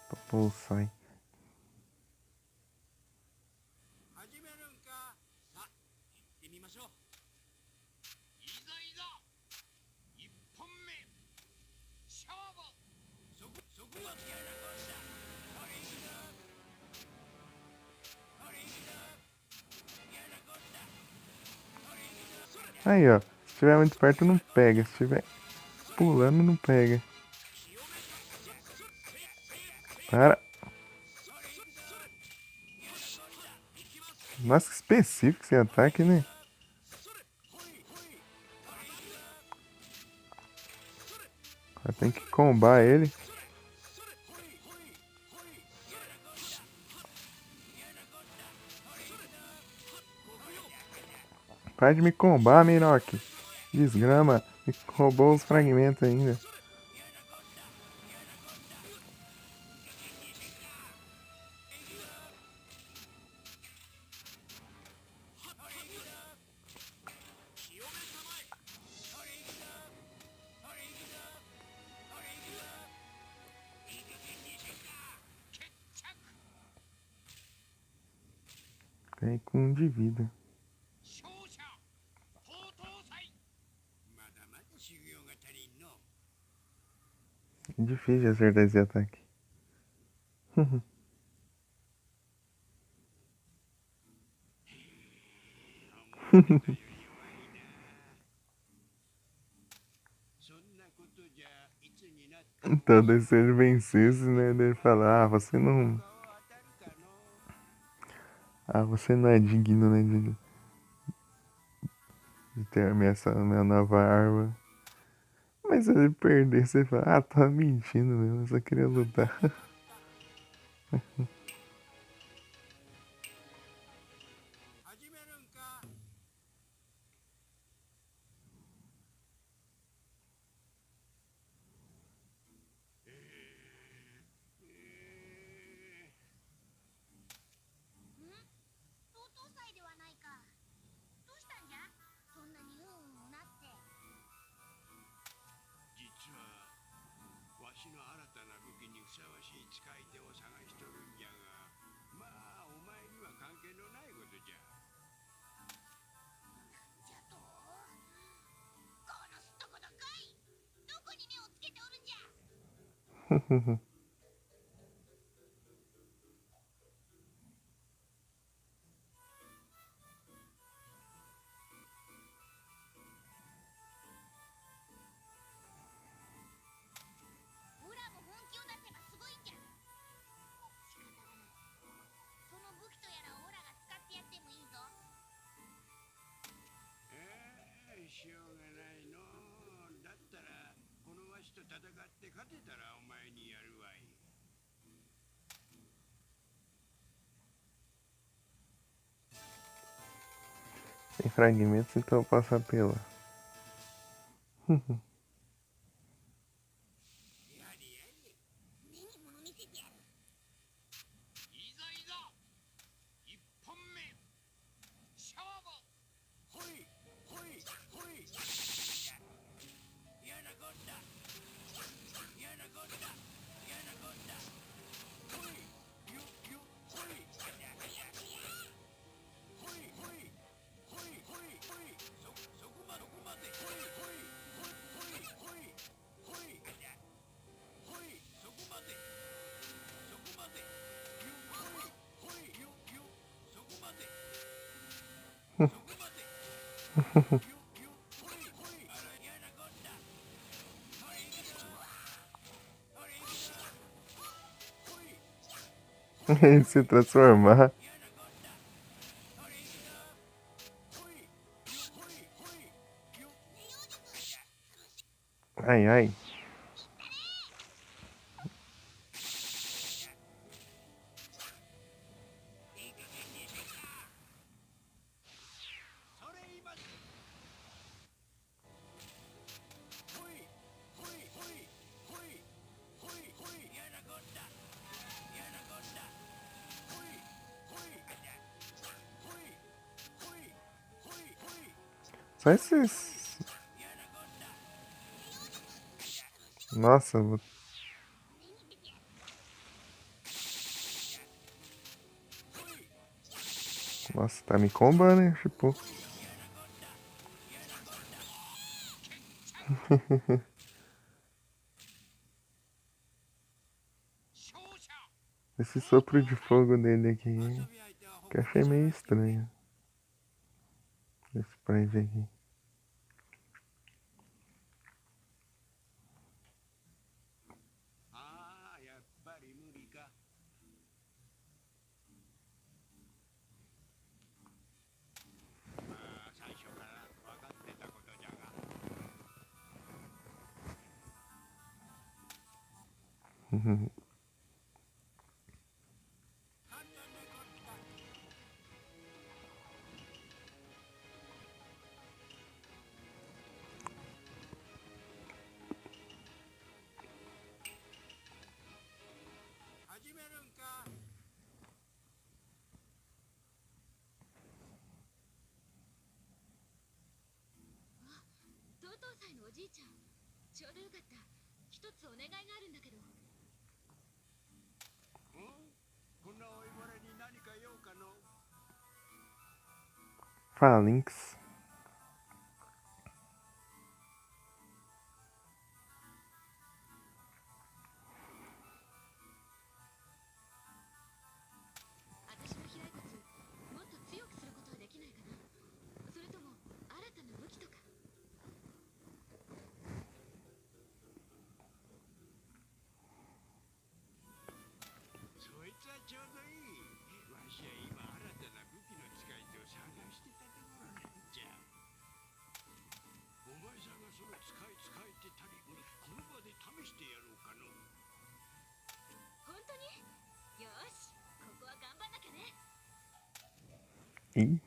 Papo sai. 始めるんか。さあ、行ってみましょう。いざいざ。一本目。勝負。そこはやらこした。あれいいな。あれいいな。やらこした。あれいいな。それ。 Aí, ó. Se estiver muito perto, não pega. Se estiver pulando, não pega. Para. Nossa, que específico esse ataque, né? Tem que combar ele. Para de me combar, Miroque. Desgrama. Me roubou os fragmentos ainda. Ganhei com 1 de vida. 勝者東東祭。まだまだ修行が足りんの。 Difícil de acertar esse ataque. そんなことじゃいつになって Então, daí se ele vencesse, né? Daí ele fala, você não. 顔当たるかの。 Você não é digno, né? De ter a minha nova arma. Mas se ele perder, você fala, tá mentindo mesmo, eu só queria lutar. 始めるんオラも本気を出せばすごいんじゃ。仕方がない。その武器とやらオラが使ってやってもいいぞ。しょうがないの。だったらこのわしと戦って勝てたらお前にやるわい。Tem fragmentos, então eu posso apelar. 目に物見せてやる。いざいざ一本目勝負。ほいほいほい。やなこったやなこったやなこった。ほいゆゆほいほいほいほいほいほい。そこまでほいほいほいほいほいほい。そこまでゆほいゆゆそこまでそこまでゆゆほいほい。あらやなこったほれいくぞほれいくぞほい Ele se transformar. やなこったほれいくぞほいゆほいほいゆ Ai, ai. それ今ほいほいほいほいほいほい。やなこったやなこったほいほいほいほいほいほい。 Só esses. やなこった Nossa, eu vou- Nossa, tá me combando, hein? Tipo. 勝者 Esse sopro de fogo dele aqui. Que eu achei meio estranho. Esse prédio aqui. ああやっぱり無理か。まあ最初から分かってたことじゃが。 始めるんか。トウトウ祭のおじいちゃん、ちょうどよかった。一つお願いがあるんだけど。こんな老いぼれに何か用かの。 Phalanx. 私の飛来骨、もっと強くすることはできないかな。それとも新たな武器とか。そいつはちょうどいい。わしは今新たな武器の使い手を探してたところなんじゃ。お前さんがその使い手たりこの場で試してやろうかの。本当に？よし、ここは頑張んなきゃね。 Ih.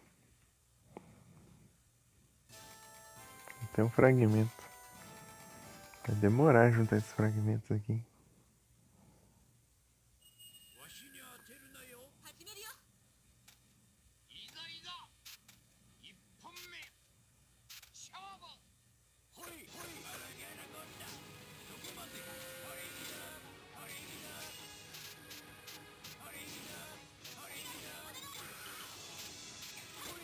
Tem um fragmento. Vai demorar juntar esses fragmentos aqui. わしに当てるなよ。始めるよ。いざいざ一本目勝負。ほいほい。あらやなこった。そこまで。ほれいくぞほれいくぞほれいくぞほれいくぞほいほい。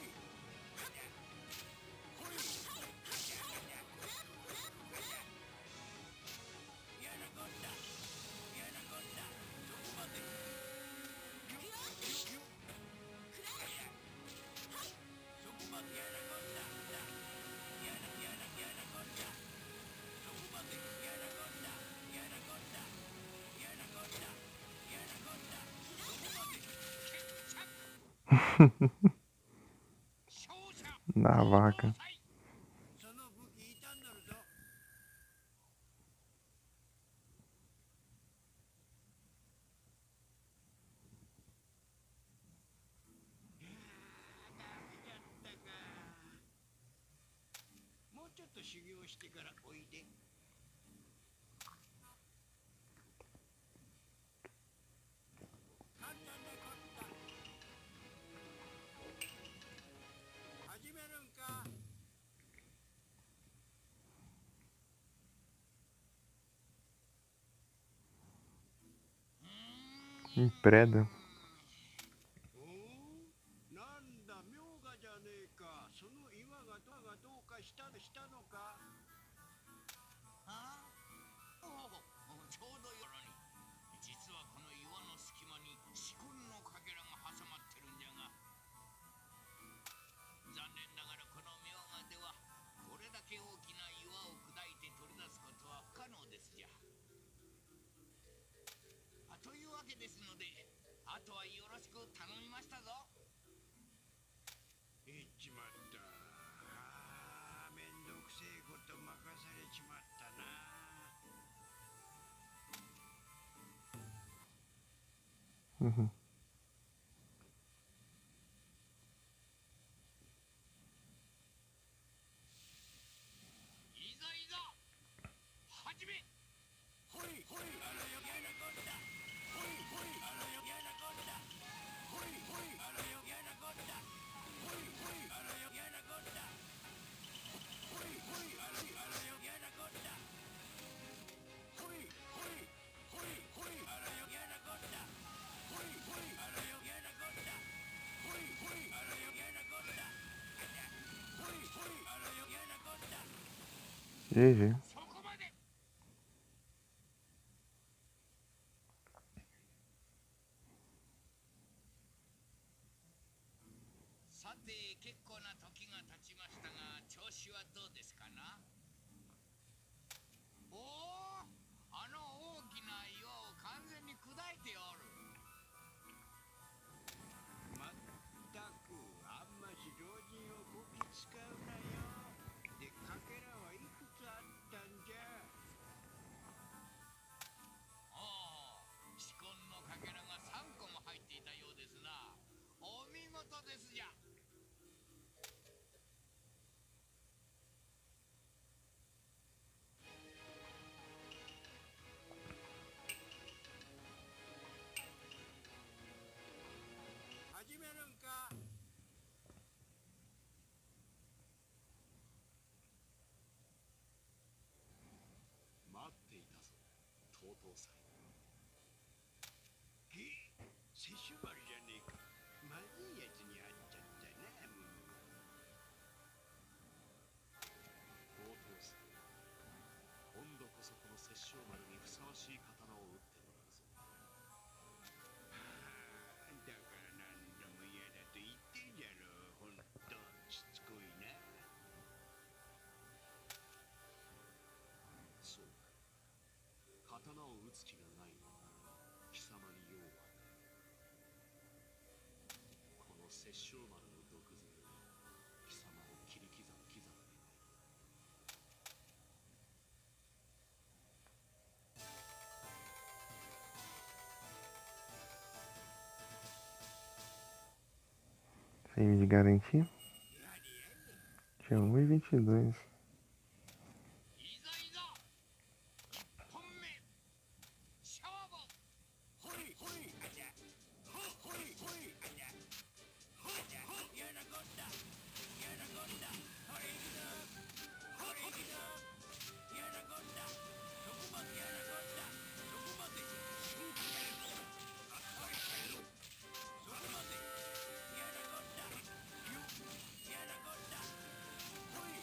やなこった。Na vaca. その武器傷んどるぞ。ダメじゃったか。もうちょっと修行してからおいで。簡単でこった。始めるんか。Preda. なんだ明賀じゃねえか。その岩がどうかしたのか。あおお、ちょうどよろに。実はこの岩の隙間に四魂のかけらが挟まってるんじゃが、残念ながらこの明賀ではこれだけ大きな岩を砕いて取り出すことは不可能ですじゃ。というわけですので、あとはよろしく頼みましたぞ。いっちまった。めんどくせえこと任されちまったな。Uhum. いざいざ始め。ほいほいあらよやなこった。ほいほいあらよやなこった。ほいほいあらよやなこった。ほいほいあらよやなこった。ほいほいあらよやなこった。ほいほいほいほいあらよやなこった。ほいほいあらよやなこった。ほいほいあらよやなこった。ほいほいあらよやなこった。 GG. そこまで。さて結構な時が経ちましたが、調子はどうですかな。おお、あの大きな岩を完全に砕いておる。まったくあんまし老人をこき使うなよ。でかけらはいくつあったんじゃ。ああ、四魂のかけらが3個も入っていたようですな。お見事ですじゃ。始めるんか。待っていたぞ、とうとうさ。摂取丸じゃねえか。まずいやつに会っちゃったな。とうとうさ。今度こそこの殺生丸にふさわしい刀を打ってもらうぞ。だから何度も嫌だと言ってんじゃろう。ほんとしつこいな。そうか。刀を打つ気がないのか、貴様に用はない。この殺生丸の毒づけで貴様を切り刻むでね。Save de garantia. Tinha 1,22. いざいざ一本目勝負。ほいほいあじゃ。ほいほいあじゃ。ほじゃやなこったやなこった。ほれいくぞほれいくぞ。やなこった。そこまでやなこった。そこまで。あほいそこまでやなこった。やなこった。ほい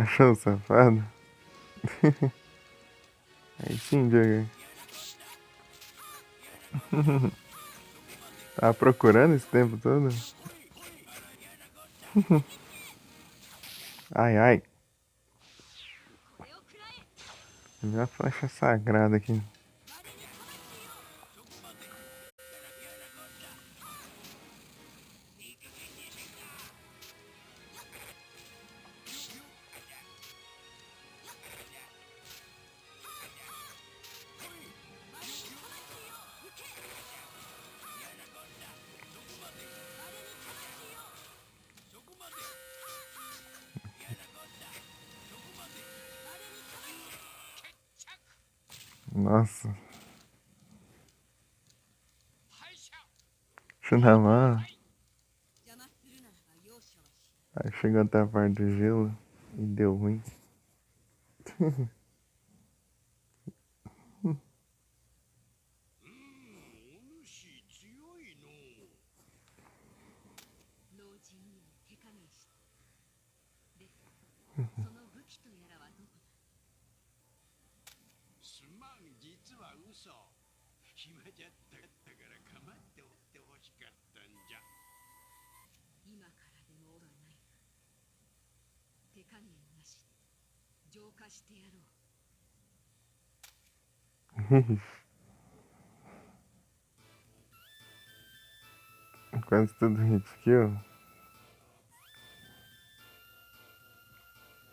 Achou, safado? Aí sim, Diego. Tava procurando esse tempo todo? Ai, ai. これを食らえ。 Minha flecha sagrada aqui. Nossa. 敗者 Chunamã. 邪魔するならば容赦はしない。 Aí chegou até a parte do gelo e deu ruim. お主強いのう。老人にも手加減した。で、その武器とやらはどこだ。すまん、実は嘘。暇じゃったから構っておってほしかったんじゃ。今からでもはない。手加減なしで浄化してやろう。 Quase tudo hit kill.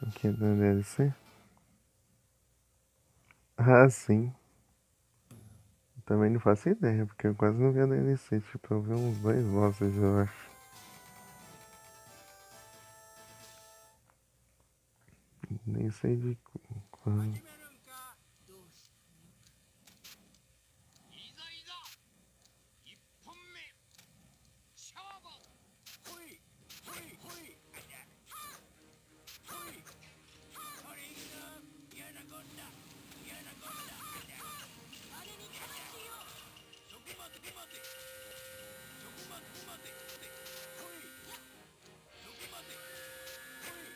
O que da DLC? Ah, sim. Também não faço ideia, porque eu quase não vi a DLC. Tipo, eu vi uns 2 bosses, eu acho. Nem sei de quando. 始めるんか。どうしたの。 いざいざ。一本目。勝負。ほいほいほい。ほい。これいいな。やなこんだ。やなこんだ。あれにかけよう。そこまでそこまで。そこまでそこまで。ほい。そこまで。ほい。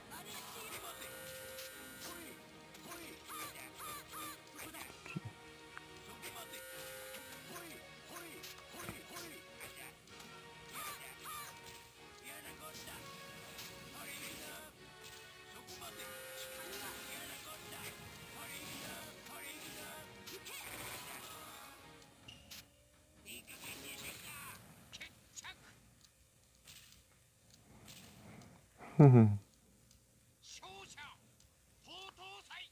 あれそこまで。ほい。Uhum. 勝者東東祭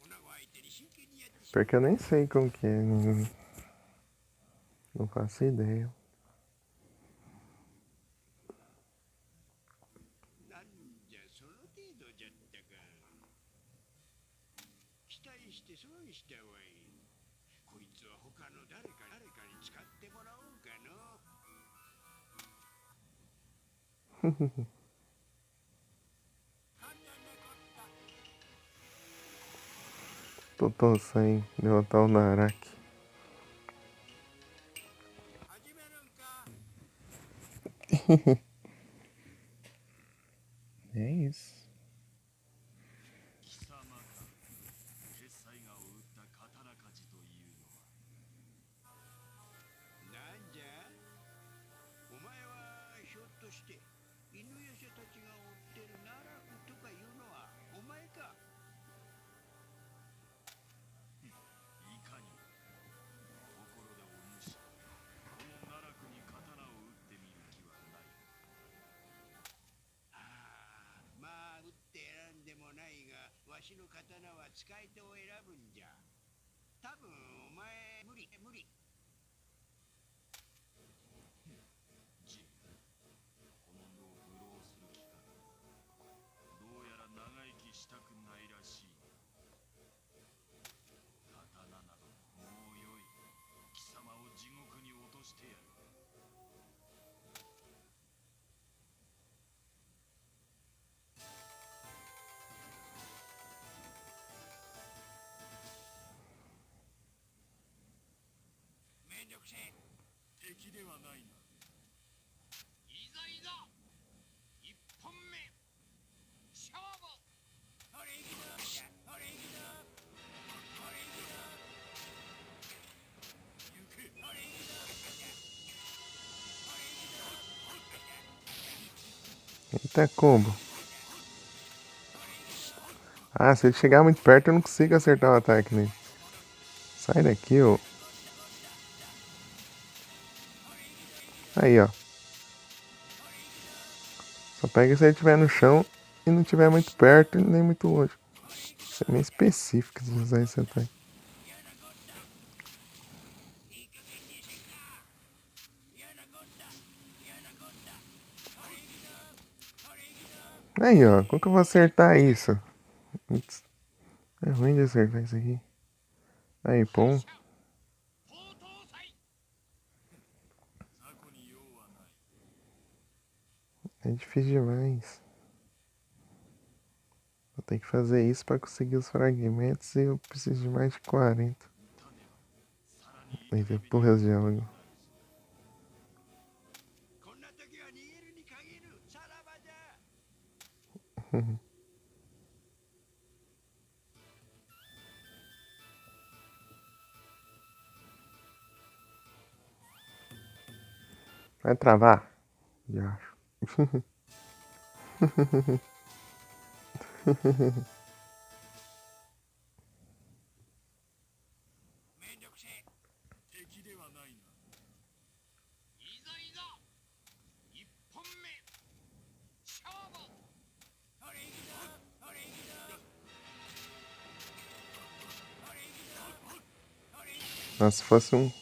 女子相手に真剣にやってしま Pior que eu nem sei como que é. Não faço ideia. う。なんじゃその程度じゃったか。期待して損したわい。こいつは他の誰かに使ってもらおうかの。Tô sem derrotar o Naraki. 始めるんか。 É isso. 貴様か鉄斎画を打った刀鍛冶というのは。なんじゃお前はひょっとして犬夜叉たちが追ってる奈落とかいうのはお前か。いかにもところでお主この奈落に刀を打ってみる気はない。ああ、まあ打って選んでもないがわしの刀は使い手を選ぶんじゃ。多分お前無理。ジこの世を愚弄する気か。どうやら長生きしたくないらしい。刀などもうよい。貴様を地獄に落としてやる。めんどくせえ。敵ではないな。いざ一本目勝負。ほれいくぞ。ほれいくぞ。ほれいくぞ。行く。ほれいくぞ。ほれいくぞ。 Eita, combo. Ah, se ele chegar muito perto, eu não consigo acertar o ataque nele. Sai daqui, ô. Aí, ó. Só pega se ele estiver no chão e não estiver muito perto e nem muito longe. Isso é meio específico de usar esse ataque. Aí, ó. Como que eu vou acertar isso? Putz, é ruim de acertar isso aqui. Aí, pô. 東東祭 雑魚に用はない。 É difícil demais. Vou ter que fazer isso pra conseguir os fragmentos e eu preciso de mais de 40. 種はさらに Aí depois o diálogo. こんな時は逃げるに限る。さらばじゃ。 Vai travar? Já acho. めんどくせえ。敵ではないな。いざ一本目勝負。ほれいくぞ。ほれいくぞ。ほれいくぞ。ほれいくぞ。 Nossa, se fosse um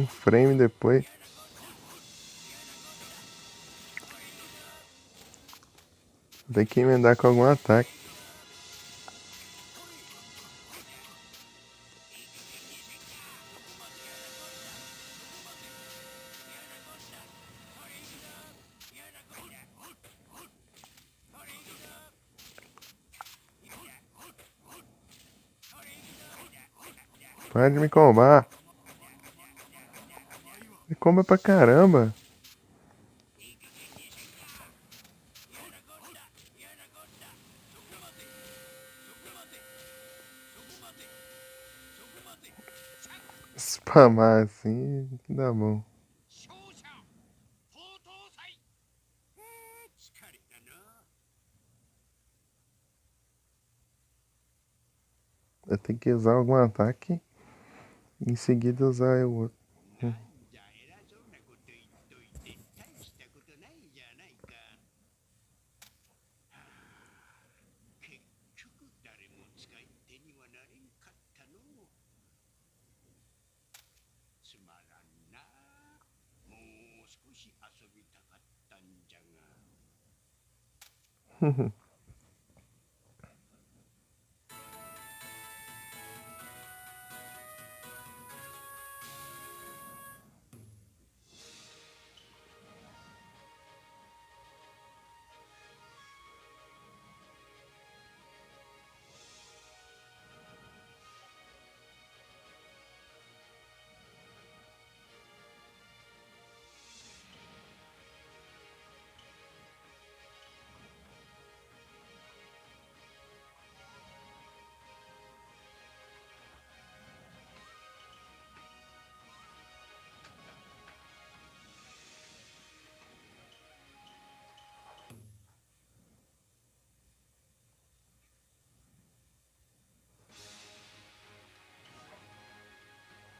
frame depois. Tem que emendar com algum ataque. Para de me combar. Me comba pra caramba. Spamar assim, dá bom. 勝者東東祭。疲れたな。 Eu tenho que usar algum ataque e em seguida usar o outro. なんじゃ偉そうなこと言っといて大したことないじゃないか。少し遊びたかったんじゃが。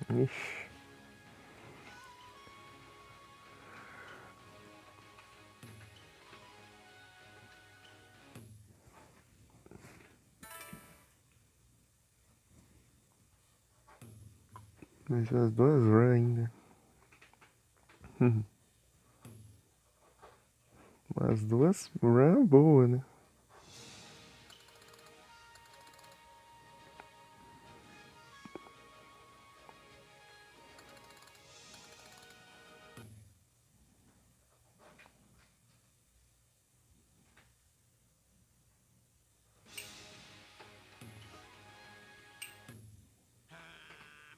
Ixi. Mas as duas run ainda. As duas run boa, né?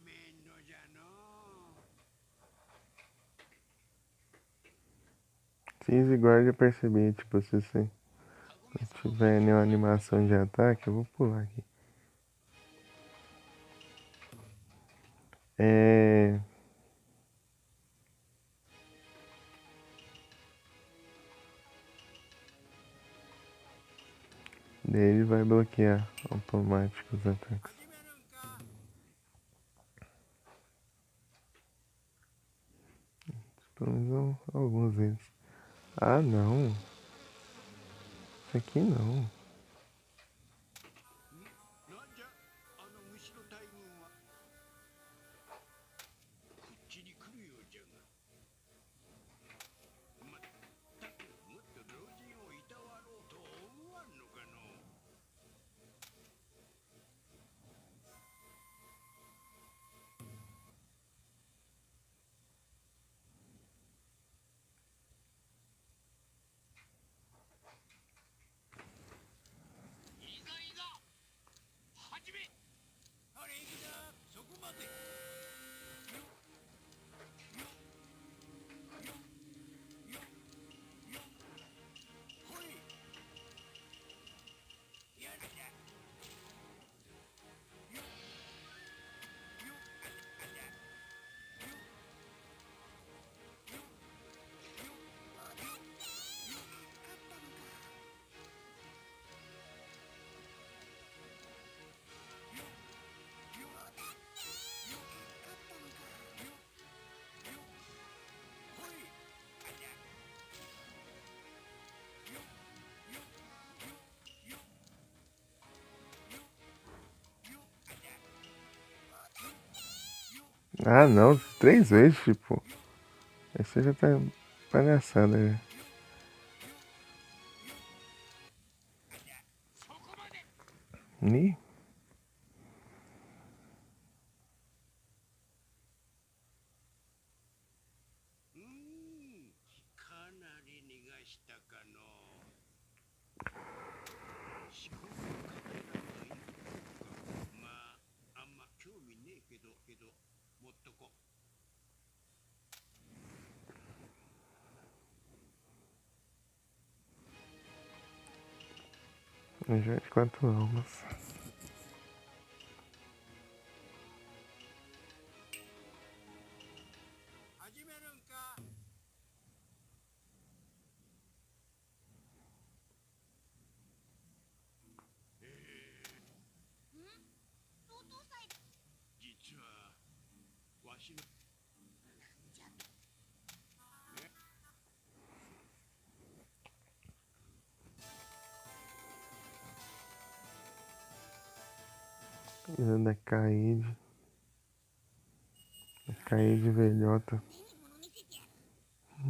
Menos já não. Fiz igual eu percebi, tipo, se você não tiver nenhuma animação de ataque, eu vou pular aqui. Daí ele vai bloquear automático os ataques. Pelo menos alguns deles. Ah, não. Isso aqui não. なんじゃあの虫の大群は。こっちに来るようじゃが。まったくもっと老人をいたわろうと思わんのかの。いざいざ始め。あれいくだそこまで。ほい。やるじゃ。Ah, não. 3 vezes, tipo. Esse já tá palhaçada, já. Ih. かなり逃がしたかの。仕込みカメラがいるのか。まあ、あんま興味ねえけど、持っとこ。Já de 4 almas. 始めるんか。相当祭実はわしのじゃ Ainda Kaede. Kaede velhota. 目に物見せてやる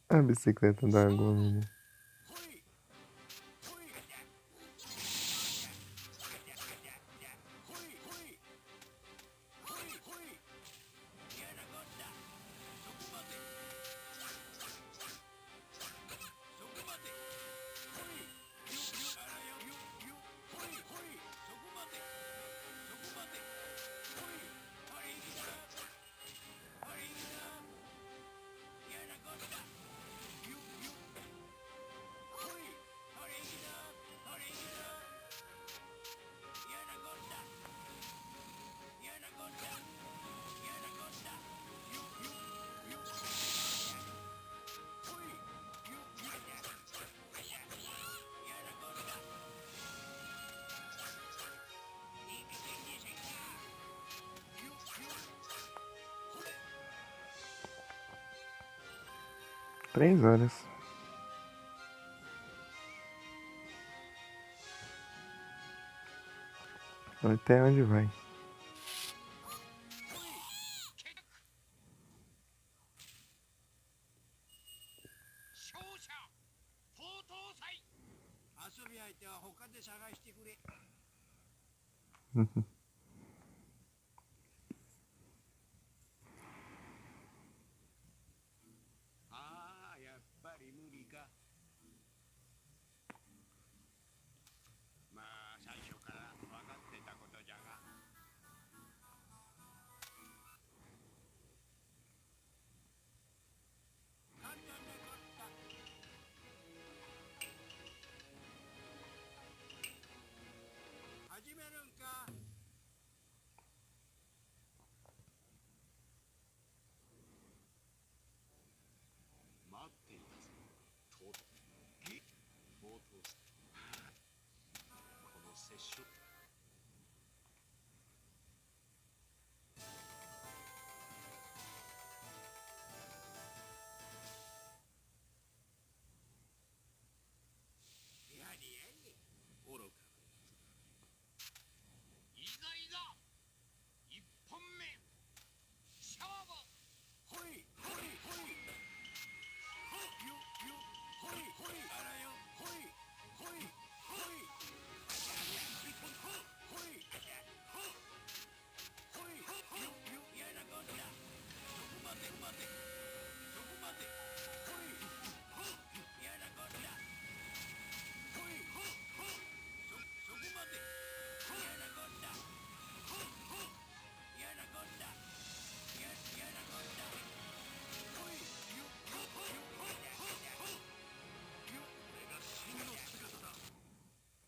A bicicleta da água, menina. Três horas. Até onde vai? Uhum.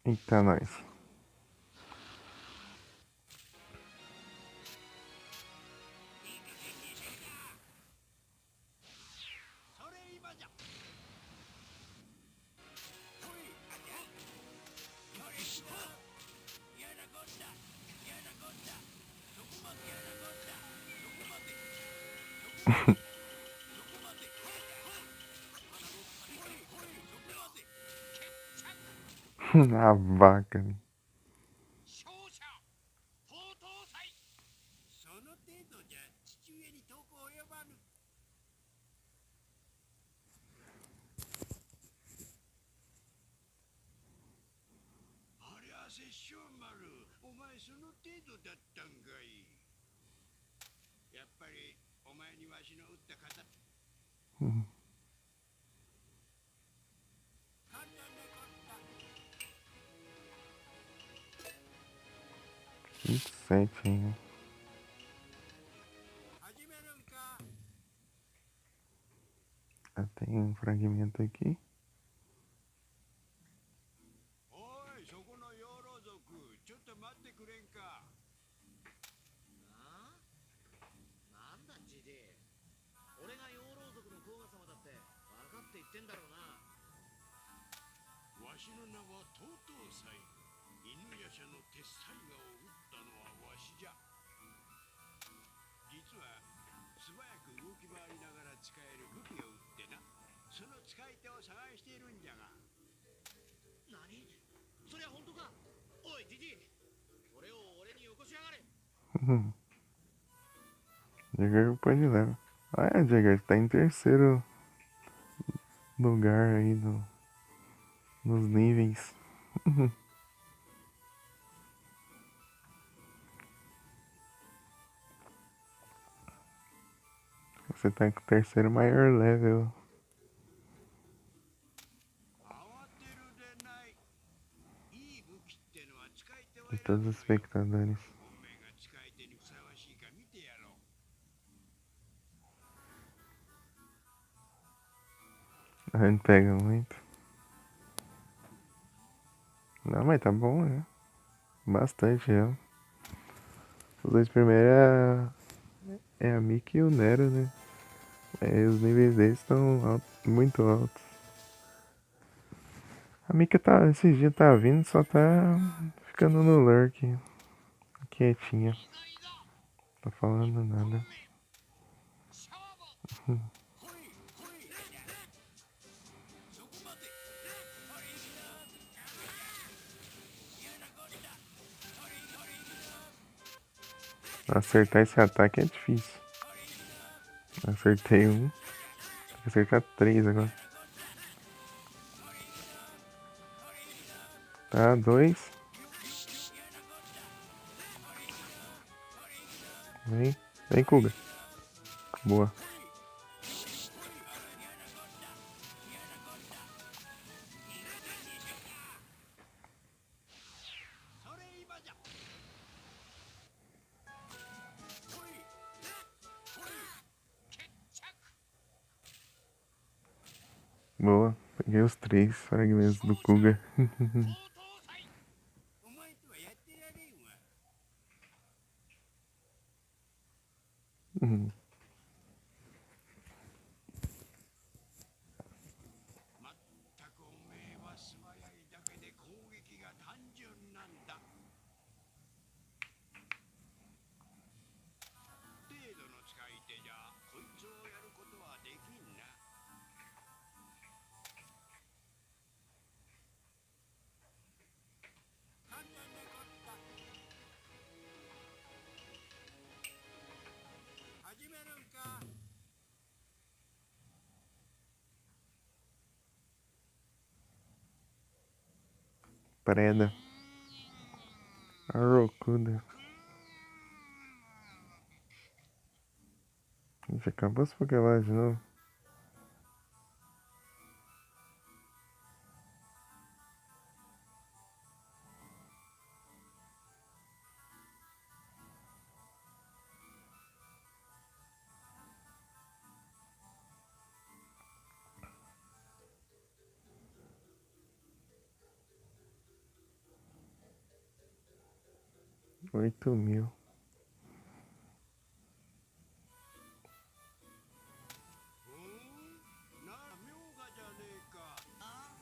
Eita, nós. A vaca. その程度じゃ父上に遠く及ばぬ。ありゃ殺生丸、お前その程度だったんかい。やっぱりお前にわしの打った方。27, hein? Ah, tem um fragmento aqui. おい、そこの養老族、ちょっと待ってくれんか。なんだジディ、俺が養老族の甲賀様だって分かって言ってんだろうな。わしの名はトウトウサイ。犬夜叉の鉄斎画を打ったのはわしじゃ。実は素早く動き回りながら使える武器を打ってな、その使い手を探しているんじゃが。何？そりゃ本当か？おいジディ、それを俺によこしやがれ。Jagger pode levar. Ah, é, Jagger, tá em terceiro lugar aí nos níveis. Você tá com o terceiro maior level 慌てるでない。いい武器ってのは使い手はde 選 todos ぶ os のよ。 espectadores. おめえが使い手にふさわしいか見てやろう。 A gente pega muito. Não, mas tá bom, né? Bastante já. Os dois primeiros é a Mickey e o Nero, né? Aí os níveis deles estão muito altos. A Mika tá, esses dias tá vindo, só tá ficando no lurk, quietinha. Tá falando nada. 勝負。来い来い。そこまで。Acertar esse ataque é difícil. Acertei um. Tem que acertar três agora. Tá, dois. Vem. Vem, Kuga. Boa. Boa. Peguei os três fragmentos do Kuga. お前とはやってられんわ。 Uhum. まったくおめえは素早いだけで攻撃が単純なんだ。程度の使い手じゃこいつをやることはできんな。簡単なこった。始めるんか。 Preda. Arrokuda. Gente, acabou esse Pokémon de novo. Oito mil. なあ、明賀じゃねえか。あ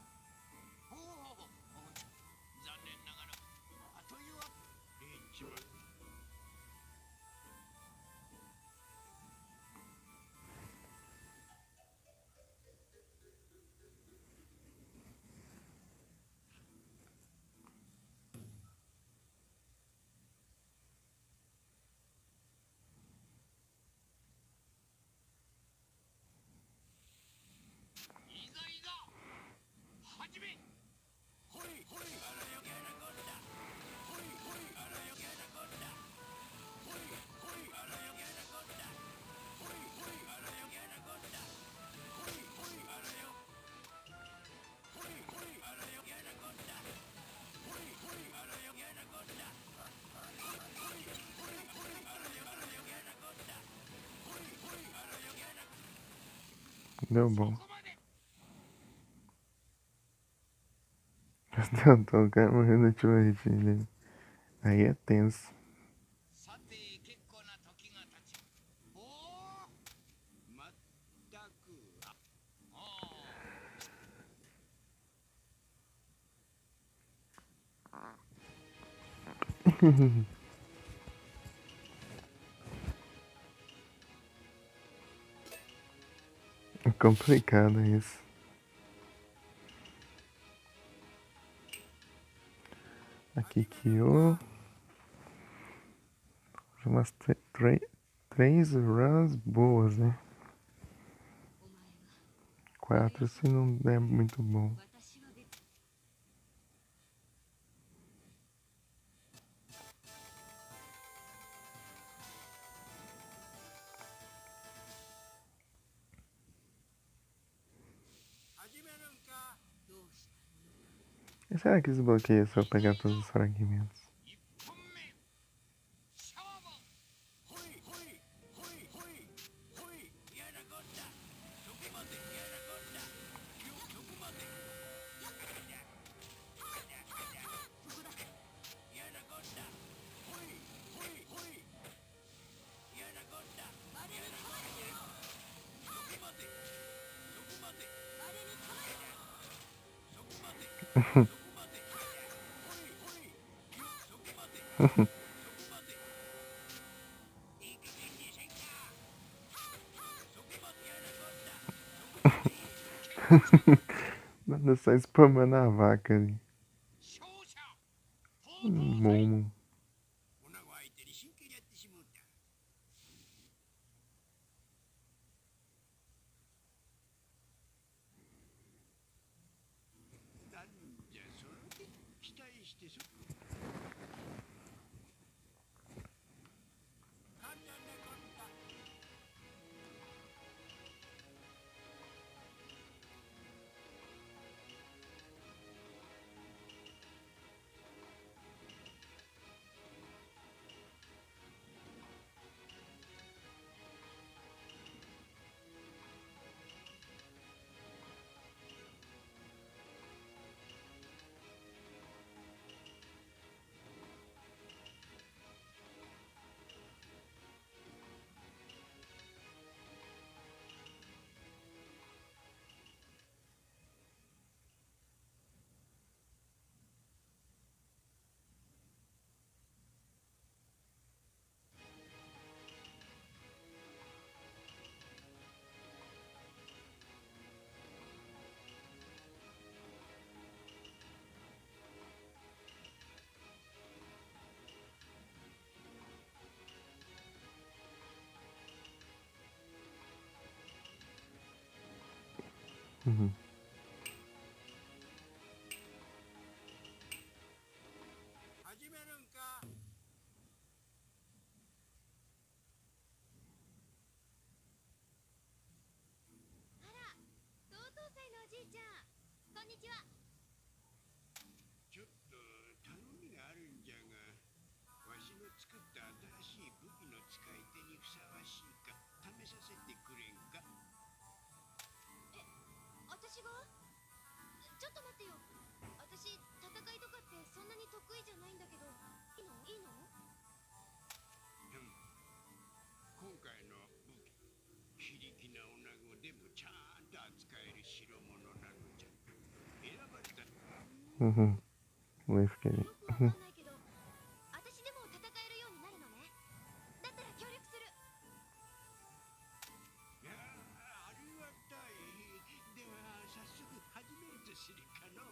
おお、残念ながら。というわけ。リッチは。 いざいざ始め。ほいほいあらよけなこった。ほいほいあらよけなこった。ほいほいあらよけなこった。ほいほいあらよけなこった。ほいほいあらよ。ほいほいあらよけなこった。ほいほいあらよけなこった。ほいほいほいほいあらよけなこった。ほいほいあらよけな。 Deu bom. Tentou o cara morrendo de batida. Aí é tenso. さて結構な時が経ち。おお。まったく。ああ。 É complicado isso. Aqui que umas 3 runs boas, né? お前は 4 se não é muito bom. 私は別 始めるんか。どうした E será que desbloqueia se eu pegar todos os fragmentos? 一本目勝負。ほいほいほいほいほい。やなこったそこまでやなこったそこまでやなこったほいほいほいやなこったあれに止まれそこまでそこまであれに止まれそこまでそこまでほいほいそこまでそこまでいい加減にせんかそこまでやなこったそこまで Mano, só spamando a vaca ali. 勝者東東祭 Momo. 女子相手に真剣にやってしまうんだ。なんじゃそれで期待してそ簡単なことだ。Uhum. 始めるんか。あら、東東祭のおじいちゃん。こんにちは。ちょっと頼みがあるんじゃが、わしの作った新しい武器の使い手にふさわしいか試させてくれんか。私が？ちょっと待ってよ。私、戦いとかってそんなに得意じゃないんだけど。いいの？いいの？今回の武器、非力な女子でもちゃんと扱える代物なのじゃ。選ばれた Uhum. Vou ficar よ ali. くわかんないけど、私でも戦えるようになるのね。だったら協力する。いやありがたい。では早速始めるとするかのう。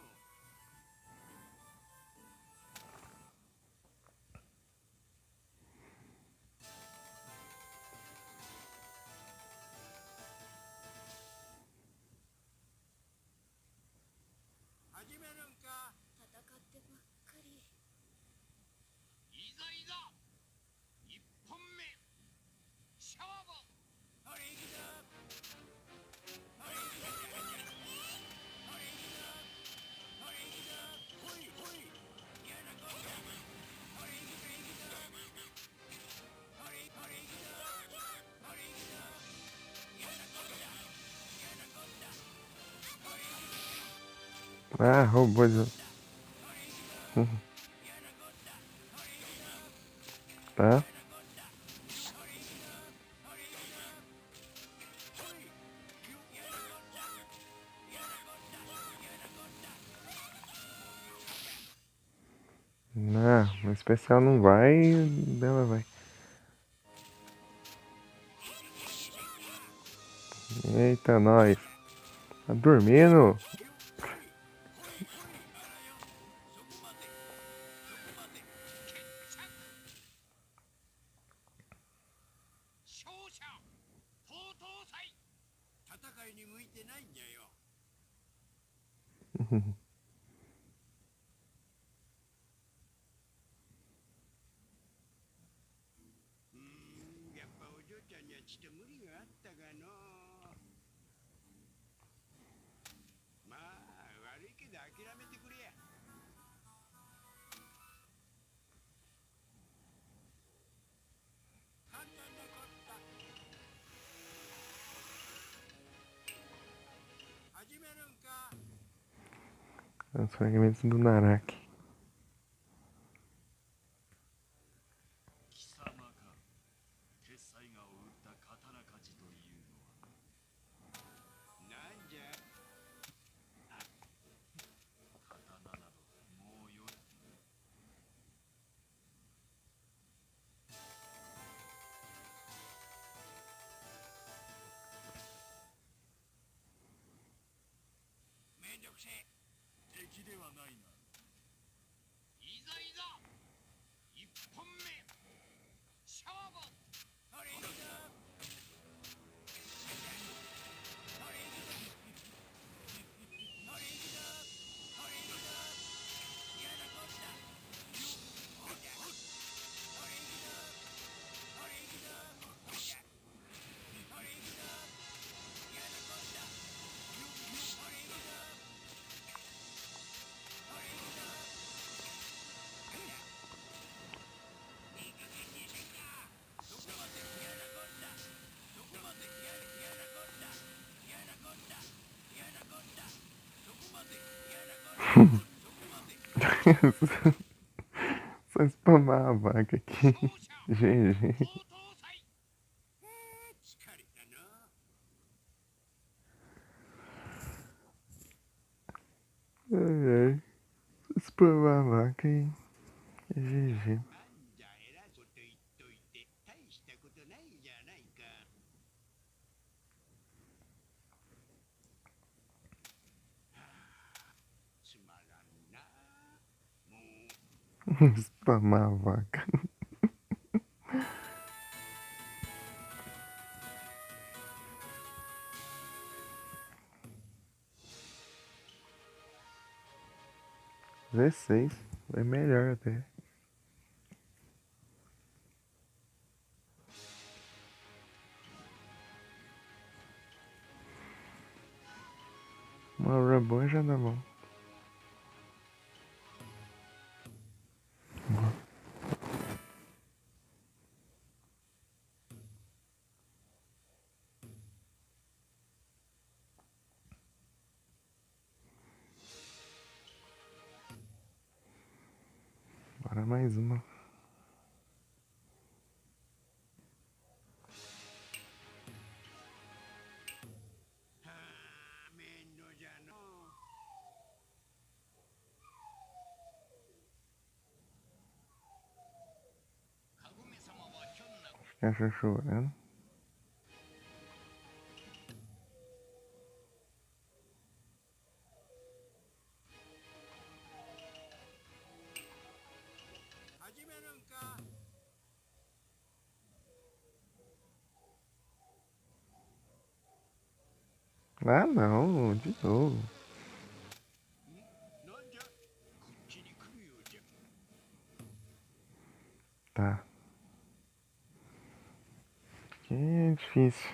始めるんか。戦ってばっかり。いざいざ一本目勝負。ほれいくぞ。ほれいくぞ。ほれいくぞ。ほれいくぞ。ほいほい。やなこった。ほれいくぞいくぞ。ほれいほれいくぞ。ほれいくぞ。やなこった。やなこった。ほれいくぞ。 Ah, roubou de... Uhum. Tá? Não, o especial não vai, dela vai. Eita, nós. Tá dormindo? 者東東祭戦いに向いてないんじゃよ。やっぱお嬢ちゃんにはちょっと無理があったがの。まあ悪いけど諦めてくれや。簡単なこった始めるんか。 Os fragmentos do Naraki. 貴様か。鉄斎がを打った刀鍛冶というのは。なんじゃ。刀などもうよい。めんどくせえ。敵ではないな。いざいざ一本目勝負。それいくぞ。それいくぞ。それいくぞ。それいくぞ。嫌なこった。ほじゃ。それいくぞ。それいくぞ。ほじゃ。それいくぞ。嫌なこった。それいくぞ。それいくぞ。ほじゃ。いい加減にせんか。どこまで嫌なこった。どこまで嫌なこった。嫌なこった。嫌なこった。どこまで嫌なこった。どこまで。 Só spamar a vaca aqui. 勝者 GG. 東東祭。疲れたな。 Ai, ai. Spamar a vaca aí. GG. なんじゃえらいこと言っといて大したことないじゃないか。つまらんな。もう Spamar a vaca. V6. É melhor até. Uma aura boa já dá bom. Bora mais uma. Caixa chorando. Ah, não, de novo. Tá. Que é difícil.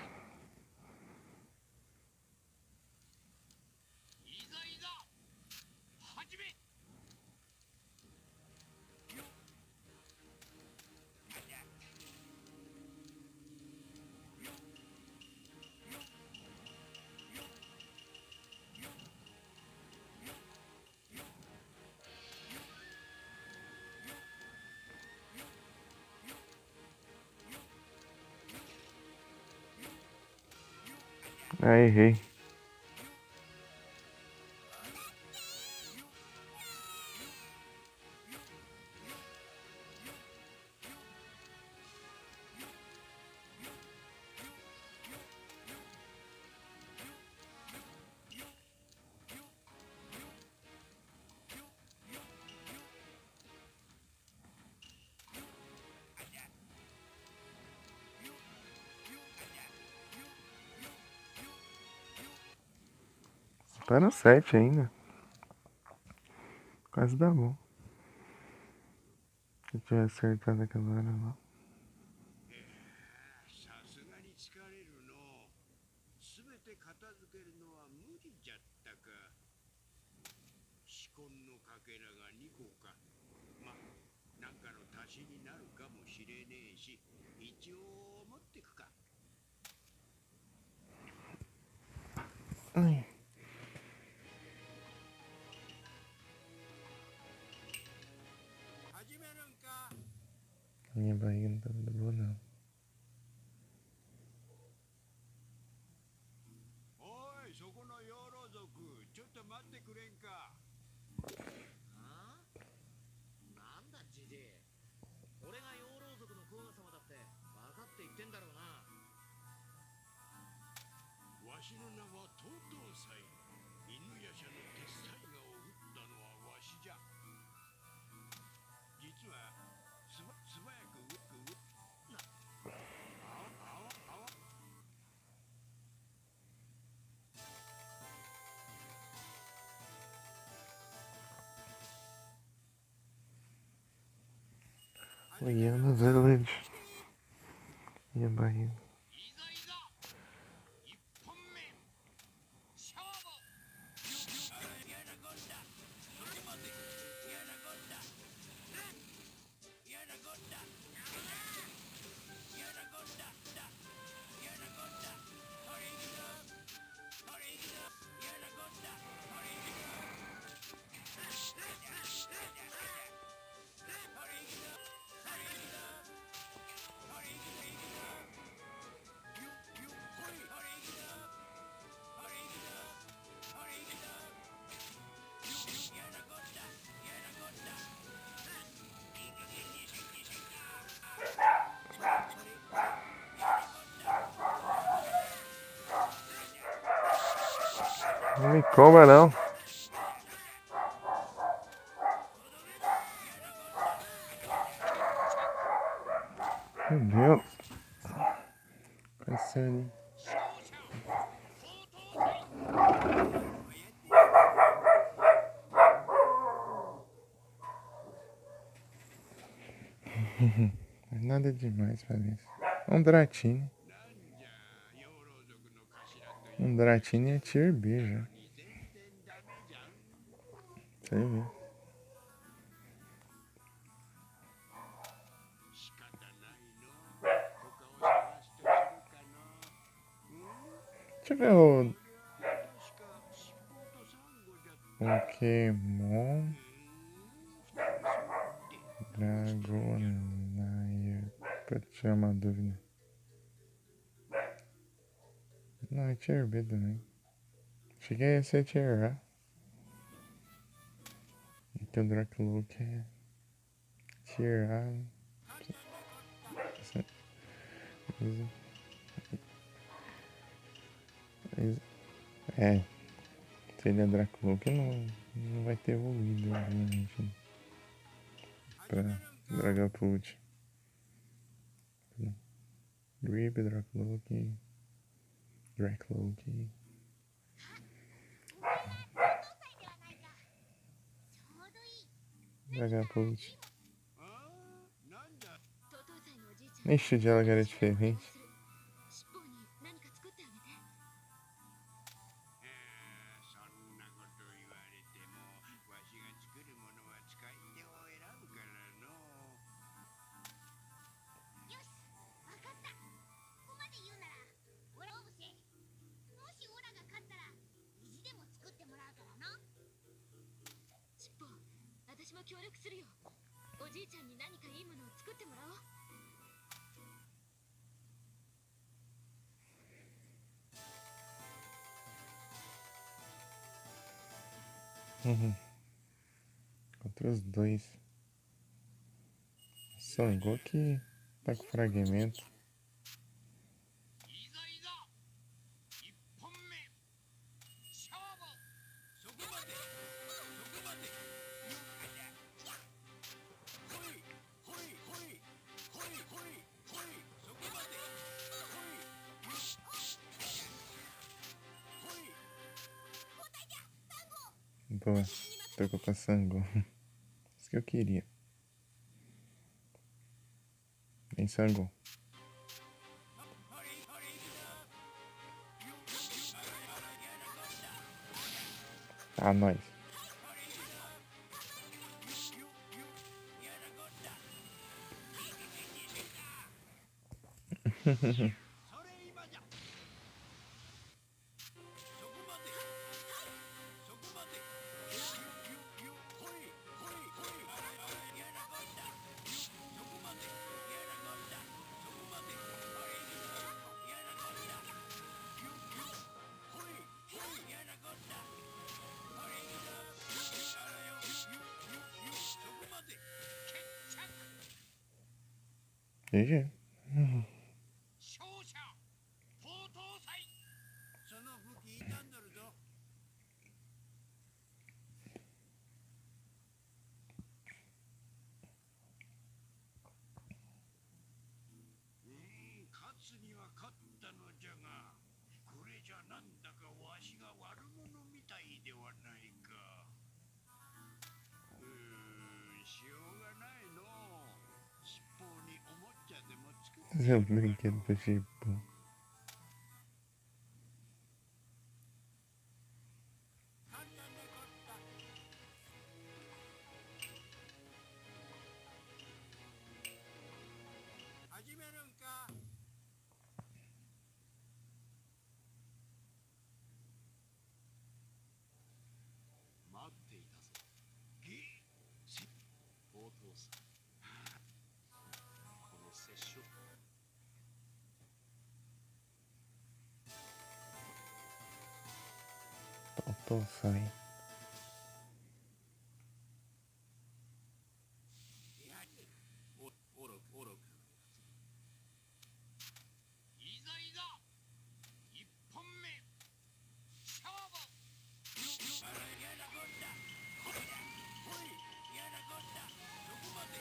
Ah, errei. Tá no 7 ainda. Quase dá bom. Se eu tivesse acertado aquela hora lá. さすがに疲れるの。すべて片付けるのは無理じゃったか。仕込んのかけらが2個か。ま、なんかの足しになるかもしれねえし、一応持ってくか。Ai, 始めるんか。 minha barriga não tá muito boa não. おい、そこの養老族、ちょっと待ってくれんか。あなんだジジイ、俺が養老族のクワガ様だって分かって言ってんだろうな。わしの名はトウトウサイ。犬夜叉の鉄災がを撃ったのはわしじゃ。実は素早くLiana Village. Minha barriga. いざいざ一本目勝負。やなこんだ。それまでやなこんだ。やなこんだ。やなこんだ。やなこんだ。これいくぞ。これいくぞ。やなこんだ。これいくぞ。これいくぞ。これいくぞ。これいくぞ。キュッキュッこれ。これいくぞ。これいくぞ。これいくぞ。キュッキュッやなこんだ。やなこんだ。いい加減にせんにせんか。Não me cobra não. Meu Deus. Cassiane. Nada demais, parece. Um Dratini. Um Dratini é tier B já. Você vê. Deixa eu ver o Pokémon Dragonair. Pra tirar uma dúvida. Não, é tier B também. Cheguei a ser tier A. E tem o Dracloak é tier A. É, se ele é Dracloak não vai ter evoluído, obviamente, né? Pra Dragapult. Drip, Dracloak, Dracloak. ちょうどいい。 Dragapult. なんだ。トウトウサイのおじいちゃん Ixi, de ela era diferente. 尻尾に何か作ってあげて。そんなこと言われても、わしが作るものは使い手を選ぶからの。よし、わかった。ここまで言うなら、オラをせ。もしオラが勝ったら、意地でも作ってもらうからな。尻尾、私も協力するよ。おじいちゃんに何かいいものを作ってもらおう。Contra os dois. Sangou que tá com fragmento. いざいざ一本目勝負。そこまでそこまで。ほいほいほいほいほいほいそこまで。ほいほい。交代じゃ。Trocou pra Sango. Isso que eu queria. Vem, Sango. Ah, nós. GG. 勝者高等祭その武器傷んどるぞ勝つには勝ったのじゃがこれじゃなんだかわしが悪者みたいではないかしょうがないの尻尾におもちゃでもつけて Seu brinquedo pro Chipo. 始めるんか待っていたぞ高等祭この殺生Faltou sai. いざいざ一本目勝負嫌なこったほい嫌なこったそこまで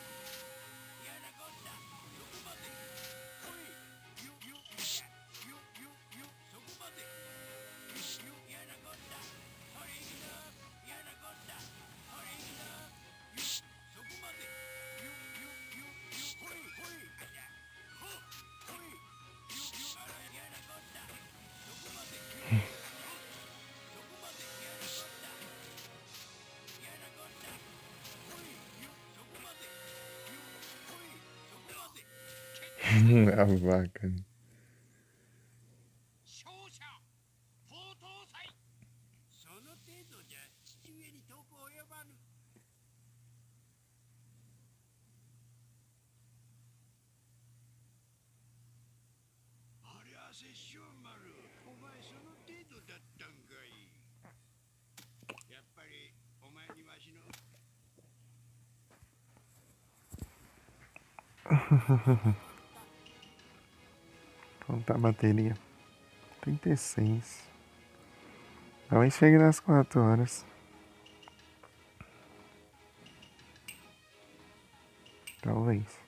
嫌なこったそこまでほいそこまで嫌なこったそれいいな嫌なこったそれいいなそこまでほいありゃほいあら嫌なこったそこまでそこまで嫌なこった嫌なこったほいそこまでほいそこまで A vaca. 勝者高等祭その程度じゃ父上に遠く及ばぬありゃ殺生丸お前その程度だったんかいやっぱりお前にわしの Quanto a bateria? 36. Talvez chegue nas 4 horas. Talvez.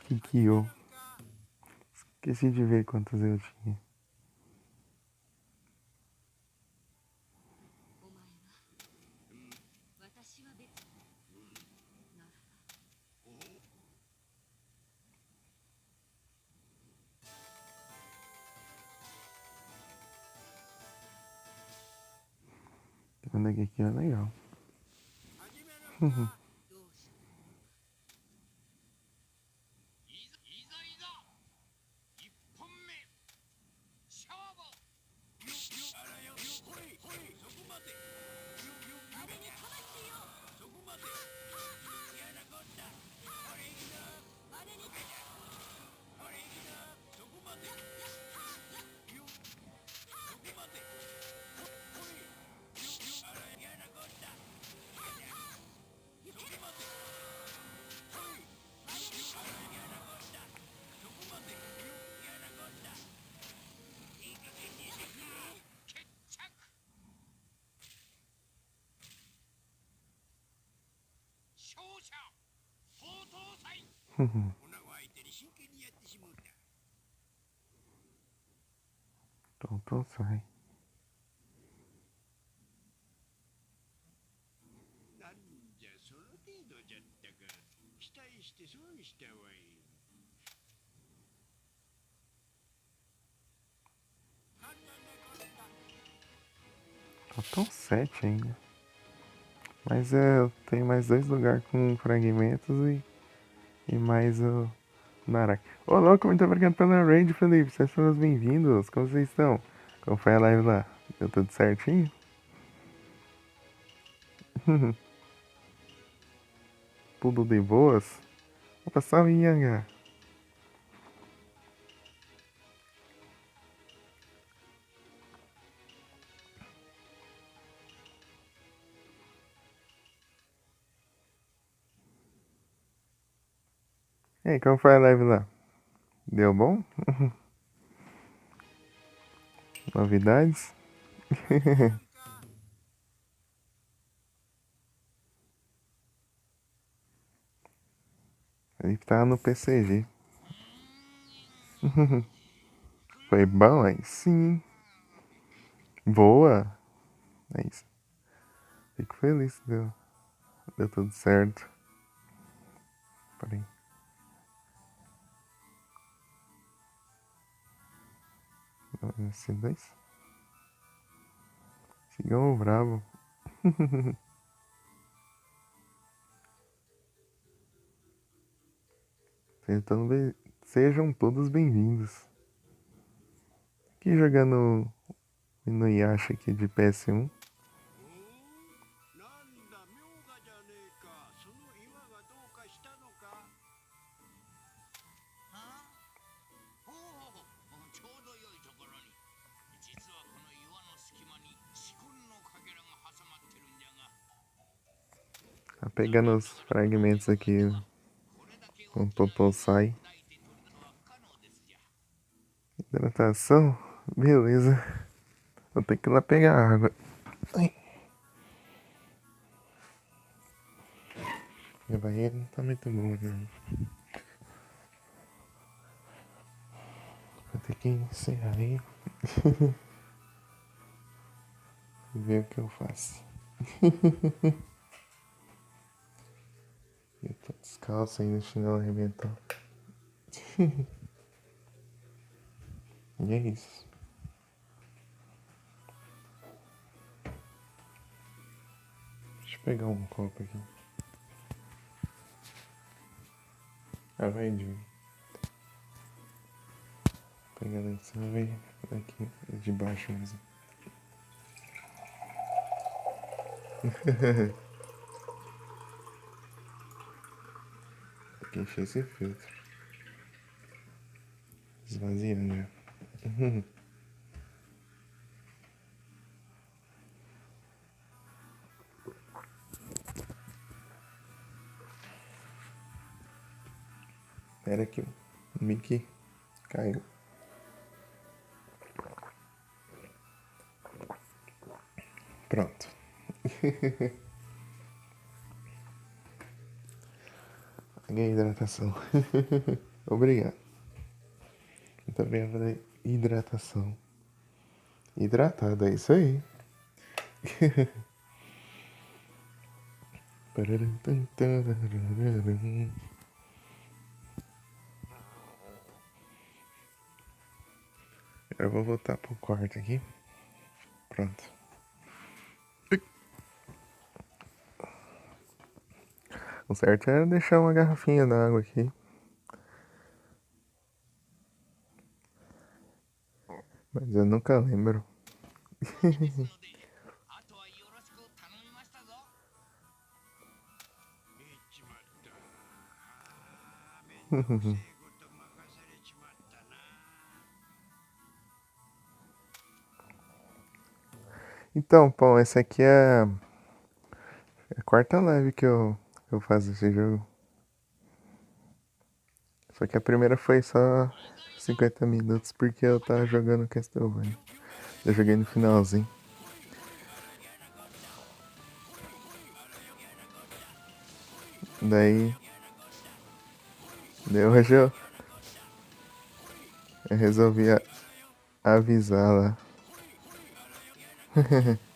Kikyo. Esqueci de ver quantas eu tinha. お前は私は別ならば Olha que aqui é legal. どうしよいざいざ一本目勝負あらよほいそこまであれにかまってよそこまで嫌なこったあれいいなあれにかあれいいなそこまでそこまでほいあら嫌なこったそこまでほいあら嫌なこったそこまで嫌なこったいい加減にしてくれ決着勝者高等祭女子相手に真剣にやってしまうんだ Então sai. Faltam 7 ainda. Mas eu tenho mais 2 lugares com fragmentos e mais o Narak. Ô louco, muito obrigado pela raid, Felipe. Vocês são os bem-vindos. Como vocês estão? Como foi a live lá? Deu tudo certinho? Tudo de boas? Opa, salve, Yanga. E aí, como foi a live lá? Deu bom? Novidades? Ele tá no PCG. Foi bom aí? Sim. Boa. É isso. Fico feliz que deu tudo certo. Peraí. C2? Sigam o brabo. Sejam todos bem-vindos. Aqui jogando no Yasha aqui de PS1. なんだ明賀じゃねえか。その岩がどうかしたのか。はあ、おお、ちょうど良いところに。実はこの岩の隙間に四魂のかけらが挟まってるんじゃが。 Tá pegando os fragmentos aqui. O Totô sai. Hidratação? Beleza. Vou ter que ir lá pegar água. Ai. Minha barriga não tá muito boa, né? Vou ter que encerrar aí. E ver o que eu faço. Eu tô descalço ainda, o chinelo arrebentou. E é isso. Deixa eu pegar um copo aqui. Ah, vai de. Pegar lá de cima, vai aqui de baixo mesmo. Tem que encher esse filtro. Esvaziando já. Pera que o mic caiu. Pronto. Paguei a hidratação. Obrigado. Muito obrigado pela hidratação. Hidratado, é isso aí. Agora eu vou voltar pro quarto aqui. Pronto. O certo era deixar uma garrafinha d'água aqui. Mas eu nunca lembro. あとはよろしく頼みましたぞ。言っちまった。めんどくせえこと任されちまったな。Então, pô, essa aqui é a quarta live que eu faço esse jogo. Só que a primeira foi só 50 minutos porque eu tava jogando Castlevania. Eu joguei no finalzinho. Daí hoje eu resolvi avisar lá.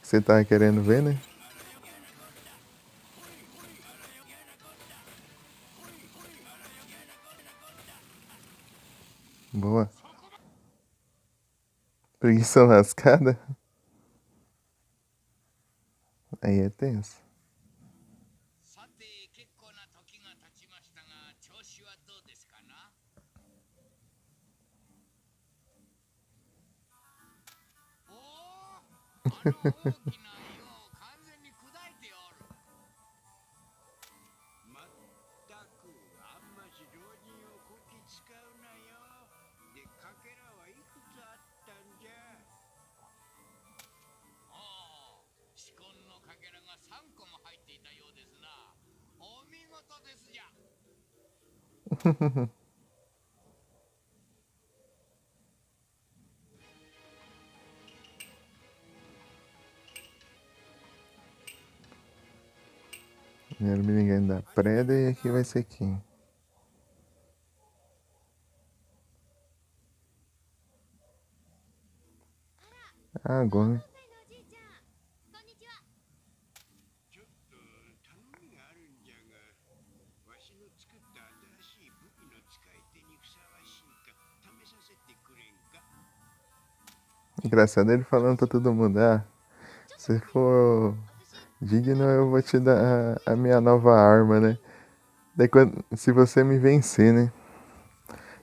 Você tava querendo ver, né? Boa. Preguiça lascada? Aí é tenso. さて結構な時が経ちましたが調子はどうですかな。おお、あの大きな岩を完全に砕いておる。まったくあんまし老人をこき使うなよ。でかけらはいくつあったんじゃ。おお、紫根のかけらが3個も入っていたようですな。お見事ですじゃ。Primeiro minigame da Preda e aqui vai ser quem? Ah, Gomes. 4歳のおじいちゃん、こんにちは。ちょっと頼みがあるんじゃが、わしの作った新しい武器の使い手にふさわしいか試させてくれんか。 Engraçado ele falando pra todo mundo, ah, se for digno eu vou te dar a minha nova arma, né? Daí se você me vencer, né?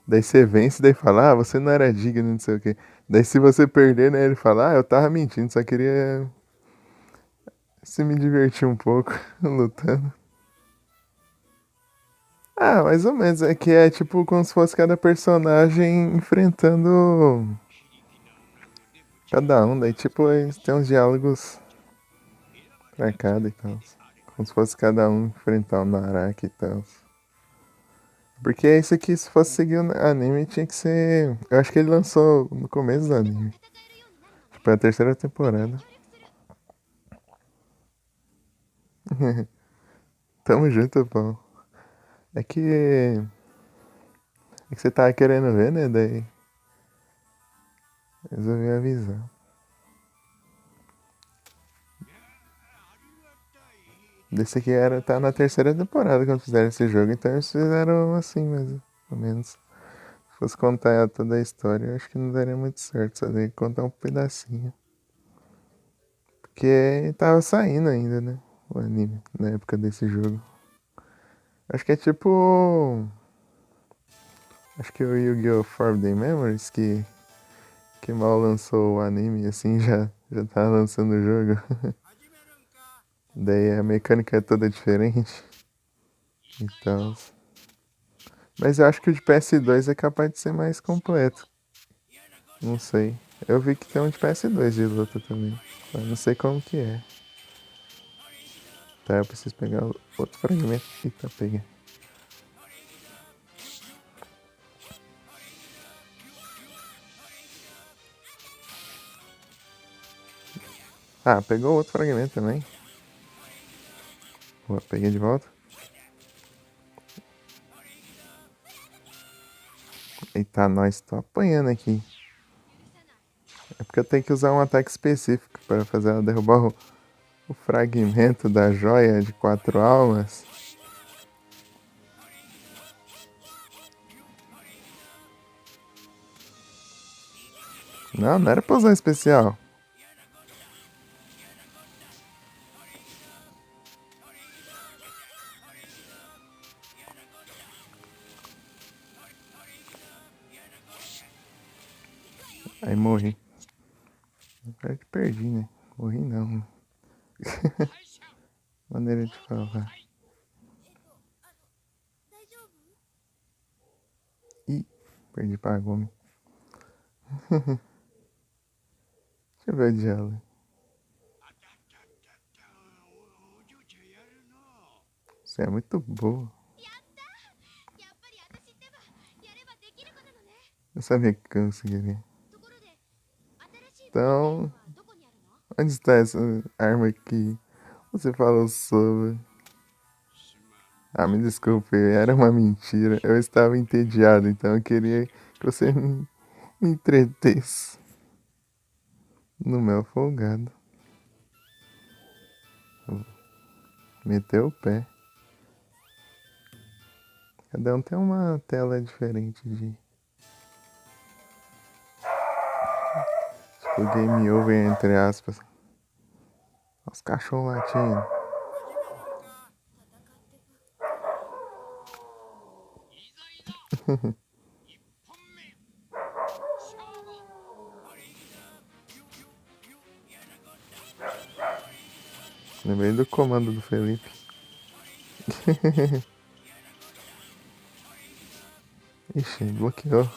Daí você vence, daí fala, ah, você não era digno, não sei o quê. Daí se você perder, né, ele fala, ah, eu tava mentindo, só queria se me divertir um pouco lutando. Ah, mais ou menos, é que é tipo como se fosse cada personagem enfrentando cada um, daí tipo eles têm uns diálogos pra cada e tal. Como se fosse cada um enfrentar o Naraki e tal. Porque é isso aqui, se fosse seguir o anime, tinha que ser. Eu acho que ele lançou no começo do anime. Tipo, é a terceira temporada. Tamo junto, pô. É que. É que você tava querendo ver, né? Daí. Resolvi avisar. Desse aqui tá na terceira temporada quando fizeram esse jogo, então eles fizeram assim, mais ou menos. Se fosse contar toda a história, eu acho que não daria muito certo, só daria que contar um pedacinho. Porque tava saindo ainda, né? O anime, na época desse jogo. Acho que é tipo. Acho que é o Yu-Gi-Oh! Forbidden Memories que mal lançou o anime, assim, já tá lançando o jogo. Daí a mecânica é toda diferente. Então. Mas eu acho que o de PS2 é capaz de ser mais completo. Não sei. Eu vi que tem um de PS2 de luta também. Mas não sei como que é. Tá, eu preciso pegar outro fragmento. Eita, peguei. Ah, pegou outro fragmento também. Boa, peguei de volta. Eita, nós, tô apanhando aqui. É porque eu tenho que usar um ataque específico para fazer ela derrubar o fragmento da joia de 4 almas. Não, não era pra usar especial. Aí morri. Na verdade perdi, né? Morri não. Maneira de falar. 大丈夫？ Ih, perdi pra Gomes. Deixa eu ver o diálogo. あたたたた、お嬢ちゃんやるの。 Você é muito boa. やったー、やっぱり私ってばやればできる子なのね。 Eu sabia que eu conseguiria. ところで、新しい武器っていうの Então, はどこにあるの？ onde está essa arma que você falou sobre? Ah, me desculpe, era uma mentira. Eu estava entediado, então eu queria que você me entretesse no meu folgado. Meteu o pé. Cada um tem uma tela diferente de. Tipo, game over, entre aspas. Os cachorros latindo. いざいざ一本目勝負 Lembrei do comando do Felipe. Ixi, bloqueou.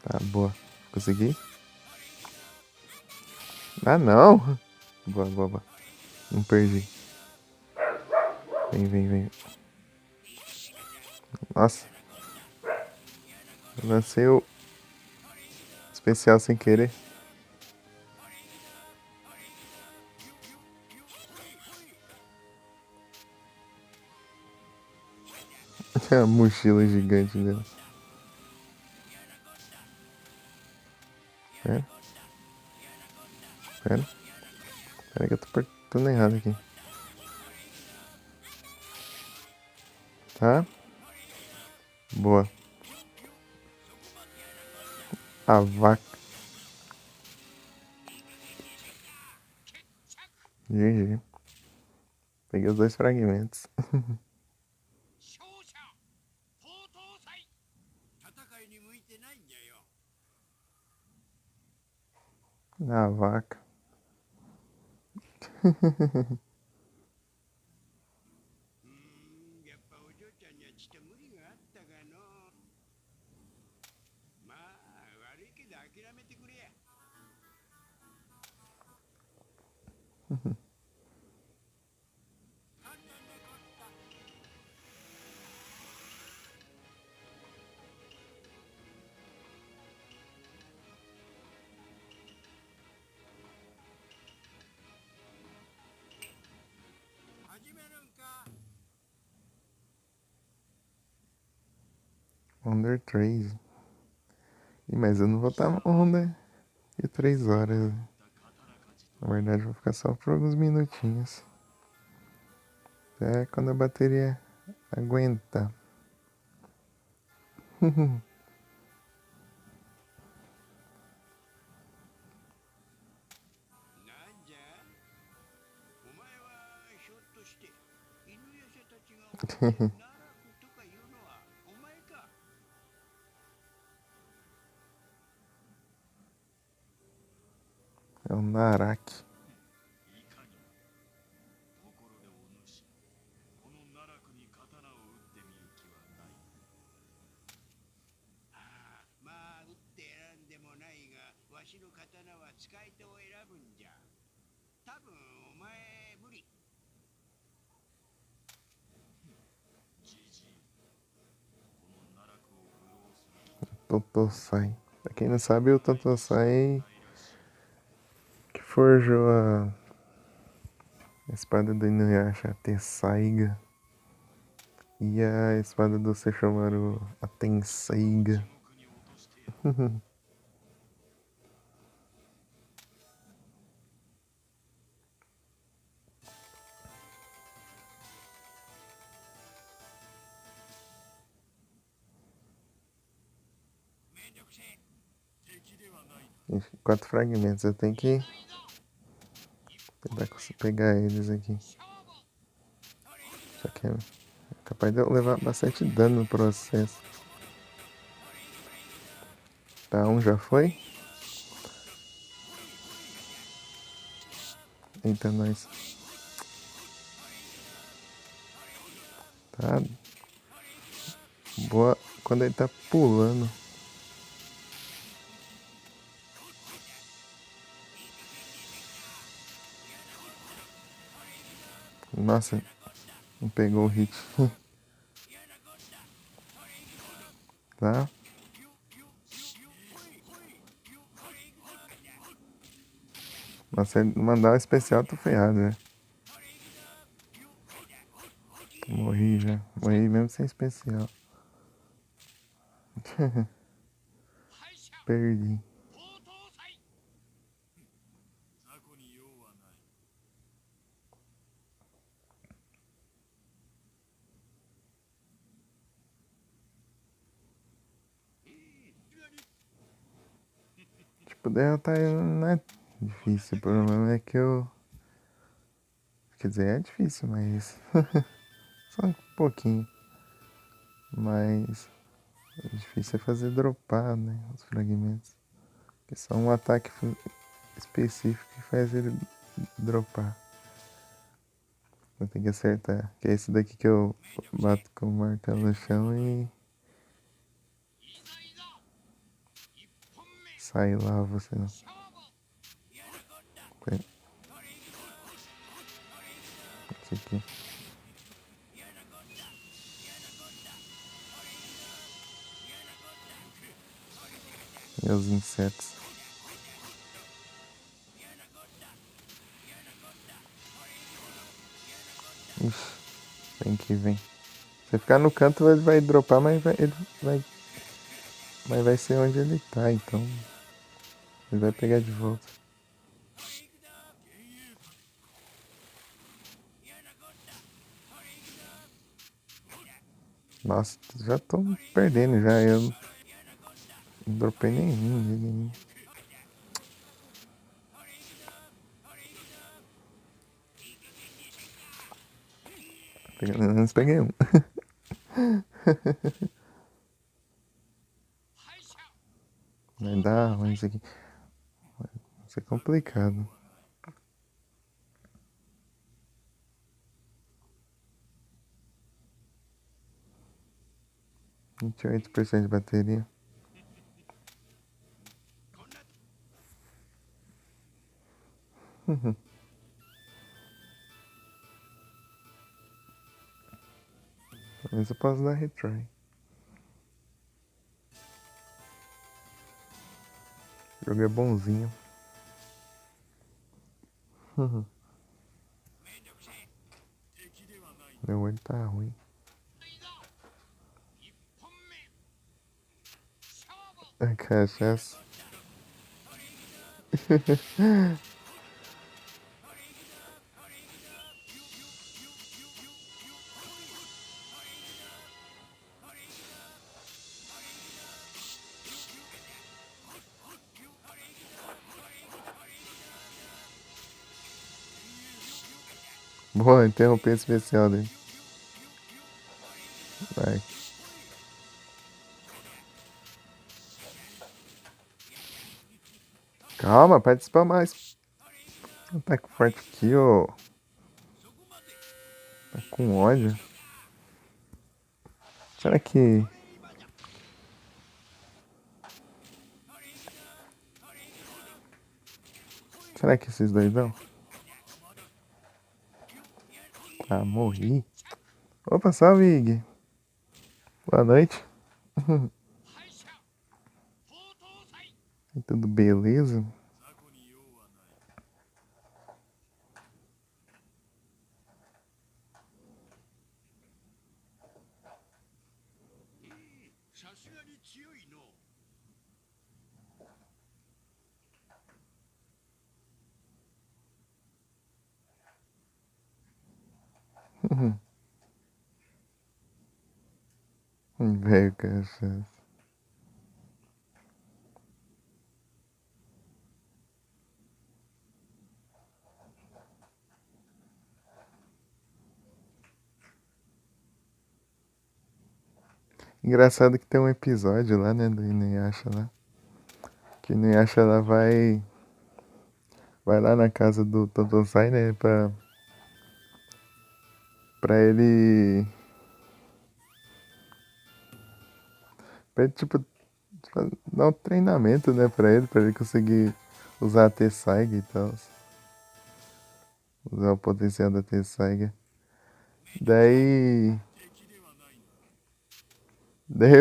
Tá, boa. Consegui? Ah, não! Boa, boa, boa. Não perdi. Vem, vem, vem. Nossa. Eu lancei o especial sem querer. A mochila gigante dela. Pera. Pera. Pera que eu tô apertando errado aqui. Tá? Boa. A vaca. GG. Peguei os 2 fragmentos. 勝者東東祭戦いに向いてないんじゃよ A vaca. やっぱお嬢ちゃんにはちょっと無理があったがのまあ悪いけど諦めてくれや Under 3. Ih, mas eu não vou estar onda de 3 horas. Na verdade, vou ficar só por alguns minutinhos. Até quando a bateria aguenta. なんじゃお前はひょっとして犬や者たちがおって奈落とかいうのはお前か É o Narak. いかにところでお主この奈落に刀を打ってみる気はない。ああまあ打って選んでもないがわしの刀は使い手を選ぶんじゃ多分お前無理 じじいこの奈落を愚弄する Totosai. Pra quem não sabe, o Totosai que forjou a espada do Inuyasha, a Tessaiga. E a espada do Sesshomaru, a Tenseiga. 僕に落としてやる Ixi, 4 fragmentos. Eu tenho que tentar pegar eles aqui. Só que é capaz de eu levar bastante dano no processo. Tá, um já foi. Eita, nós. Tá. Boa quando ele tá pulando. Nossa, não pegou o hit. Tá? Nossa, se ele mandar o especial, tô ferrado, né? Morri já. Morri mesmo sem especial. 敗者 Perdi. 東東祭 雑魚に用はない。 Tipo, derrotar ele não é difícil. O problema é que eu Quer dizer, é difícil, mas. Só um pouquinho. Mas. O difícil é fazer dropar, né? Os fragmentos. Porque só um ataque específico que faz ele dropar. Eu tenho que acertar. Que é esse daqui que eu bato com o martelo no chão e いざいざ1本目 sai lá você não. 勝負 Pera. Esse aqui. E os insetos. Ixi, vem que vem. Se ficar no canto ele vai dropar, mas vai ser onde ele tá, então ele vai pegar de volta. Nossa, já tô perdendo já, eu não dropei nenhum. Pelo menos peguei um. 敗者 Vai dar ruim isso aqui. Vai ser complicado. Vinte e 28% de bateria. Pelo menos eu posso dar retry. O jogo é bonzinho. Meu olho tá ruim. 1本目勝負 A cachaça. Boa, interromper especial dele. Vai. Calma, participa mais. Ataque forte aqui, ô. Tá com ódio. Será que... Será que esses dois dão? Ah, morri. Opa, salve, Ig. Boa noite. 敗者とうとう祭 Tudo beleza? 雑魚に用はないさすがに強いの Velho cachaça. Engraçado que tem um episódio lá, né, do Inuyasha lá. Que o Inuyasha lá vai lá na casa do Totosai, né, pra ele, tipo, dar um treinamento, né, pra ele conseguir usar a Tessaiga e tal. Usar o potencial da Tessaiga. Daí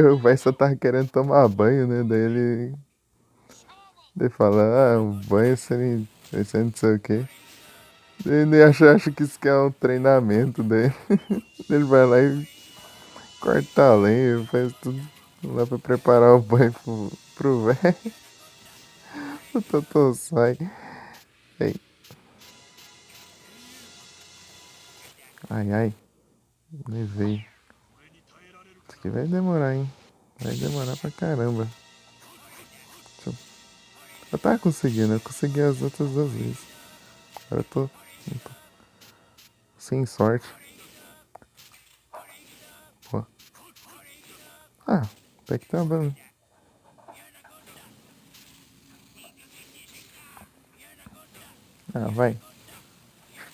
o vai só tava querendo tomar banho, né, daí fala, ah, o banho sem não sei o quê. Ele acha que isso que é um treinamento dele. Ele vai lá e corta a lenha, faz tudo lá pra preparar o banho pro velho. O Totô sai. Ei. Ai, ai. Levei. Isso aqui vai demorar, hein? Vai demorar pra caramba. Eu tava conseguindo, eu consegui as outras duas vezes. Agora eu tô sem sorte. Pô. Ah, até que tá bom. Ah, vai.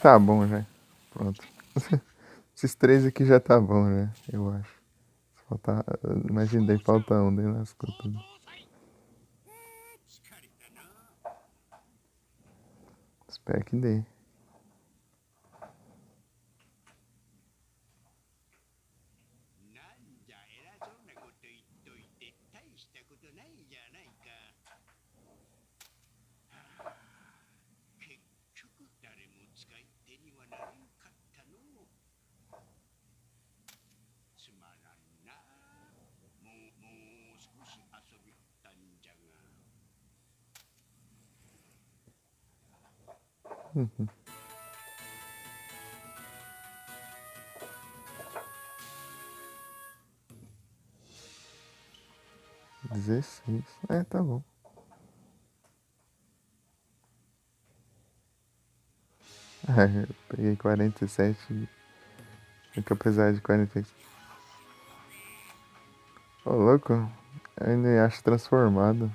Tá bom já. Pronto. Esses 3 aqui já tá bom, né? Eu acho. Falta. Imagina, daí falta um, daí lascou tudo. 疲れたな。 Espero que dê. なんじゃ偉そうなこと言っといて大したことないじゃないか。はあ、結局誰も使い手にはなれんかったの。つまらんな。もう少し遊びたんじゃが。16. É, tá bom. Eu peguei 47. Fica apesar de 46. Ô, louco. Eu ainda acho transformado.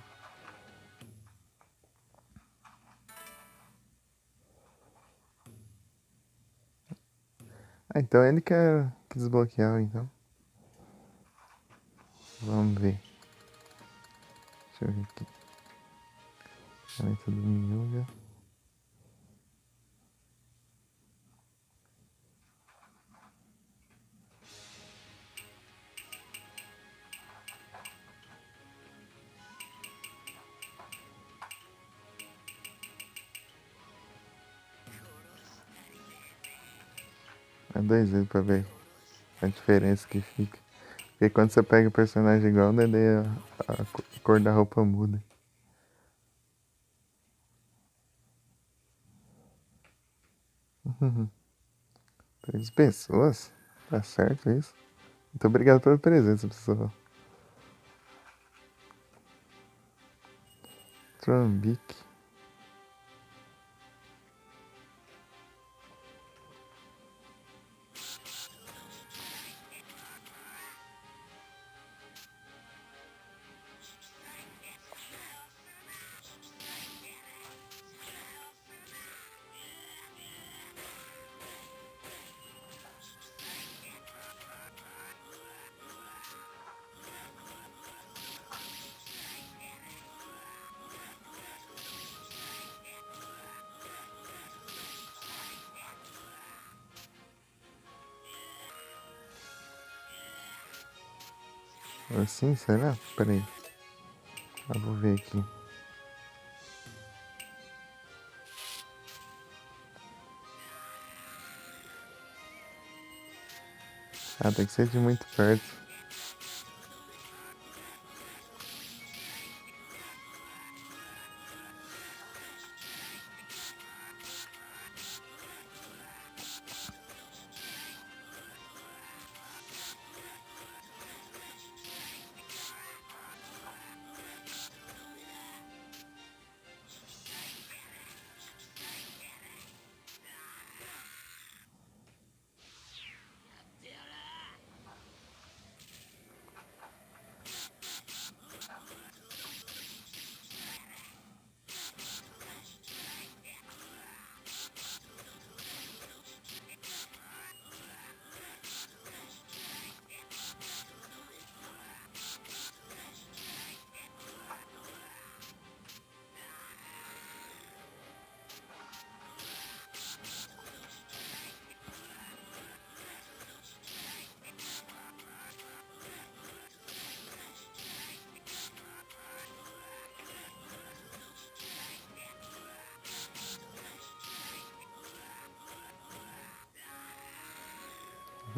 Ah, então ele quer desbloquear, então. Vamos ver. Deixa eu ver aqui. Caneta do Miyuga. É 2 vezes pra ver a diferença que fica. Porque quando você pega o personagem igual, daí a cor da roupa muda. Uhum. 3 pessoas? Tá certo isso? Muito obrigado pela presença, pessoal. Trambique. Assim, será? Pera aí. Eu vou ver aqui. Ah, tem que ser de muito perto.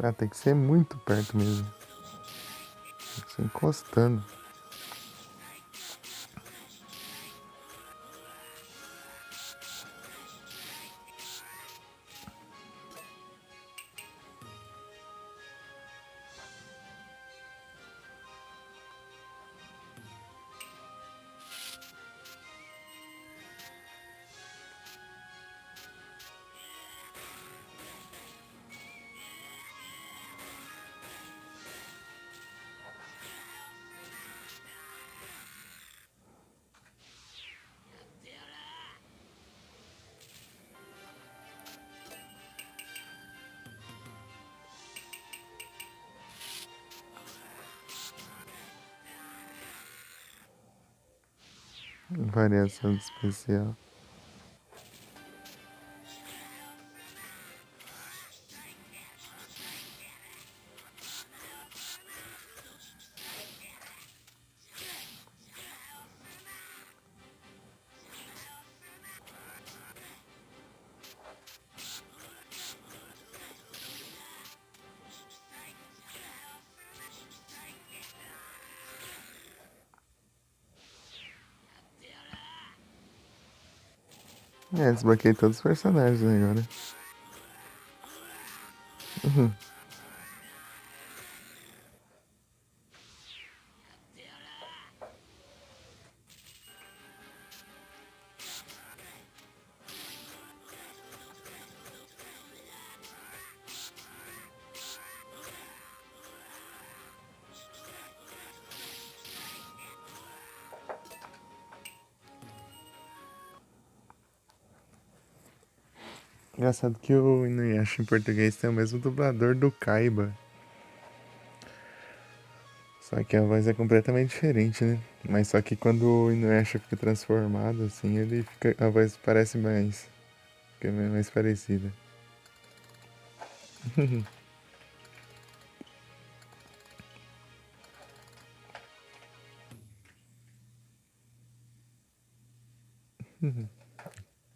Ah, tem que ser muito perto mesmo. Tem que ser encostando. Variação especial. Desbloqueei todos os personagens agora. Engraçado que o Inuyasha em português tem o mesmo dublador do Kaiba. Só que a voz é completamente diferente, né? Mas só que quando o Inuyasha fica transformado, assim, a voz parece mais. Fica mais parecida.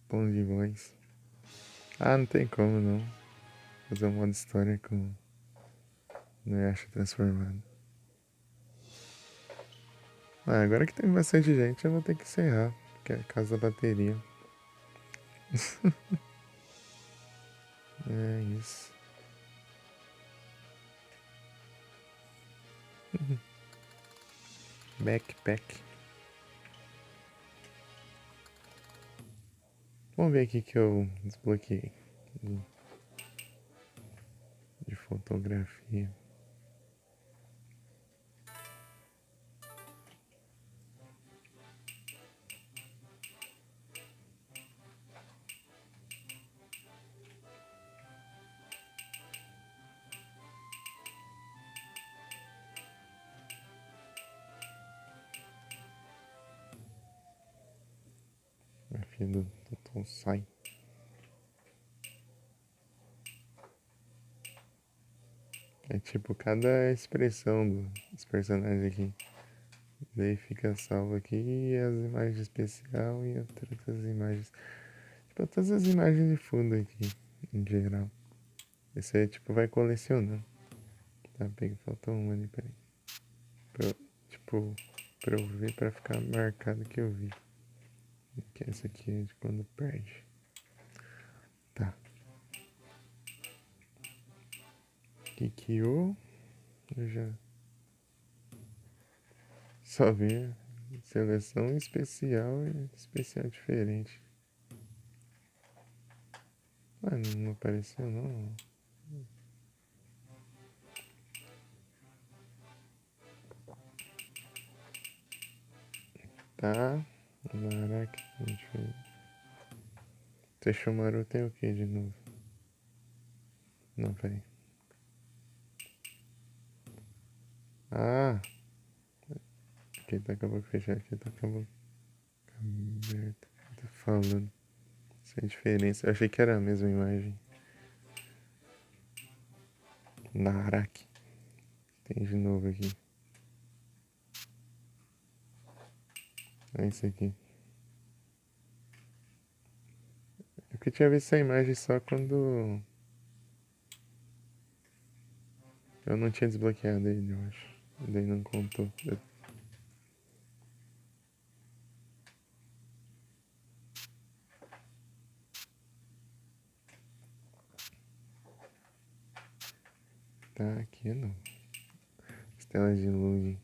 Bom de voz. Ah, não tem como não. Fazer um modo história com o Inuyasha transformado. Ah, agora que tem bastante gente, eu vou ter que encerrar. Que é a casa da bateria. É isso. Backpack. Vamos ver aqui que eu desbloqueei. De fotografia. Fotografia do Tonsai. É tipo cada expressão dos personagens aqui. Daí fica salvo aqui e as imagens especial e outras imagens. Tipo, todas as imagens de fundo aqui, em geral. Esse aí, tipo, vai colecionando. Tá, pega, faltou uma ali, peraí. Pra eu ver, pra ficar marcado que eu vi. Que essa aqui é de quando perde. Tá. Kikyo. Eu já... Só vi seleção especial e especial diferente. Ah, não apareceu não. Tá. Caraca, diferente. Sesshomaru tem o que de novo? Não, peraí. Ah! Aqui tá acabou de fechar, aqui tá acabou aberto. Tá falando. Sem diferença. Eu achei que era a mesma imagem. Naraki. Tem de novo aqui. É isso aqui. Eu que tinha visto essa imagem só quando eu não tinha desbloqueado ele, eu acho. Daí não contou. Tá aqui não. Estela de luz.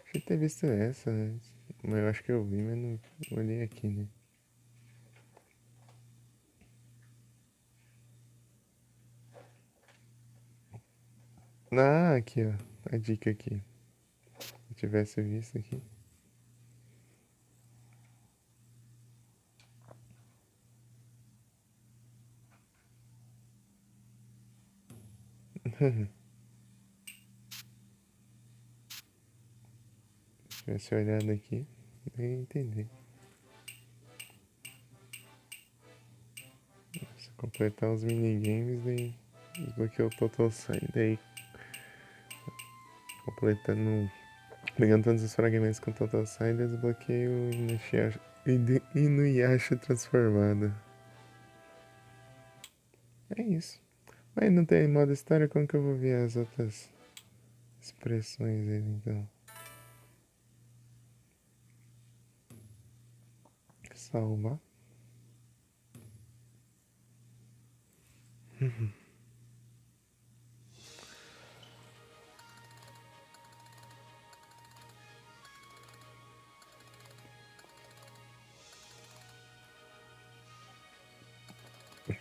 Achei ter visto essa, né? Mas eu acho que eu vi, mas não olhei aqui, né? Ah, aqui, ó. A dica aqui. Se eu tivesse visto aqui. Se tivesse olhado aqui. Nem entendi. Se completar os minigames, daí desbloqueou o Total Sai. Daí completando. Pegando todos os fragmentos com o Total Sai, desbloqueei o Inuyasha transformado. É isso. Mas não tem modo história, como que eu vou ver as outras expressões dele, então? Salvar.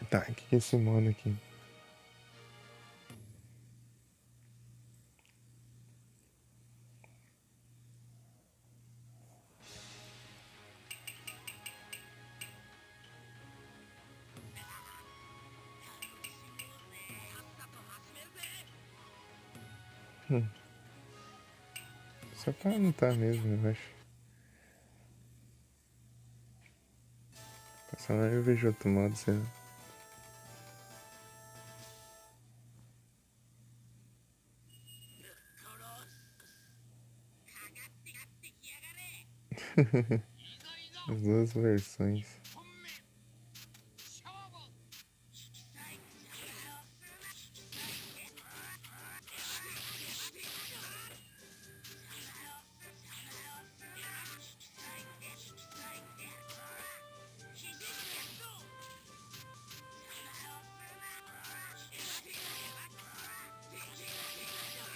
Tá, o que é esse modo aqui? Só pra anotar mesmo, eu acho. Passando aí eu vejo outro modo, sei lá. As duas versões. 本目勝負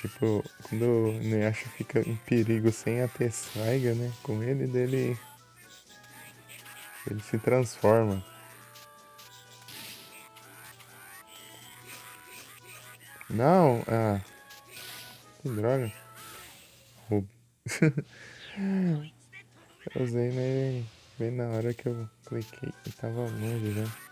Tipo, quando o Inuyasha fica em perigo sem a Tessaiga, né? Com ele, dele. Ele se transforma. Não! Ah! Que droga! Roubo. Eu usei, mas bem na hora que eu cliquei e tava longe já.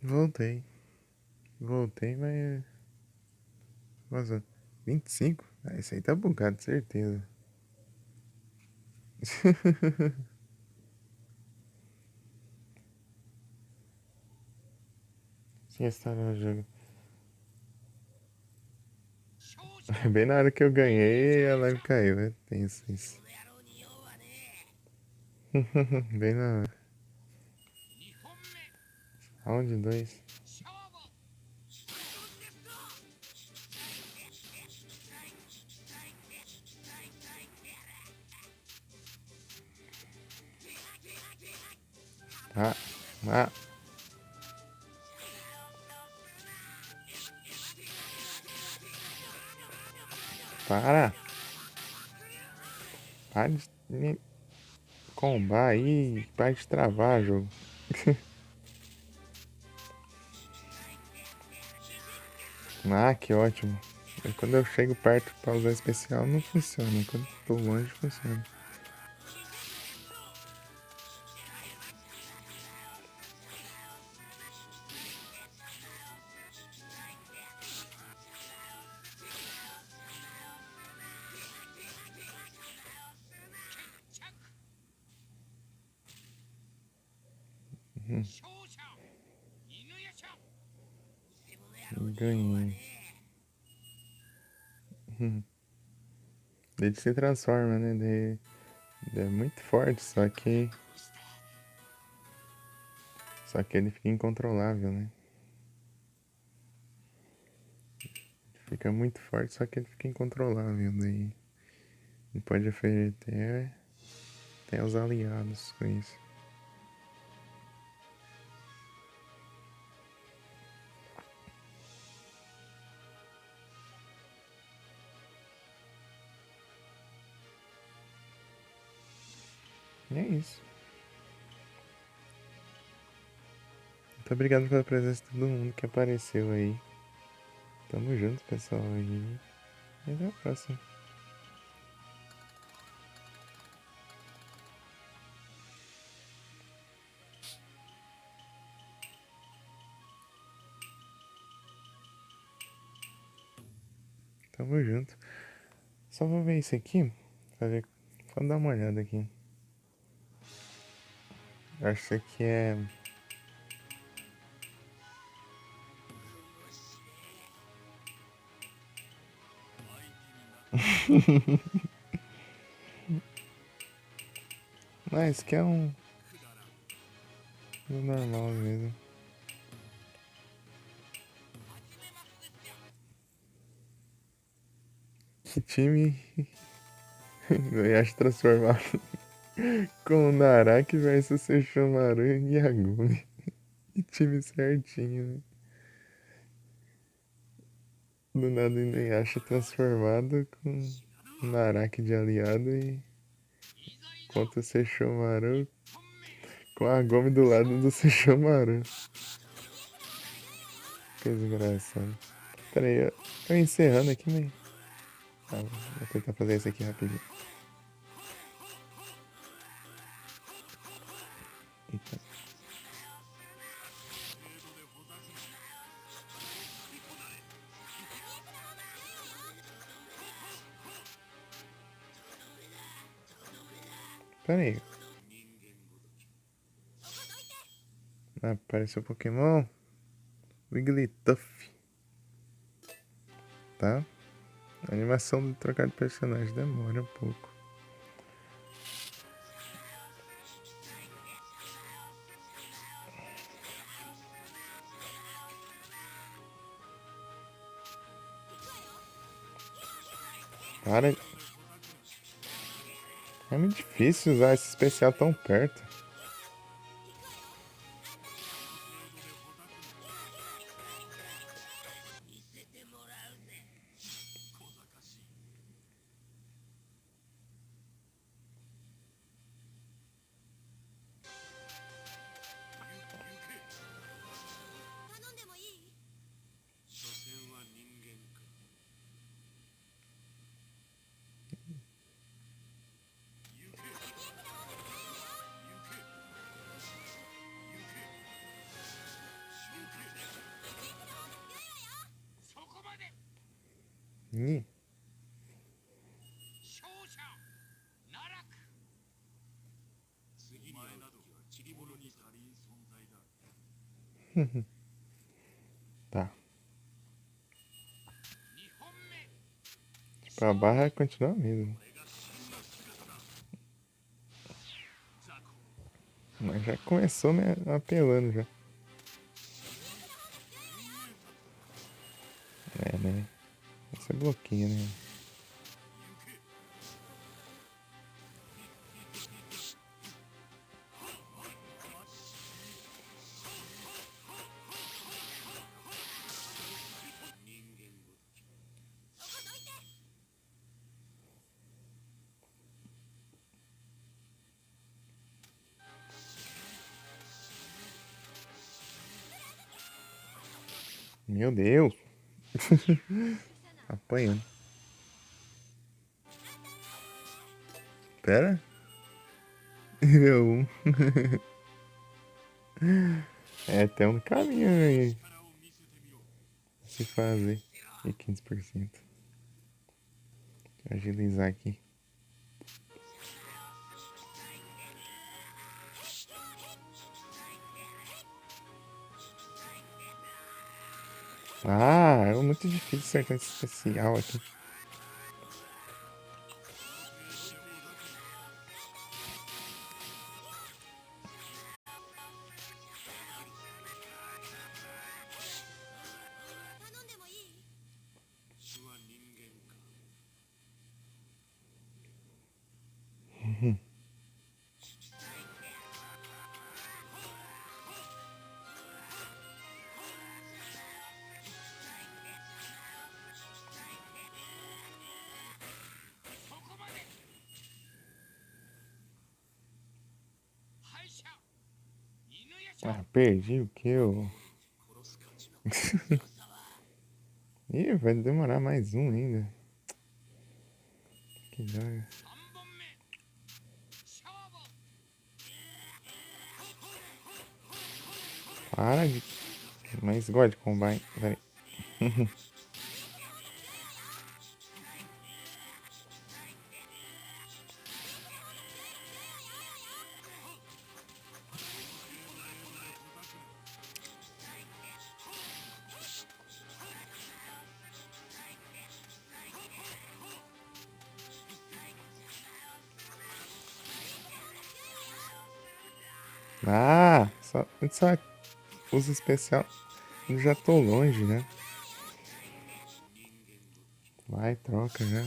Voltei. Voltei, mas. Nossa, 25? Ah, esse aí tá bugado, certeza. Sim, está no jogo. 勝者 Bem na hora que eu ganhei, a live caiu. É tenso isso. この野郎に用はね Bem na hora. 2本目 Round 2. 勝負 Ah, ah. Para. Para de me combar aí. Para de travar, jogo. Ah, que ótimo. Quando eu chego perto pra usar especial, não funciona. Quando tô longe, funciona. Uhum. 勝者犬夜叉偽物野郎に用は Ganhei. ね Uhum. Ele se transforma, né? Ele é muito forte, só que. Só que ele fica incontrolável, né? Fica muito forte, só que ele fica incontrolável. Daí. Ele pode afetar até os aliados com isso. E é isso. Muito obrigado pela presença de todo mundo que apareceu aí. Tamo junto, pessoal. E até a próxima. Tamo junto. Só vou ver isso aqui. Pra ver. Vou dar uma olhada aqui. Acho que isso aqui é. Ah, isso aqui é um normal mesmo. Que time Goiás transformado com o Naraki versus Sesshomaru e Yagumi. Que time certinho, né? Do nada o Inuyasha transformado com o Naraki de aliado e contra o Sesshomaru com a Agome do lado do Sesshomaru. Coisa engraçada. Pera aí, eu encerrando aqui, mas... Ah, vou tentar fazer isso aqui rapidinho. Eita. Pera aí. Ah, apareceu o Pokémon Wigglytuff. Tá? A animação de trocar de personagem demora um pouco. Para. É muito difícil usar esse especial tão perto. Ih, 勝者奈落次に会う時は散り物に足りん存在だ tá. 2本目 Tipo, a barra continua a mesma. Mas já começou me apelando já. É, né? Esse é bloquinho, né? Meu Deus! Apanhando. Pera. Nível 1. É, tem um caminho aí. Se fazer. E 15%. Vou agilizar aqui. Ah, é muito difícil acertar esse especial aqui. Ah, perdi o que eu. Ih, vai demorar mais um ainda. Que droga. 3本目勝負 Para de. Mas gosta de combate. Peraí. Ah, só usa especial. Eu já tô longe, né? Vai, troca já.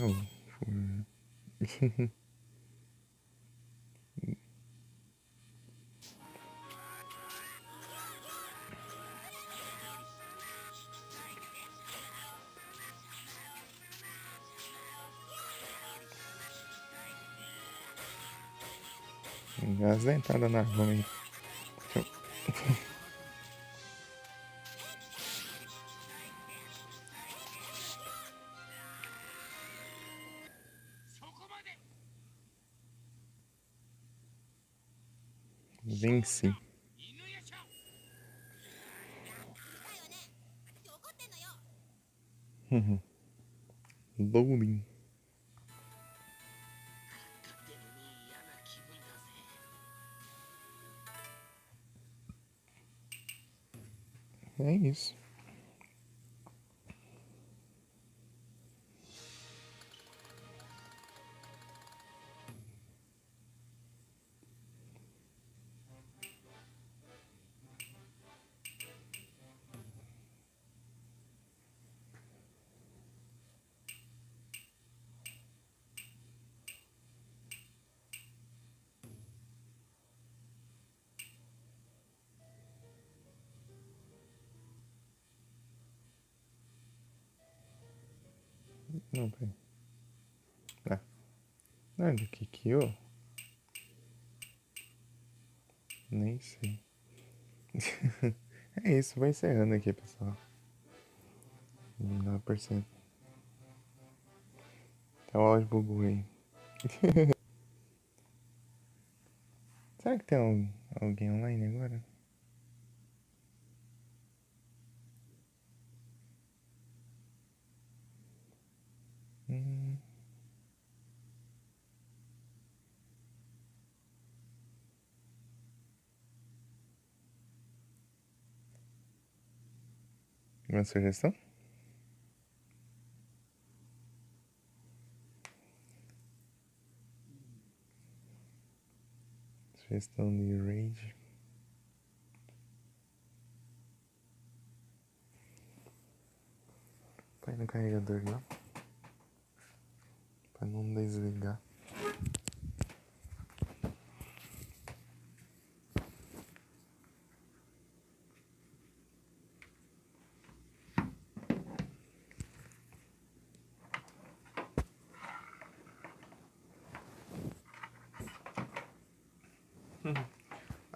As dentadas na rua aí. そこまで Venci. 犬夜叉 怒ってんのよ。 Lowling. 勝ってるね嫌な気分だぜ É isso. Não, peraí. Ah. Olha o que eu. Nem sei. É isso, vou encerrando aqui, pessoal. Não dá pra perceber. Tá o áudio bugou aí. Será que tem alguém online agora? Uma sugestão? Sugestão de raid. Põe no carregador não. Pra não desligar.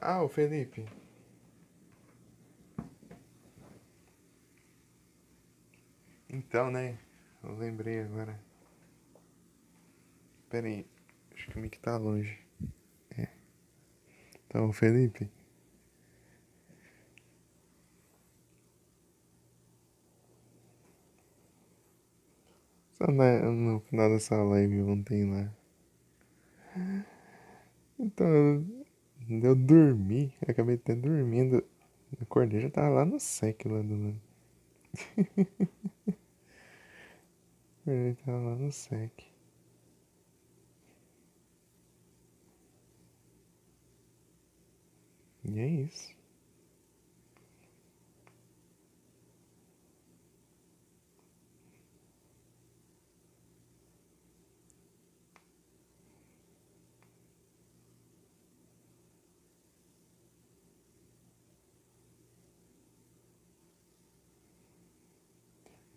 Ah, o Felipe. Então, né? Eu lembrei agora. Pera aí. Acho que o mic tá longe. É. Então, o Felipe. Só no final dessa live ontem lá. Então, eu dormi. Acabei até dormindo. Acordei, já tava lá no sec lá do lado. Acordei, tava lá no sec. E é isso.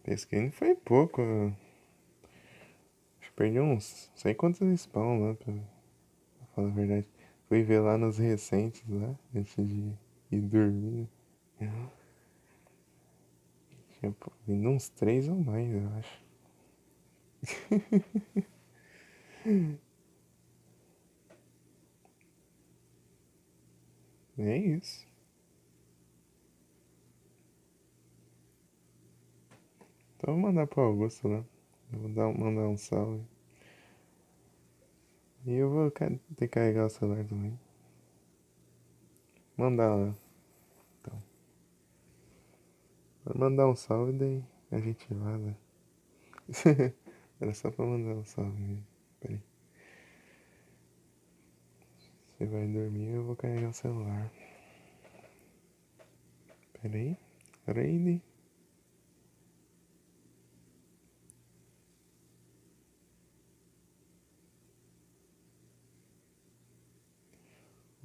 Esse não foi pouco. Acho que perdi uns. Não sei quantos spawn lá, pra falar a verdade. Fui ver lá nos recentes lá, antes de E dormir. Tinha vindo uns 3 ou mais, eu acho. É isso. Então eu vou mandar pro Augusto lá. Eu vou mandar um salve. E eu vou ter que carregar o celular também. Mandar lá. Então. Vou mandar um salve, daí a gente vaza. Era só pra mandar um salve mesmo. Peraí. Você vai dormir, eu vou carregar o celular. Peraí. Ready?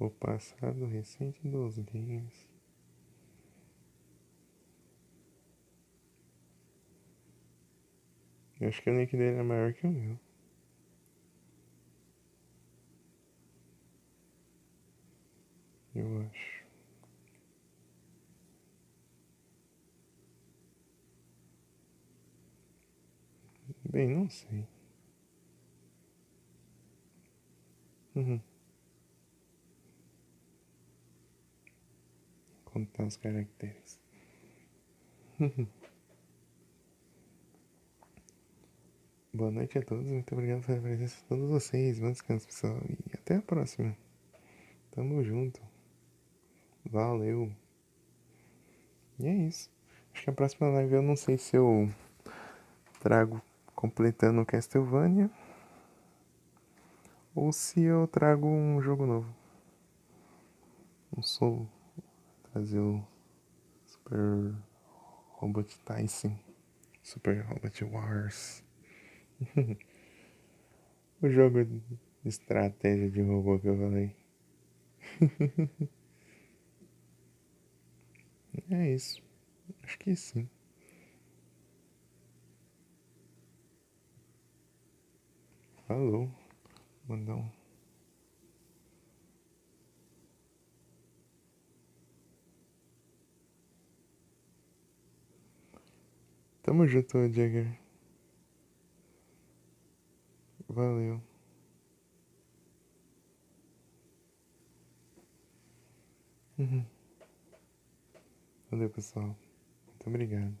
O passado recente dos games. Eu acho que o nick dele é maior que o meu. Eu acho. Bem, não sei. Contar os caracteres. Boa noite a todos, muito obrigado pela presença de todos vocês. Bom descanso, pessoal. E até a próxima. Tamo junto. Valeu. E é isso. Acho que a próxima live eu não sei se eu trago completando o Castlevania ou se eu trago um jogo novo. Um solo. Trazer o Super Robot Tyson. Super Robot Wars. O jogo de estratégia de robô que eu falei. É isso. Acho que sim. Falou. Mandar um. Tamo junto, Jagger. Valeu. Valeu, pessoal. Muito obrigado.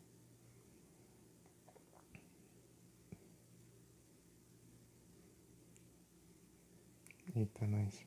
Eita, nós.